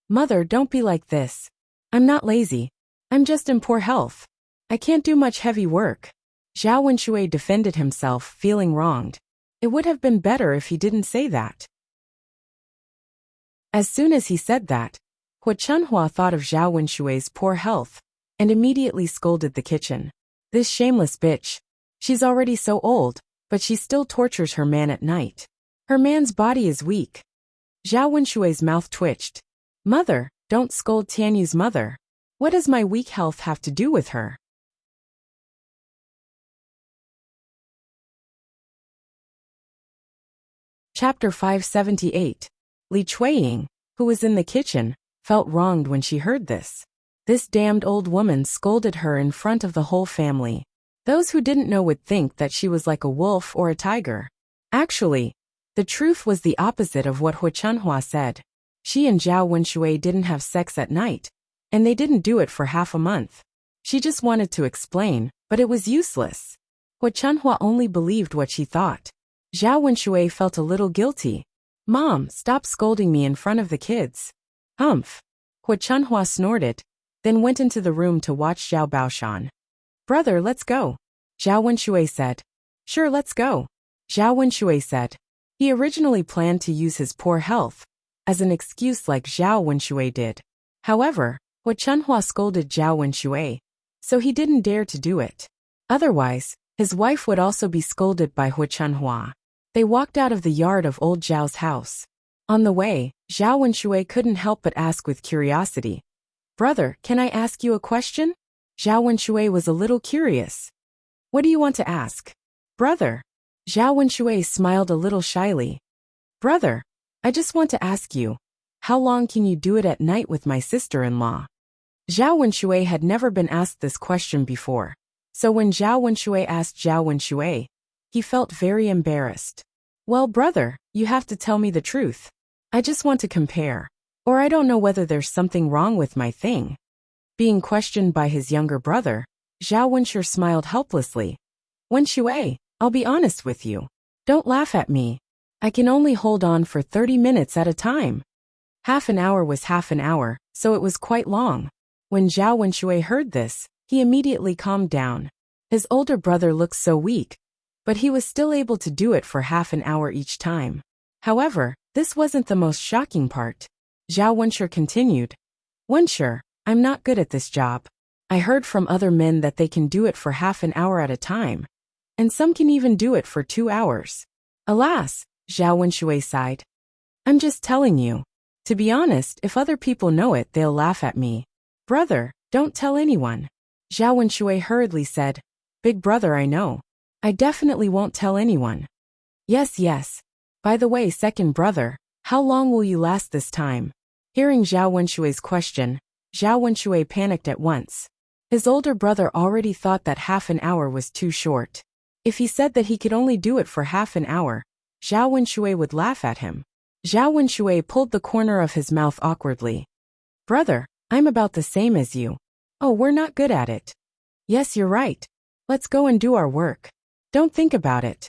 Mother, don't be like this. I'm not lazy. I'm just in poor health. I can't do much heavy work. Zhao Wenshui defended himself, feeling wronged. It would have been better if he didn't say that. As soon as he said that, Hu Chunhua thought of Zhao Wenshui's poor health and immediately scolded the kitchen. This shameless bitch. She's already so old, but she still tortures her man at night. Her man's body is weak. Zhao Wenshui's mouth twitched. Mother, don't scold Tianyu's mother. What does my weak health have to do with her? Chapter 578. Li Chuiying, who was in the kitchen, felt wronged when she heard this. This damned old woman scolded her in front of the whole family. Those who didn't know would think that she was like a wolf or a tiger. Actually, the truth was the opposite of what Hu Chunhua said. She and Zhao Wenshui didn't have sex at night, and they didn't do it for half a month. She just wanted to explain, but it was useless. Hu Chunhua only believed what she thought. Zhao Wenshui felt a little guilty. Mom, stop scolding me in front of the kids. Humph. Hu Chunhua snorted, then went into the room to watch Zhao Baoshan. Brother, let's go. Zhao Wenshui said. Sure, let's go. Zhao Wenshui said. He originally planned to use his poor health as an excuse like Zhao Wenshui did. However, Hu Chunhua scolded Zhao Wenshui, so he didn't dare to do it. Otherwise, his wife would also be scolded by Hu Chunhua. They walked out of the yard of old Zhao's house. On the way, Zhao Wenshui couldn't help but ask with curiosity. Brother, can I ask you a question? Zhao Wenshui was a little curious. What do you want to ask? Brother. Zhao Wenshui smiled a little shyly. Brother, I just want to ask you, how long can you do it at night with my sister-in-law? Zhao Wenshui had never been asked this question before, so when Zhao Wenshui asked Zhao Wenshui, he felt very embarrassed. Well, brother, you have to tell me the truth. I just want to compare, or I don't know whether there's something wrong with my thing. Being questioned by his younger brother, Zhao Wenshui smiled helplessly. Wenshui, I'll be honest with you. Don't laugh at me. I can only hold on for 30 minutes at a time. Half an hour was half an hour, so it was quite long. When Zhao Wenshui heard this, he immediately calmed down. His older brother looked so weak, but he was still able to do it for half an hour each time. However, this wasn't the most shocking part. Zhao Wenshui continued. Wenshui, I'm not good at this job. I heard from other men that they can do it for half an hour at a time, and some can even do it for 2 hours. Alas, Zhao Wenshui sighed. I'm just telling you. To be honest, if other people know it, they'll laugh at me. Brother, don't tell anyone. Zhao Wenshui hurriedly said. Big brother, I know. I definitely won't tell anyone. Yes, yes. By the way, second brother, how long will you last this time? Hearing Zhao Wenshui's question, Zhao Wenshui panicked at once. His older brother already thought that half an hour was too short. If he said that he could only do it for half an hour, Zhao Wenshui would laugh at him. Zhao Wenshui pulled the corner of his mouth awkwardly. Brother, I'm about the same as you. Oh, we're not good at it. Yes, you're right. Let's go and do our work. Don't think about it.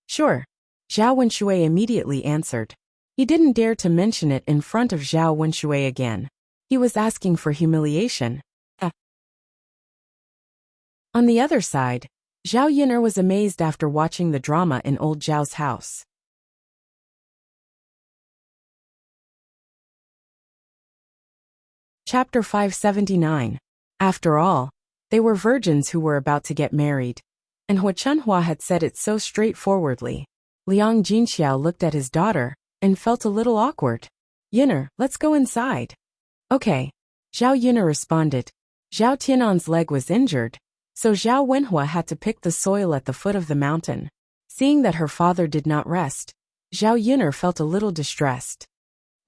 Sure. Zhao Wenshui immediately answered. He didn't dare to mention it in front of Zhao Wenshui again. He was asking for humiliation. On the other side, Zhao Yin'er was amazed after watching the drama in old Zhao's house. Chapter 579. After all, they were virgins who were about to get married, and Hu Chunhua had said it so straightforwardly. Liang Jinxiao looked at his daughter and felt a little awkward. Yin'er, let's go inside. Okay. Zhao Yin'er responded. Zhao Tianan's leg was injured, so Zhao Wenhua had to pick the soil at the foot of the mountain. Seeing that her father did not rest, Zhao Yin'er felt a little distressed.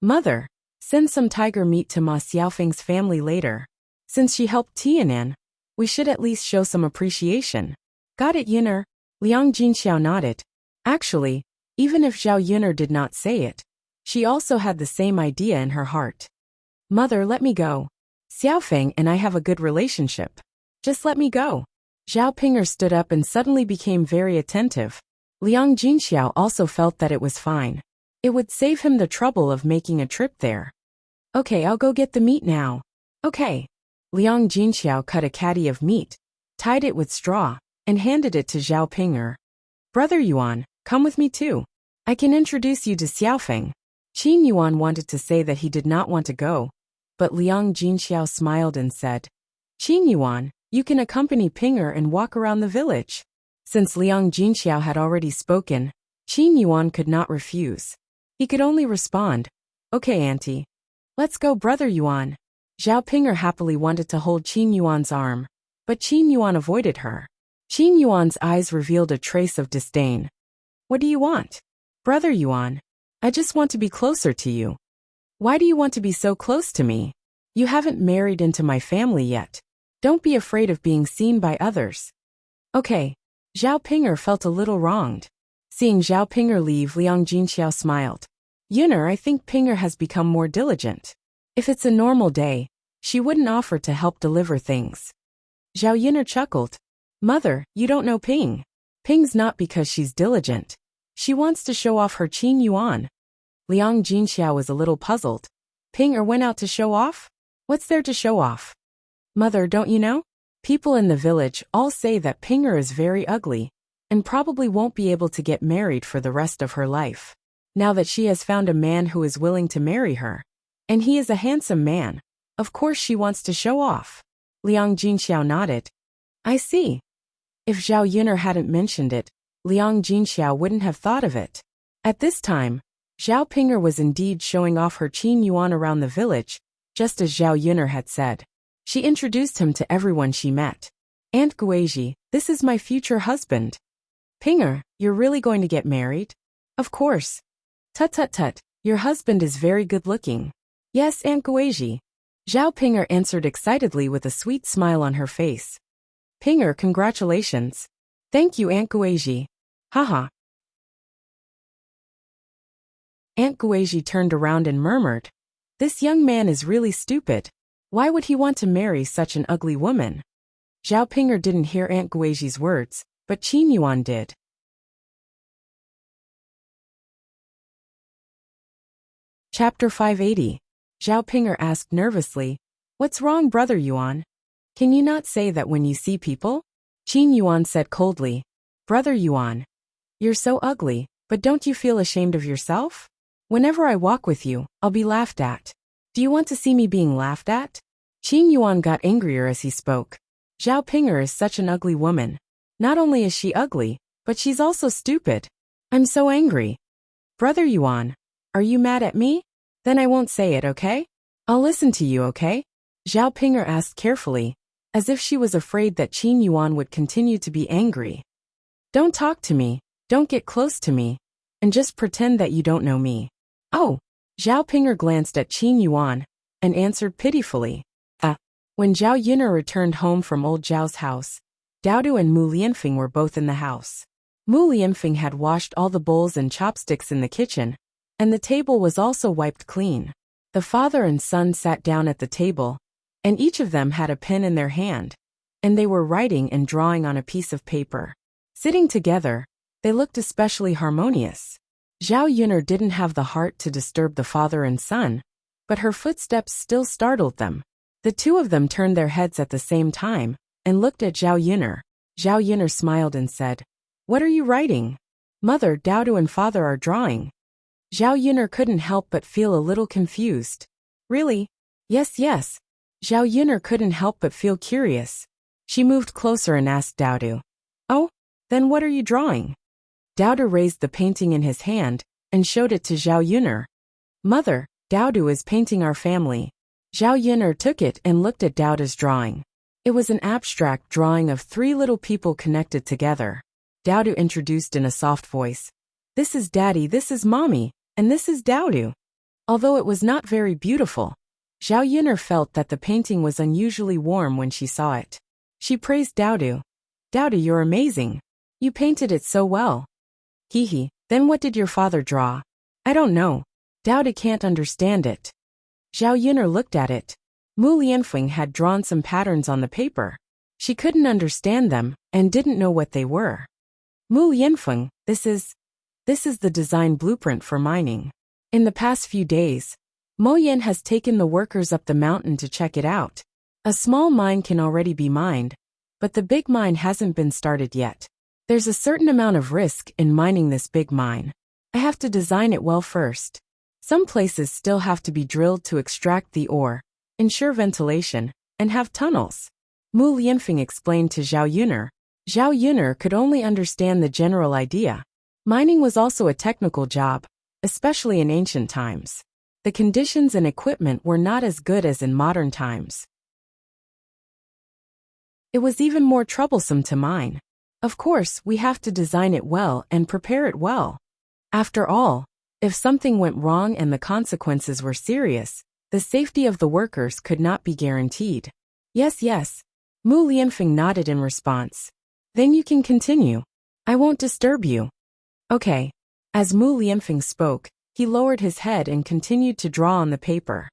Mother, send some tiger meat to Ma Xiaofeng's family later. Since she helped Tianan, we should at least show some appreciation. Got it, Yin'er? Liang Jinxiao nodded. Actually, even if Zhao Yin'er did not say it, she also had the same idea in her heart. Mother, let me go. Xiaofeng and I have a good relationship. Just let me go. Zhao Ping'er stood up and suddenly became very attentive. Liang Jinxiao also felt that it was fine. It would save him the trouble of making a trip there. Okay, I'll go get the meat now. Okay. Liang Jinxiao cut a caddy of meat, tied it with straw, and handed it to Zhao Ping'er. Brother Yuan, come with me too. I can introduce you to Xiaofeng. Qin Yuan wanted to say that he did not want to go, but Liang Jinxiao smiled and said, Qin Yuan, you can accompany Ping'er and walk around the village. Since Liang Jinxiao had already spoken, Qin Yuan could not refuse. He could only respond, Okay, auntie. Let's go, brother Yuan. Zhao Ping'er happily wanted to hold Qin Yuan's arm, but Qin Yuan avoided her. Qin Yuan's eyes revealed a trace of disdain. What do you want? Brother Yuan, I just want to be closer to you. Why do you want to be so close to me? You haven't married into my family yet. Don't be afraid of being seen by others. Okay. Zhao Ping'er felt a little wronged. Seeing Zhao Ping'er leave, Liang Jinxiao smiled. Yuner, I think Ping'er has become more diligent. If it's a normal day, she wouldn't offer to help deliver things. Zhao Yuner chuckled. Mother, you don't know Ping. Ping's not because she's diligent. She wants to show off her Qin Yuan. Liang Jinxiao was a little puzzled. Ping'er went out to show off? What's there to show off? Mother, don't you know? People in the village all say that Ping'er is very ugly, and probably won't be able to get married for the rest of her life. Now that she has found a man who is willing to marry her, and he is a handsome man, of course she wants to show off. Liang Jinxiao nodded. I see. If Zhao Yuner hadn't mentioned it, Liang Jinxiao wouldn't have thought of it. At this time, Zhao Ping'er was indeed showing off her Qin Yuan around the village, just as Zhao Yuner had said. She introduced him to everyone she met. Aunt Guizhi, this is my future husband. Ping'er, you're really going to get married? Of course. Tut tut tut, your husband is very good looking. Yes, Aunt Guizhi. Zhao Ping'er answered excitedly with a sweet smile on her face. Ping'er, congratulations. Thank you, Aunt Guizhi. Haha. Aunt Guizhi turned around and murmured, this young man is really stupid. Why would he want to marry such an ugly woman? Zhao Ping'er didn't hear Aunt Guizhi's words, but Qin Yuan did. Chapter 580. Zhao Ping'er asked nervously, what's wrong, Brother Yuan? Can you not say that when you see people? Qin Yuan said coldly, Brother Yuan, you're so ugly, but don't you feel ashamed of yourself? Whenever I walk with you, I'll be laughed at. Do you want to see me being laughed at? Qin Yuan got angrier as he spoke. Zhao Ping'er is such an ugly woman. Not only is she ugly, but she's also stupid. I'm so angry. Brother Yuan, are you mad at me? Then I won't say it, okay? I'll listen to you, okay? Zhao Ping'er asked carefully, as if she was afraid that Qin Yuan would continue to be angry. Don't talk to me, don't get close to me, and just pretend that you don't know me. Oh. Zhao Ping'er glanced at Qin Yuan and answered pitifully. When Zhao Yuner returned home from old Zhao's house, Daodu and Mu Lianfeng were both in the house. Mu Lianfeng had washed all the bowls and chopsticks in the kitchen, and the table was also wiped clean. The father and son sat down at the table, and each of them had a pen in their hand, and they were writing and drawing on a piece of paper. Sitting together, they looked especially harmonious. Zhao Yuner didn't have the heart to disturb the father and son, but her footsteps still startled them. The two of them turned their heads at the same time and looked at Zhao Yuner. Zhao Yuner smiled and said, What are you writing? Mother, Daodu and father are drawing. Zhao Yuner couldn't help but feel a little confused. Really? Yes. Zhao Yuner couldn't help but feel curious. She moved closer and asked Daodu, Oh, then what are you drawing? Daodu raised the painting in his hand and showed it to Zhao Yuner. Mother, Daodu is painting our family. Zhao Yuner took it and looked at Daodu's drawing. It was an abstract drawing of three little people connected together. Daodu introduced in a soft voice. This is Daddy, this is Mommy, and this is Daodu. Although it was not very beautiful, Zhao Yuner felt that the painting was unusually warm when she saw it. She praised Daodu. Daodu, you're amazing. You painted it so well. Then what did your father draw? I don't know. Daodu can't understand it. Zhao Yuner looked at it. Mu Lianfeng had drawn some patterns on the paper. She couldn't understand them and didn't know what they were. Mu Lianfeng, this is the design blueprint for mining. In the past few days, Mo Yan has taken the workers up the mountain to check it out. A small mine can already be mined, but the big mine hasn't been started yet. There's a certain amount of risk in mining this big mine. I have to design it well first. Some places still have to be drilled to extract the ore, ensure ventilation, and have tunnels. Mu Lianfeng explained to Zhao Yuner. Zhao Yuner could only understand the general idea. Mining was also a technical job, especially in ancient times. The conditions and equipment were not as good as in modern times. It was even more troublesome to mine. Of course, we have to design it well and prepare it well. After all, if something went wrong and the consequences were serious, the safety of the workers could not be guaranteed. Yes, yes. Mu Lianfeng nodded in response. Then you can continue. I won't disturb you. Okay. As Mu Lianfeng spoke, he lowered his head and continued to draw on the paper.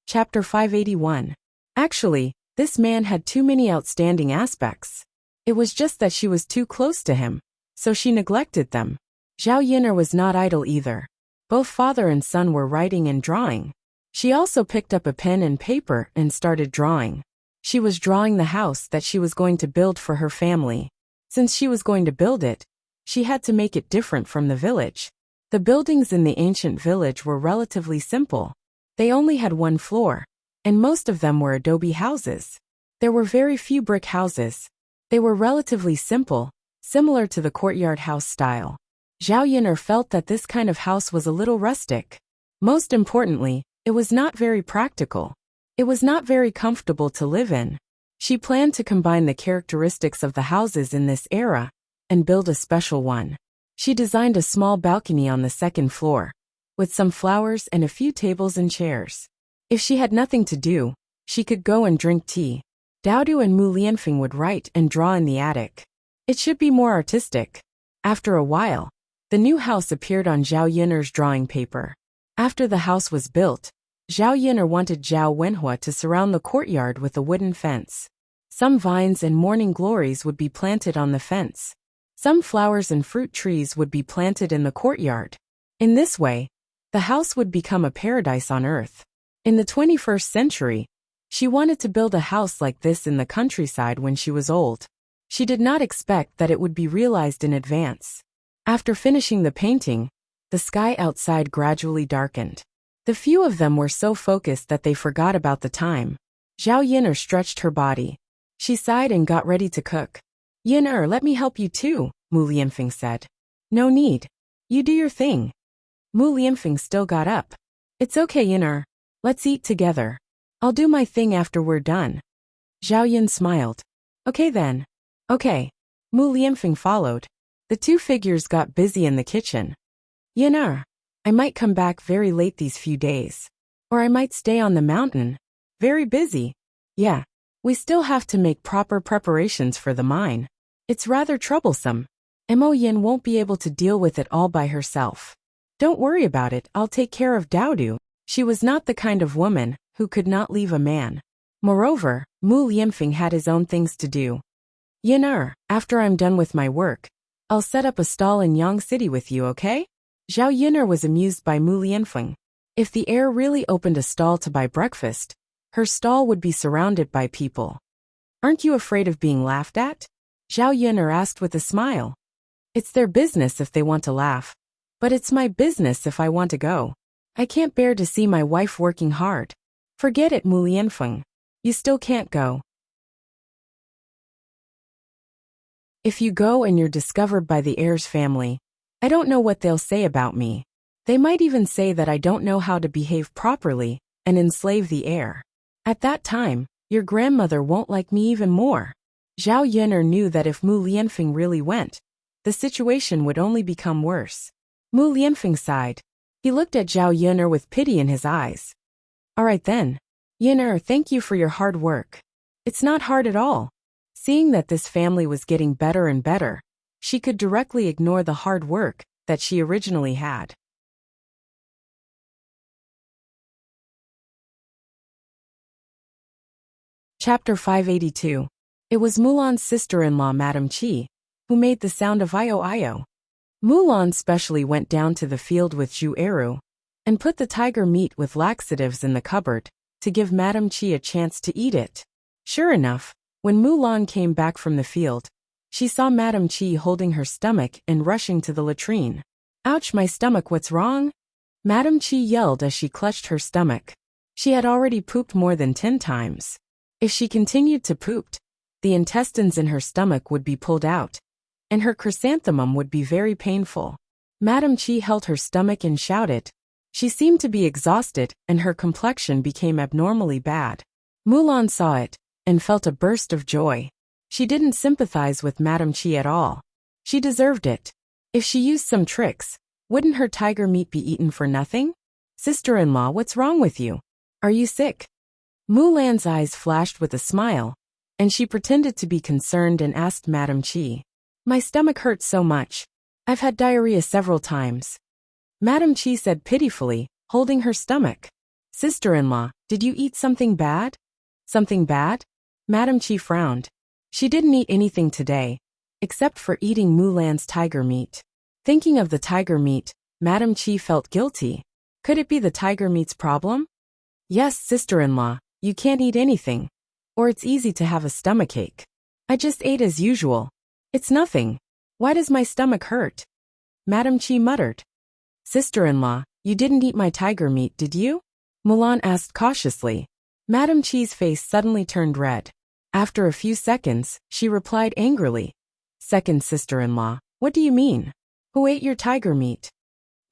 Chapter 581. Actually, this man had too many outstanding aspects. It was just that she was too close to him, so she neglected them. Zhao Yin'er was not idle either. Both father and son were writing and drawing. She also picked up a pen and paper and started drawing. She was drawing the house that she was going to build for her family. Since she was going to build it, she had to make it different from the village. The buildings in the ancient village were relatively simple. They only had one floor, and most of them were adobe houses. There were very few brick houses. They were relatively simple, similar to the courtyard house style. Zhao Yin'er felt that this kind of house was a little rustic. Most importantly, it was not very practical. It was not very comfortable to live in. She planned to combine the characteristics of the houses in this era and build a special one. She designed a small balcony on the second floor, with some flowers and a few tables and chairs. If she had nothing to do, she could go and drink tea. Daodu and Mu Lianfeng would write and draw in the attic. It should be more artistic. After a while, the new house appeared on Zhao Yin'er's drawing paper. After the house was built, Zhao Yin'er wanted Zhao Wenhua to surround the courtyard with a wooden fence. Some vines and morning glories would be planted on the fence. Some flowers and fruit trees would be planted in the courtyard. In this way, the house would become a paradise on earth. In the 21st century, she wanted to build a house like this in the countryside when she was old. She did not expect that it would be realized in advance. After finishing the painting, the sky outside gradually darkened. The few of them were so focused that they forgot about the time. Zhao Yin'er stretched her body. She sighed and got ready to cook. Yin'er, let me help you too, Mu Lianfeng said. No need. You do your thing. Mu Lianfeng still got up. It's okay, Yin'er. Let's eat together. I'll do my thing after we're done. Zhao Yin smiled. Okay then. Okay. Mu Lianfeng followed. The two figures got busy in the kitchen. Yin'er, I might come back very late these few days. Or I might stay on the mountain. Very busy. Yeah. We still have to make proper preparations for the mine. It's rather troublesome. Mo Yin won't be able to deal with it all by herself. Don't worry about it, I'll take care of Daodu. She was not the kind of woman who could not leave a man. Moreover, Mu Lianfeng had his own things to do. Yin'er, after I'm done with my work, I'll set up a stall in Yang City with you, okay? Zhao Yin'er was amused by Mu Lianfeng. If the heir really opened a stall to buy breakfast, her stall would be surrounded by people. Aren't you afraid of being laughed at? Zhao Yin'er asked with a smile. It's their business if they want to laugh. But it's my business if I want to go. I can't bear to see my wife working hard. Forget it, Mu Lianfeng. You still can't go. If you go and you're discovered by the heir's family, I don't know what they'll say about me. They might even say that I don't know how to behave properly and enslave the heir. At that time, your grandmother won't like me even more. Zhao Yin'er knew that if Mu Lianfeng really went, the situation would only become worse. Mu Lianfeng sighed. He looked at Zhao Yin'er with pity in his eyes. All right then. Yin'er, thank you for your hard work. It's not hard at all. Seeing that this family was getting better and better, she could directly ignore the hard work that she originally had. Chapter 582. It was Mulan's sister-in-law Madame Qi, who made the sound of io-io. Mulan specially went down to the field with Zhu Eru, and put the tiger meat with laxatives in the cupboard, to give Madame Qi a chance to eat it. Sure enough, when Mulan came back from the field, she saw Madame Qi holding her stomach and rushing to the latrine. Ouch, my stomach, what's wrong? Madame Qi yelled as she clutched her stomach. She had already pooped more than 10 times. If she continued to poop, the intestines in her stomach would be pulled out, and her chrysanthemum would be very painful. Madame Chi held her stomach and shouted. She seemed to be exhausted, and her complexion became abnormally bad. Mulan saw it, and felt a burst of joy. She didn't sympathize with Madame Chi at all. She deserved it. If she used some tricks, wouldn't her tiger meat be eaten for nothing? Sister-in-law, what's wrong with you? Are you sick? Mulan's eyes flashed with a smile, and she pretended to be concerned and asked Madame Chi. My stomach hurts so much. I've had diarrhea several times. Madame Chi said pitifully, holding her stomach. Sister-in-law, did you eat something bad? Something bad? Madame Chi frowned. She didn't eat anything today, except for eating Mulan's tiger meat. Thinking of the tiger meat, Madame Chi felt guilty. Could it be the tiger meat's problem? Yes, sister-in-law, you can't eat anything, or it's easy to have a stomachache. I just ate as usual. It's nothing. Why does my stomach hurt? Madame Chi muttered. Sister-in-law, you didn't eat my tiger meat, did you? Mulan asked cautiously. Madame Chi's face suddenly turned red. After a few seconds, she replied angrily. Second sister-in-law, what do you mean? Who ate your tiger meat?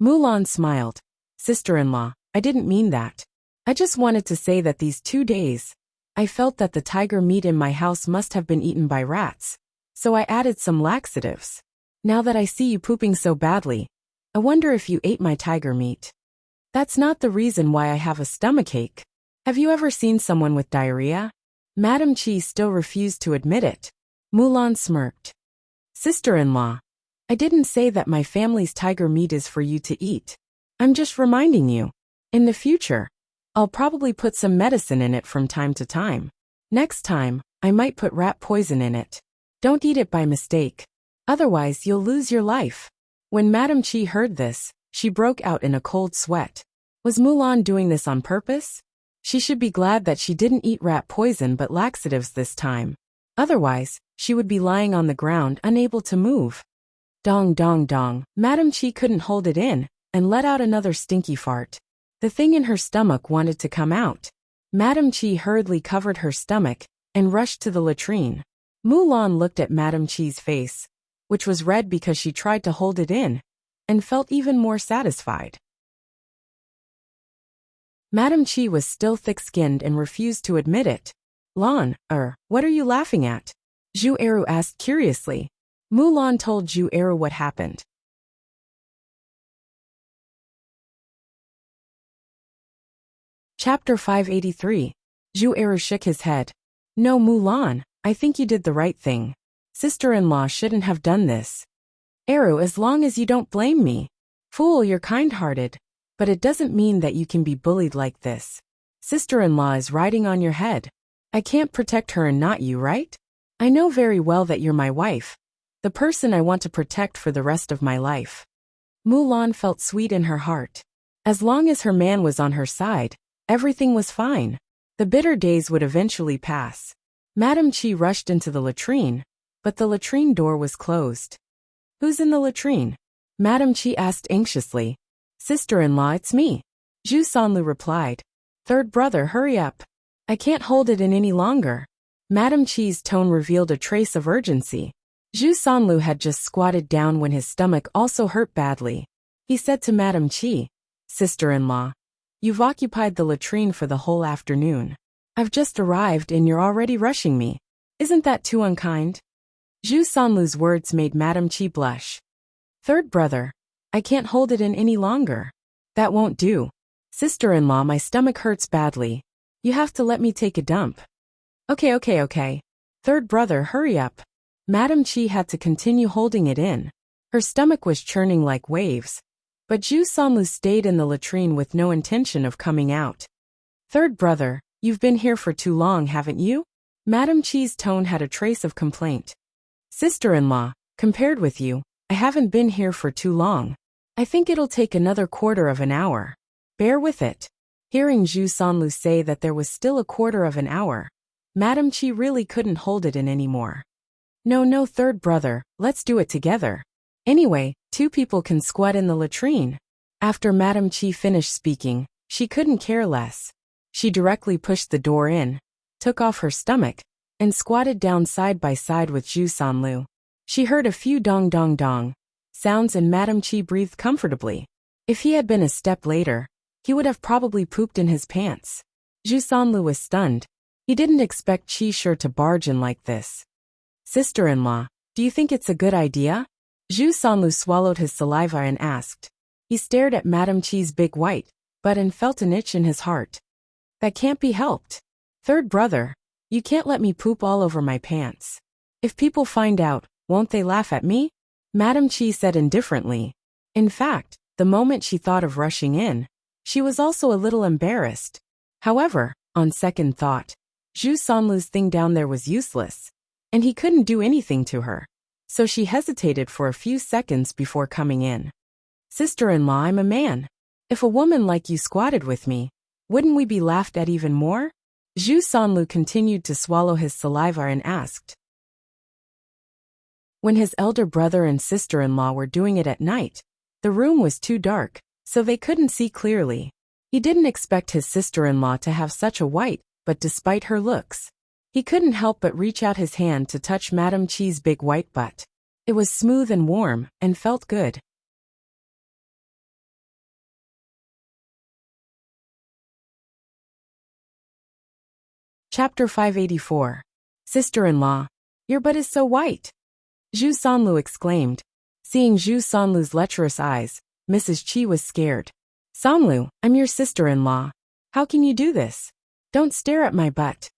Mulan smiled. Sister-in-law, I didn't mean that. I just wanted to say that these 2 days, I felt that the tiger meat in my house must have been eaten by rats, so I added some laxatives. Now that I see you pooping so badly, I wonder if you ate my tiger meat. That's not the reason why I have a stomachache. Have you ever seen someone with diarrhea? Madame Chi still refused to admit it. Mulan smirked. Sister-in-law, I didn't say that my family's tiger meat is for you to eat. I'm just reminding you. In the future, I'll probably put some medicine in it from time to time. Next time, I might put rat poison in it. Don't eat it by mistake. Otherwise, you'll lose your life. When Madame Chi heard this, she broke out in a cold sweat. Was Mulan doing this on purpose? She should be glad that she didn't eat rat poison but laxatives this time. Otherwise, she would be lying on the ground unable to move. Dong dong dong. Madame Chi couldn't hold it in, and let out another stinky fart. The thing in her stomach wanted to come out. Madame Chi hurriedly covered her stomach, and rushed to the latrine. Mulan looked at Madame Chi's face, which was red because she tried to hold it in, and felt even more satisfied. Madame Chi was still thick-skinned and refused to admit it. Lan, what are you laughing at? Zhu Eru asked curiously. Mulan told Zhu Eru what happened. Chapter 583. Zhu Eru shook his head. No, Mulan, I think you did the right thing. Sister-in-law shouldn't have done this. Eru, as long as you don't blame me. Fool, you're kind-hearted. But it doesn't mean that you can be bullied like this. Sister-in-law is riding on your head. I can't protect her and not you, right? I know very well that you're my wife, the person I want to protect for the rest of my life. Mulan felt sweet in her heart. As long as her man was on her side, everything was fine. The bitter days would eventually pass. Madame Chi rushed into the latrine, but the latrine door was closed. Who's in the latrine? Madame Chi asked anxiously. Sister-in-law, it's me. Zhu Sanlu replied. Third brother, hurry up. I can't hold it in any longer. Madame Chi's tone revealed a trace of urgency. Zhu Sanlu had just squatted down when his stomach also hurt badly. He said to Madame Chi, Sister-in-law, you've occupied the latrine for the whole afternoon. I've just arrived and you're already rushing me. Isn't that too unkind? Zhu Sanlu's words made Madame Chi blush. Third brother, I can't hold it in any longer. That won't do. Sister-in-law, my stomach hurts badly. You have to let me take a dump. Okay. Third brother, hurry up. Madame Chi had to continue holding it in. Her stomach was churning like waves. But Zhu Sanlu stayed in the latrine with no intention of coming out. Third brother, you've been here for too long, haven't you? Madame Chi's tone had a trace of complaint. Sister-in-law, compared with you, I haven't been here for too long. I think it'll take another quarter of an hour. Bear with it. Hearing Zhu Sanlu say that there was still a quarter of an hour, Madame Chi really couldn't hold it in anymore. No, third brother, let's do it together. Anyway, 2 people can squat in the latrine. After Madame Chi finished speaking, she couldn't care less. She directly pushed the door in, took off her stomach, and squatted down side by side with Zhu Sanlu. She heard a few dong dong dong sounds and Madam Chi breathed comfortably. If he had been a step later, he would have probably pooped in his pants. Zhu Sanlu was stunned. He didn't expect Chi Shi to barge in like this. Sister-in-law, do you think it's a good idea? Zhu Sanlu swallowed his saliva and asked. He stared at Madam Chi's big white butt and felt an itch in his heart. That can't be helped. Third brother, you can't let me poop all over my pants. If people find out, won't they laugh at me? Madam Chi said indifferently. In fact, the moment she thought of rushing in, she was also a little embarrassed. However, on second thought, Zhu Sanlu's thing down there was useless, and he couldn't do anything to her. So she hesitated for a few seconds before coming in. Sister-in-law, I'm a man. If a woman like you squatted with me, wouldn't we be laughed at even more? Zhu Sanlu continued to swallow his saliva and asked. When his elder brother and sister-in-law were doing it at night, the room was too dark, so they couldn't see clearly. He didn't expect his sister-in-law to have such a white, but despite her looks, he couldn't help but reach out his hand to touch Madam Chi's big white butt. It was smooth and warm, and felt good. Chapter 584. Sister-in-law, your butt is so white. Zhu Sanlu exclaimed. Seeing Zhu Sanlu's lecherous eyes, Mrs. Chi was scared. Sanlu, I'm your sister-in-law. How can you do this? Don't stare at my butt.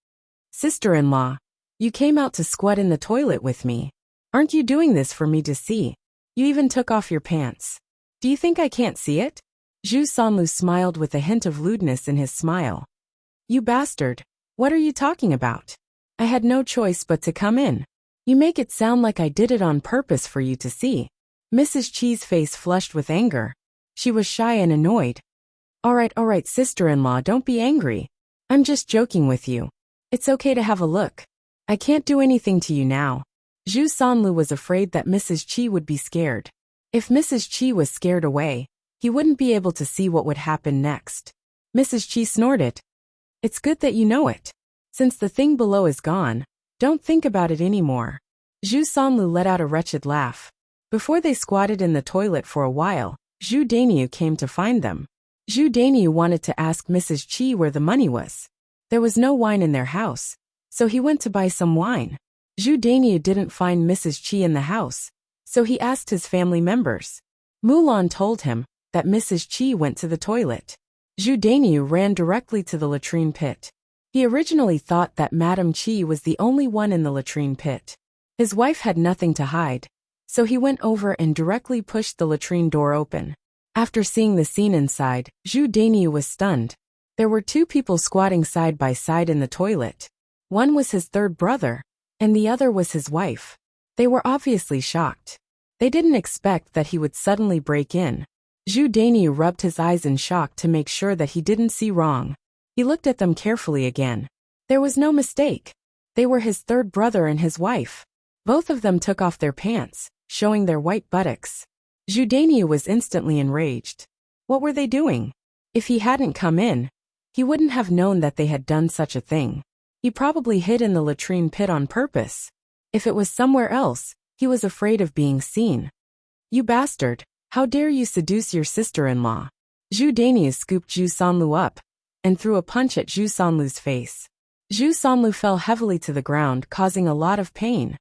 Sister-in-law, you came out to squat in the toilet with me. Aren't you doing this for me to see? You even took off your pants. Do you think I can't see it? Zhu Sanlu smiled with a hint of lewdness in his smile. You bastard. What are you talking about? I had no choice but to come in. You make it sound like I did it on purpose for you to see. Mrs. Chi's face flushed with anger. She was shy and annoyed. All right, sister-in-law, don't be angry. I'm just joking with you. It's okay to have a look. I can't do anything to you now. Zhu Sanlu was afraid that Mrs. Chi would be scared. If Mrs. Chi was scared away, he wouldn't be able to see what would happen next. Mrs. Chi snorted. It's good that you know it. Since the thing below is gone, don't think about it anymore. Zhu Sanlu let out a wretched laugh. Before they squatted in the toilet for a while, Zhu Dainiu came to find them. Zhu Dainiu wanted to ask Mrs. Chi where the money was. There was no wine in their house, so he went to buy some wine. Zhu Dainiu didn't find Mrs. Chi in the house, so he asked his family members. Mulan told him that Mrs. Chi went to the toilet. Zhu Dainiu ran directly to the latrine pit. He originally thought that Madam Chi was the only one in the latrine pit. His wife had nothing to hide, so he went over and directly pushed the latrine door open. After seeing the scene inside, Zhu Dainiu was stunned. There were two people squatting side by side in the toilet. One was his third brother, and the other was his wife. They were obviously shocked. They didn't expect that he would suddenly break in. Zhu Dainiu rubbed his eyes in shock to make sure that he didn't see wrong. He looked at them carefully again. There was no mistake. They were his third brother and his wife. Both of them took off their pants, showing their white buttocks. Zhu Dainiu was instantly enraged. What were they doing? If he hadn't come in, he wouldn't have known that they had done such a thing. He probably hid in the latrine pit on purpose. If it was somewhere else, he was afraid of being seen. You bastard, how dare you seduce your sister-in-law? Zhu Dainiu scooped Zhu Sanlu up and threw a punch at Zhu Sanlu's face. Zhu Sanlu fell heavily to the ground, causing a lot of pain.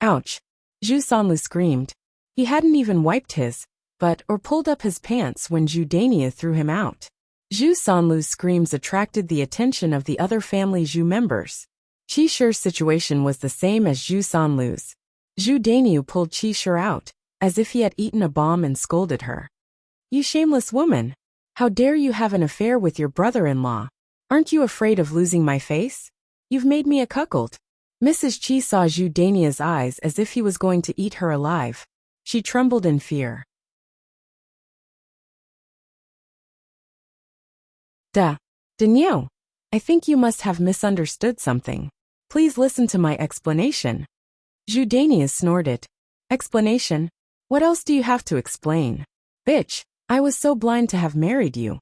Ouch! Zhu Sanlu screamed. He hadn't even wiped his butt or pulled up his pants when Zhu Dainiu threw him out. Zhu Sanlu's screams attracted the attention of the other family Zhu members. Qi Shi's situation was the same as Zhu Sanlu's. Zhu Dainiu pulled Qi Shi out, as if he had eaten a bomb, and scolded her. You shameless woman! How dare you have an affair with your brother-in-law? Aren't you afraid of losing my face? You've made me a cuckold. Mrs. Chi saw Zhu Dainiu's eyes as if he was going to eat her alive. She trembled in fear. Daniel, I think you must have misunderstood something. Please listen to my explanation. Zhu Dainiu snorted. Explanation? What else do you have to explain? Bitch, I was so blind to have married you.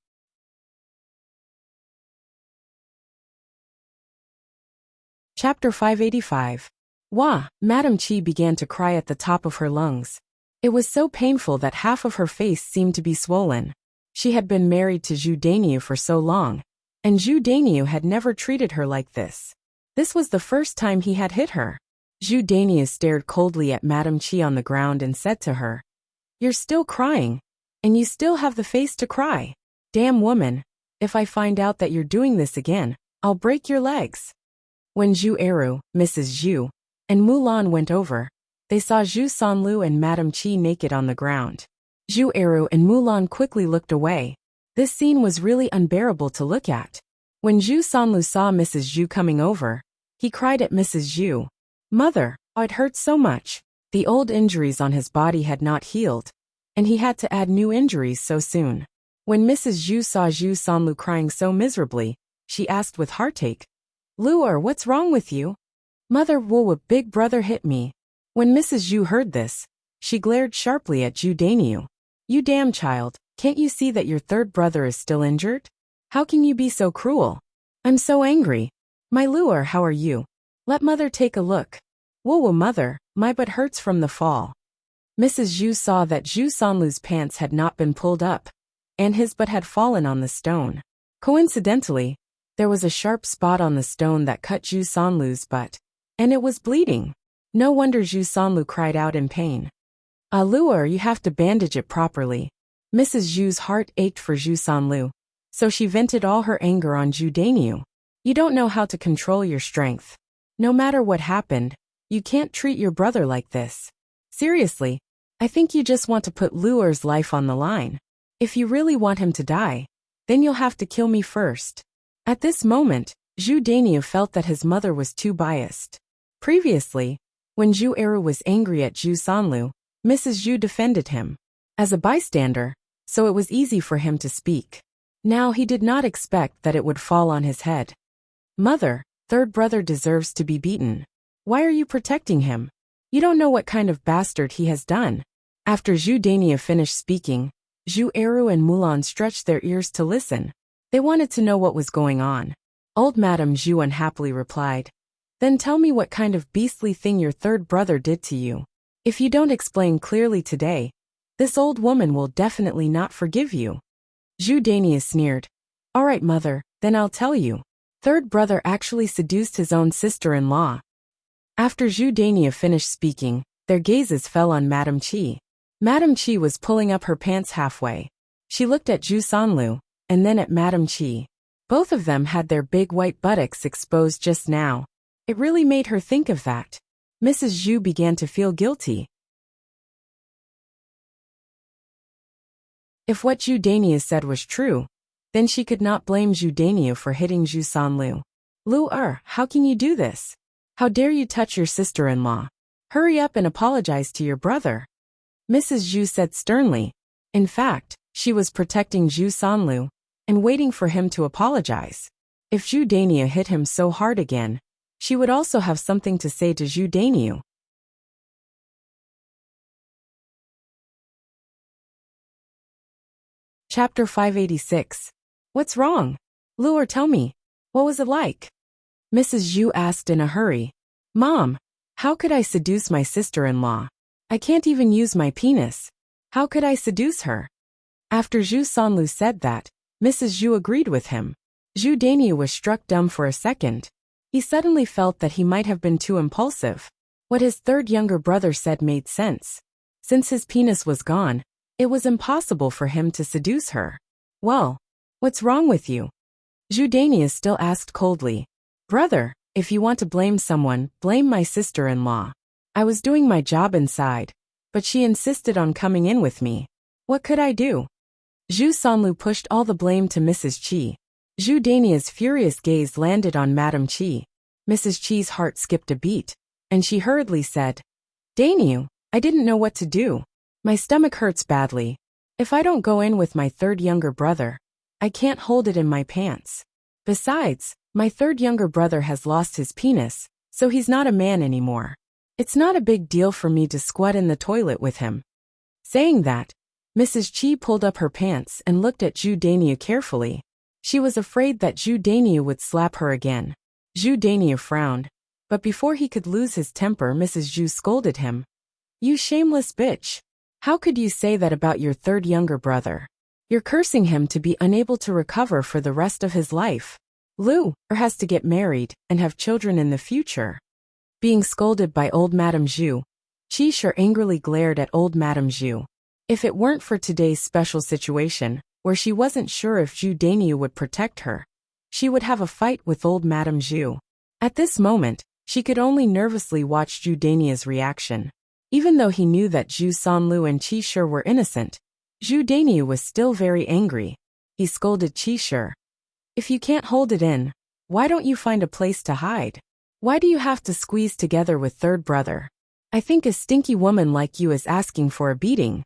Chapter 585. Wah! Madame Chi began to cry at the top of her lungs. It was so painful that half of her face seemed to be swollen. She had been married to Zhu Dainiu for so long, and Zhu Dainiu had never treated her like this. This was the first time he had hit her. Zhu Dainiu stared coldly at Madame Chi on the ground and said to her, "You're still crying, and you still have the face to cry. Damn woman, if I find out that you're doing this again, I'll break your legs." When Zhu Eru, Mrs. Zhu, and Mulan went over, they saw Zhu Sanlu and Madame Chi naked on the ground. Zhu Eru and Mulan quickly looked away. This scene was really unbearable to look at. When Zhu Sanlu saw Mrs. Zhu coming over, he cried at Mrs. Zhu, "Mother, it hurts so much." The old injuries on his body had not healed, and he had to add new injuries so soon. When Mrs. Zhu saw Zhu Sanlu crying so miserably, she asked with heartache, "Luer, what's wrong with you?" "Mother, Wuwa, big brother hit me." When Mrs. Zhu heard this, she glared sharply at Zhu Dainiu. "You damn child, can't you see that your third brother is still injured? How can you be so cruel? I'm so angry. My Luer, how are you? Let mother take a look." "Wuwa, mother, my butt hurts from the fall." Mrs. Zhu saw that Zhu Sanlu's pants had not been pulled up, and his butt had fallen on the stone. Coincidentally, there was a sharp spot on the stone that cut Zhu Sanlu's butt, and it was bleeding. No wonder Zhu Sanlu cried out in pain. "Luer, you have to bandage it properly." Mrs. Zhu's heart ached for Zhu Sanlu, so she vented all her anger on Zhu Dainiu. "You don't know how to control your strength. No matter what happened, you can't treat your brother like this. Seriously, I think you just want to put Luer's life on the line. If you really want him to die, then you'll have to kill me first." At this moment, Zhu Dainiu felt that his mother was too biased. Previously, when Zhu Eru was angry at Zhu Sanlu, Mrs. Zhu defended him as a bystander, so it was easy for him to speak. Now he did not expect that it would fall on his head. "Mother, third brother deserves to be beaten. Why are you protecting him? You don't know what kind of bastard he has done." After Zhu Dainiu finished speaking, Zhu Eru and Mulan stretched their ears to listen. They wanted to know what was going on. Old Madame Zhu unhappily replied, "Then tell me what kind of beastly thing your third brother did to you. If you don't explain clearly today, this old woman will definitely not forgive you." Zhu Dainiu sneered, "All right, mother, then I'll tell you. Third brother actually seduced his own sister-in-law." After Zhu Dainiu finished speaking, their gazes fell on Madame Chi. Madame Chi was pulling up her pants halfway. She looked at Zhu Sanlu, and then at Madame Chi. Both of them had their big white buttocks exposed just now. It really made her think of that. Mrs. Zhu began to feel guilty. If what Zhu Dainiu said was true, then she could not blame Zhu Dainiu for hitting Zhu Sanlu. "Luer, how can you do this? How dare you touch your sister-in-law? Hurry up and apologize to your brother." Mrs. Zhu said sternly. In fact, she was protecting Zhu Sanlu and waiting for him to apologize. If Zhu Dainiu hit him so hard again, she would also have something to say to Zhu Dainiu. Chapter 586. What's wrong? Luer, tell me. What was it like? Mrs. Zhu asked in a hurry. "Mom, how could I seduce my sister-in-law? I can't even use my penis. How could I seduce her?" After Zhu Sanlu said that, Mrs. Zhu agreed with him. Zhu Dainiu was struck dumb for a second. He suddenly felt that he might have been too impulsive. What his third younger brother said made sense. Since his penis was gone, it was impossible for him to seduce her. "Well, what's wrong with you?" Zhu Dainiu still asked coldly. "Brother, if you want to blame someone, blame my sister-in-law. I was doing my job inside, but she insisted on coming in with me. What could I do?" Zhu Sanlu pushed all the blame to Mrs. Chi. Zhu Dainiu's furious gaze landed on Madame Chi. Mrs. Chi's heart skipped a beat, and she hurriedly said, "Dainiu, I didn't know what to do. My stomach hurts badly. If I don't go in with my third younger brother, I can't hold it in my pants. Besides, my third younger brother has lost his penis, so he's not a man anymore. It's not a big deal for me to squat in the toilet with him." Saying that, Mrs. Chi pulled up her pants and looked at Zhu Dainiu carefully. She was afraid that Zhu Dainiu would slap her again. Zhu Dainiu frowned. But before he could lose his temper, Mrs. Zhu scolded him. You shameless bitch. How could you say that about your third younger brother? You're cursing him to be unable to recover for the rest of his life. Lu has to get married and have children in the future. Being scolded by old Madame Zhu, Qi angrily glared at old Madame Zhu. If it weren't for today's special situation, where she wasn't sure if Zhu Daniu would protect her, she would have a fight with old Madame Zhu. At this moment, she could only nervously watch Zhu Daniu's reaction. Even though he knew that Zhu Sanlu and Qi were innocent, Zhu Daniu was still very angry. He scolded Qi. If you can't hold it in, why don't you find a place to hide? Why do you have to squeeze together with third brother? I think a stinky woman like you is asking for a beating.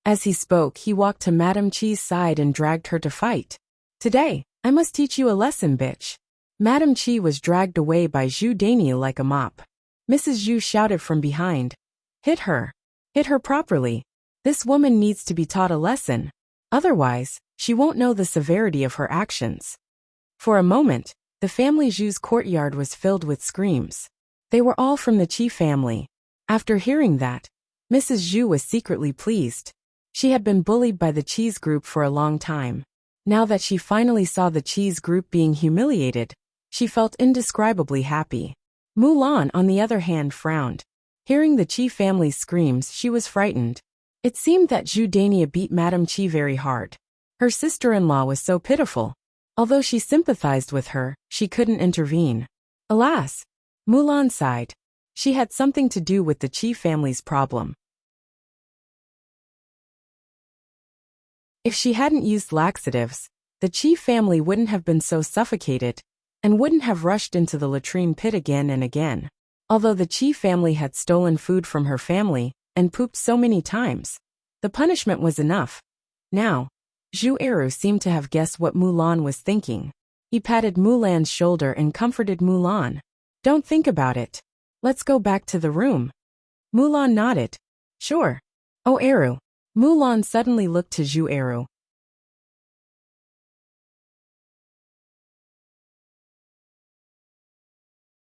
As he spoke, he walked to Madame Qi's side and dragged her to fight. Today, I must teach you a lesson, bitch. Madame Qi was dragged away by Zhu Daniu like a mop. Mrs. Zhu shouted from behind. Hit her. Hit her properly. This woman needs to be taught a lesson. Otherwise, she won't know the severity of her actions. For a moment, the family Zhu's courtyard was filled with screams. They were all from the Qi family. After hearing that, Mrs. Zhu was secretly pleased. She had been bullied by the Qi's group for a long time. Now that she finally saw the Qi's group being humiliated, she felt indescribably happy. Mulan, on the other hand, frowned. Hearing the Qi family's screams, she was frightened. It seemed that Zhu Dania beat Madame Qi very hard. Her sister-in-law was so pitiful. Although she sympathized with her, she couldn't intervene. Alas! Mulan sighed. She had something to do with the Qi family's problem. If she hadn't used laxatives, the Qi family wouldn't have been so suffocated, and wouldn't have rushed into the latrine pit again and again. Although the Qi family had stolen food from her family, and pooped so many times, the punishment was enough. Now, Zhu Eru seemed to have guessed what Mulan was thinking. He patted Mulan's shoulder and comforted Mulan. Don't think about it. Let's go back to the room. Mulan nodded. Sure. Oh Eru. Mulan suddenly looked to Zhu Eru.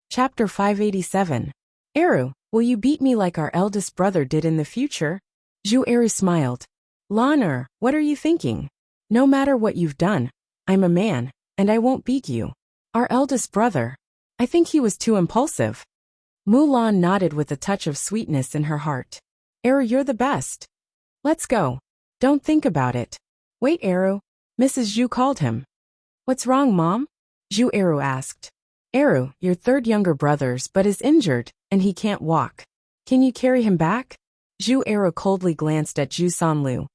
Chapter 587. Eru, will you beat me like our eldest brother did in the future? Zhu Eru smiled. Lan what are you thinking? No matter what you've done, I'm a man, and I won't beat you. Our eldest brother. I think he was too impulsive. Mulan nodded with a touch of sweetness in her heart. Eru, you're the best. Let's go. Don't think about it. Wait, Eru. Mrs. Zhu called him. What's wrong, Mom? Zhu Eru asked. Eru, your third younger brother's but is injured, and he can't walk. Can you carry him back? Zhu Eru coldly glanced at Zhu Sanlu.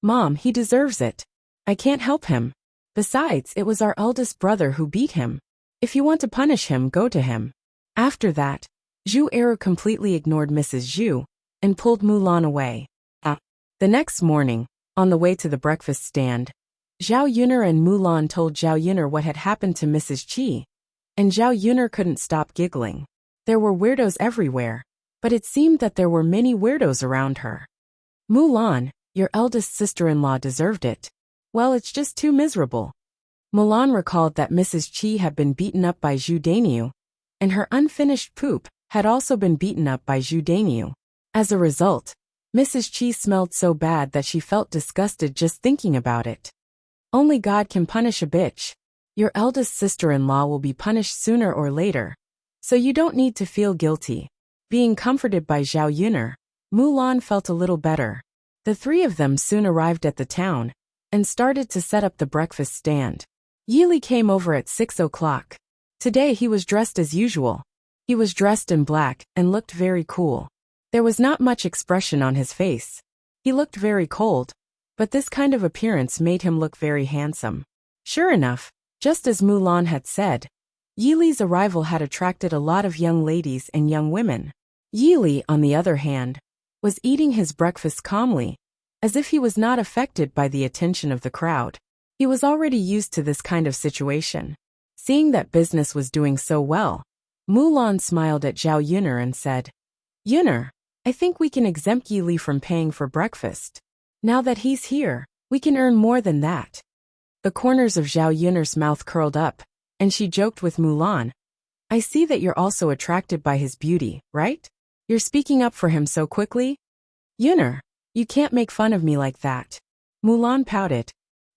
Mom, he deserves it. I can't help him. Besides, it was our eldest brother who beat him. If you want to punish him, go to him. After that, Zhu Eru completely ignored Mrs. Zhu, and pulled Mulan away. The next morning, on the way to the breakfast stand, Zhao Yuner and Mulan told Zhao Yuner what had happened to Mrs. Qi, and Zhao Yuner couldn't stop giggling. There were weirdos everywhere, but it seemed that there were many weirdos around her. Mulan, your eldest sister-in-law deserved it. Well, it's just too miserable. Mulan recalled that Mrs. Qi had been beaten up by Zhu Daniu, and her unfinished poop had also been beaten up by Zhu Daniu. As a result, Mrs. Qi smelled so bad that she felt disgusted just thinking about it. Only God can punish a bitch. Your eldest sister-in-law will be punished sooner or later, so you don't need to feel guilty. Being comforted by Zhao Yuner, Mulan felt a little better. The three of them soon arrived at the town, and started to set up the breakfast stand. Yili came over at 6 o'clock. Today he was dressed as usual. He was dressed in black, and looked very cool. There was not much expression on his face. He looked very cold, but this kind of appearance made him look very handsome. Sure enough, just as Mulan had said, Yili's arrival had attracted a lot of young ladies and young women. Yili, on the other hand, was eating his breakfast calmly, as if he was not affected by the attention of the crowd. He was already used to this kind of situation. Seeing that business was doing so well, Mulan smiled at Zhao Yuner and said, Yuner, I think we can exempt Yili from paying for breakfast. Now that he's here, we can earn more than that. The corners of Zhao Yuner's mouth curled up, and she joked with Mulan. I see that you're also attracted by his beauty, right? You're speaking up for him so quickly? Yunner, you can't make fun of me like that. Mulan pouted.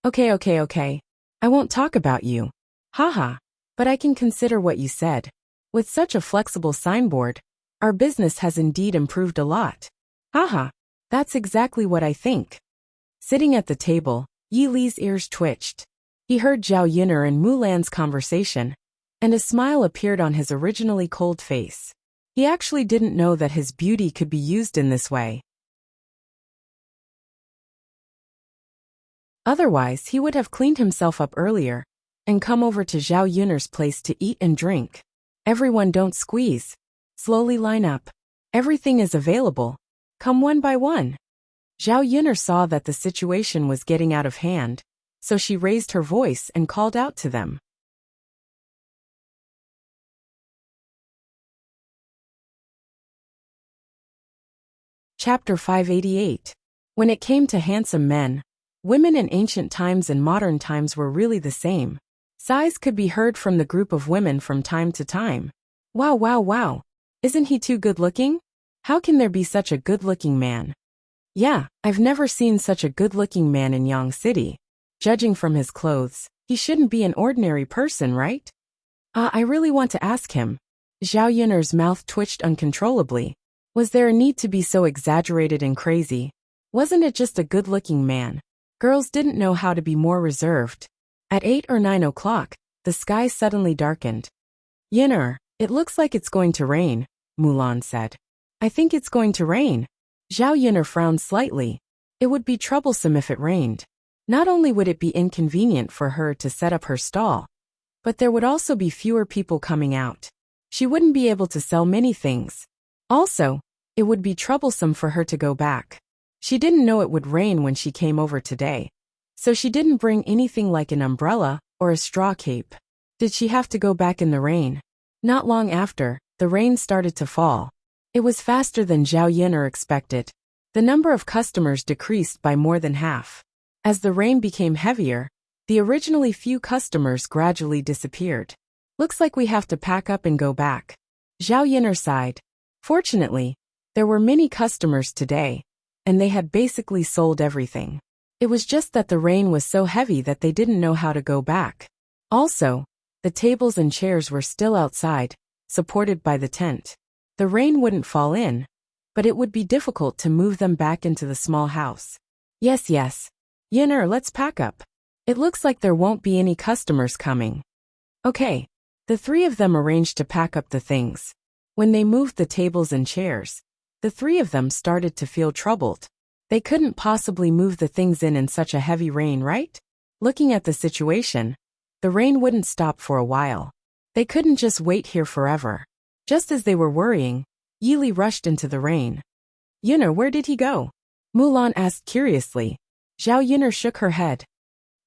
Okay. I won't talk about you. Haha. But I can consider what you said. With such a flexible signboard, our business has indeed improved a lot. Haha. That's exactly what I think. Sitting at the table, Yi Li's ears twitched. He heard Zhao Yunner and Mulan's conversation, and a smile appeared on his originally cold face. He actually didn't know that his beauty could be used in this way. Otherwise, he would have cleaned himself up earlier and come over to Zhao Yunner's place to eat and drink. Everyone don't squeeze. Slowly line up. Everything is available. Come one by one. Zhao Yunner saw that the situation was getting out of hand, so she raised her voice and called out to them. Chapter 588. When it came to handsome men, women in ancient times and modern times were really the same. Sighs could be heard from the group of women from time to time. Wow. Isn't he too good-looking? How can there be such a good-looking man? Yeah, I've never seen such a good-looking man in Yang City. Judging from his clothes, he shouldn't be an ordinary person, right? I really want to ask him. Zhao Yunner's mouth twitched uncontrollably. Was there a need to be so exaggerated and crazy? Wasn't it just a good-looking man? Girls didn't know how to be more reserved. At 8 or 9 o'clock, the sky suddenly darkened. Yunner, it looks like it's going to rain, Mulan said. I think it's going to rain. Zhao Yunner frowned slightly. It would be troublesome if it rained. Not only would it be inconvenient for her to set up her stall, but there would also be fewer people coming out. She wouldn't be able to sell many things. Also, it would be troublesome for her to go back. She didn't know it would rain when she came over today, so she didn't bring anything like an umbrella or a straw cape. Did she have to go back in the rain? Not long after, the rain started to fall. It was faster than Zhao Yunner expected. The number of customers decreased by more than half. As the rain became heavier, the originally few customers gradually disappeared. Looks like we have to pack up and go back. Zhao Yunner sighed. Fortunately, there were many customers today, and they had basically sold everything. It was just that the rain was so heavy that they didn't know how to go back. Also, the tables and chairs were still outside, supported by the tent. The rain wouldn't fall in, but it would be difficult to move them back into the small house. Yes. Yunner, let's pack up. It looks like there won't be any customers coming. Okay. The three of them arranged to pack up the things. When they moved the tables and chairs, the three of them started to feel troubled. They couldn't possibly move the things in such a heavy rain, right? Looking at the situation, the rain wouldn't stop for a while. They couldn't just wait here forever. Just as they were worrying, Yi Li rushed into the rain. Yunner, where did he go? Mulan asked curiously. Zhao Yunner shook her head.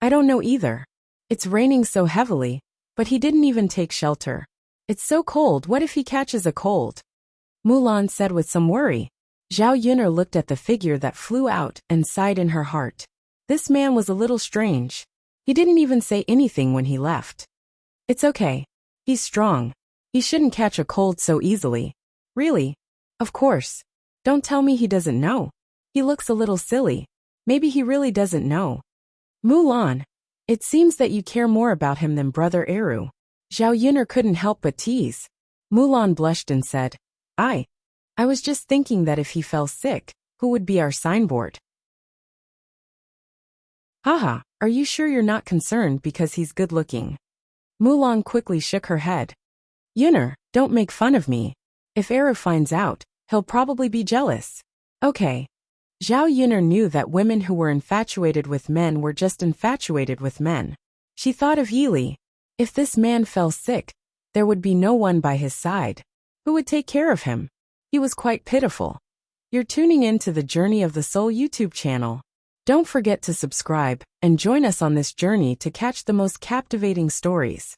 I don't know either. It's raining so heavily, but he didn't even take shelter. It's so cold, what if he catches a cold? Mulan said with some worry. Zhao Yunner looked at the figure that flew out and sighed in her heart. This man was a little strange. He didn't even say anything when he left. It's okay. He's strong. He shouldn't catch a cold so easily. Really? Of course. Don't tell me he doesn't know. He looks a little silly. Maybe he really doesn't know. Mulan, it seems that you care more about him than Brother Eru. Zhao Yunner couldn't help but tease. Mulan blushed and said, I was just thinking that if he fell sick, who would be our signboard? Haha, are you sure you're not concerned because he's good-looking? Mulan quickly shook her head. Yunner, don't make fun of me. If Eru finds out, he'll probably be jealous. Okay. Zhao Yunner knew that women who were infatuated with men were just infatuated with men. She thought of Yi Li. If this man fell sick, there would be no one by his side. Who would take care of him? He was quite pitiful. You're tuning in to the Journey of the Soul YouTube channel. Don't forget to subscribe and join us on this journey to catch the most captivating stories.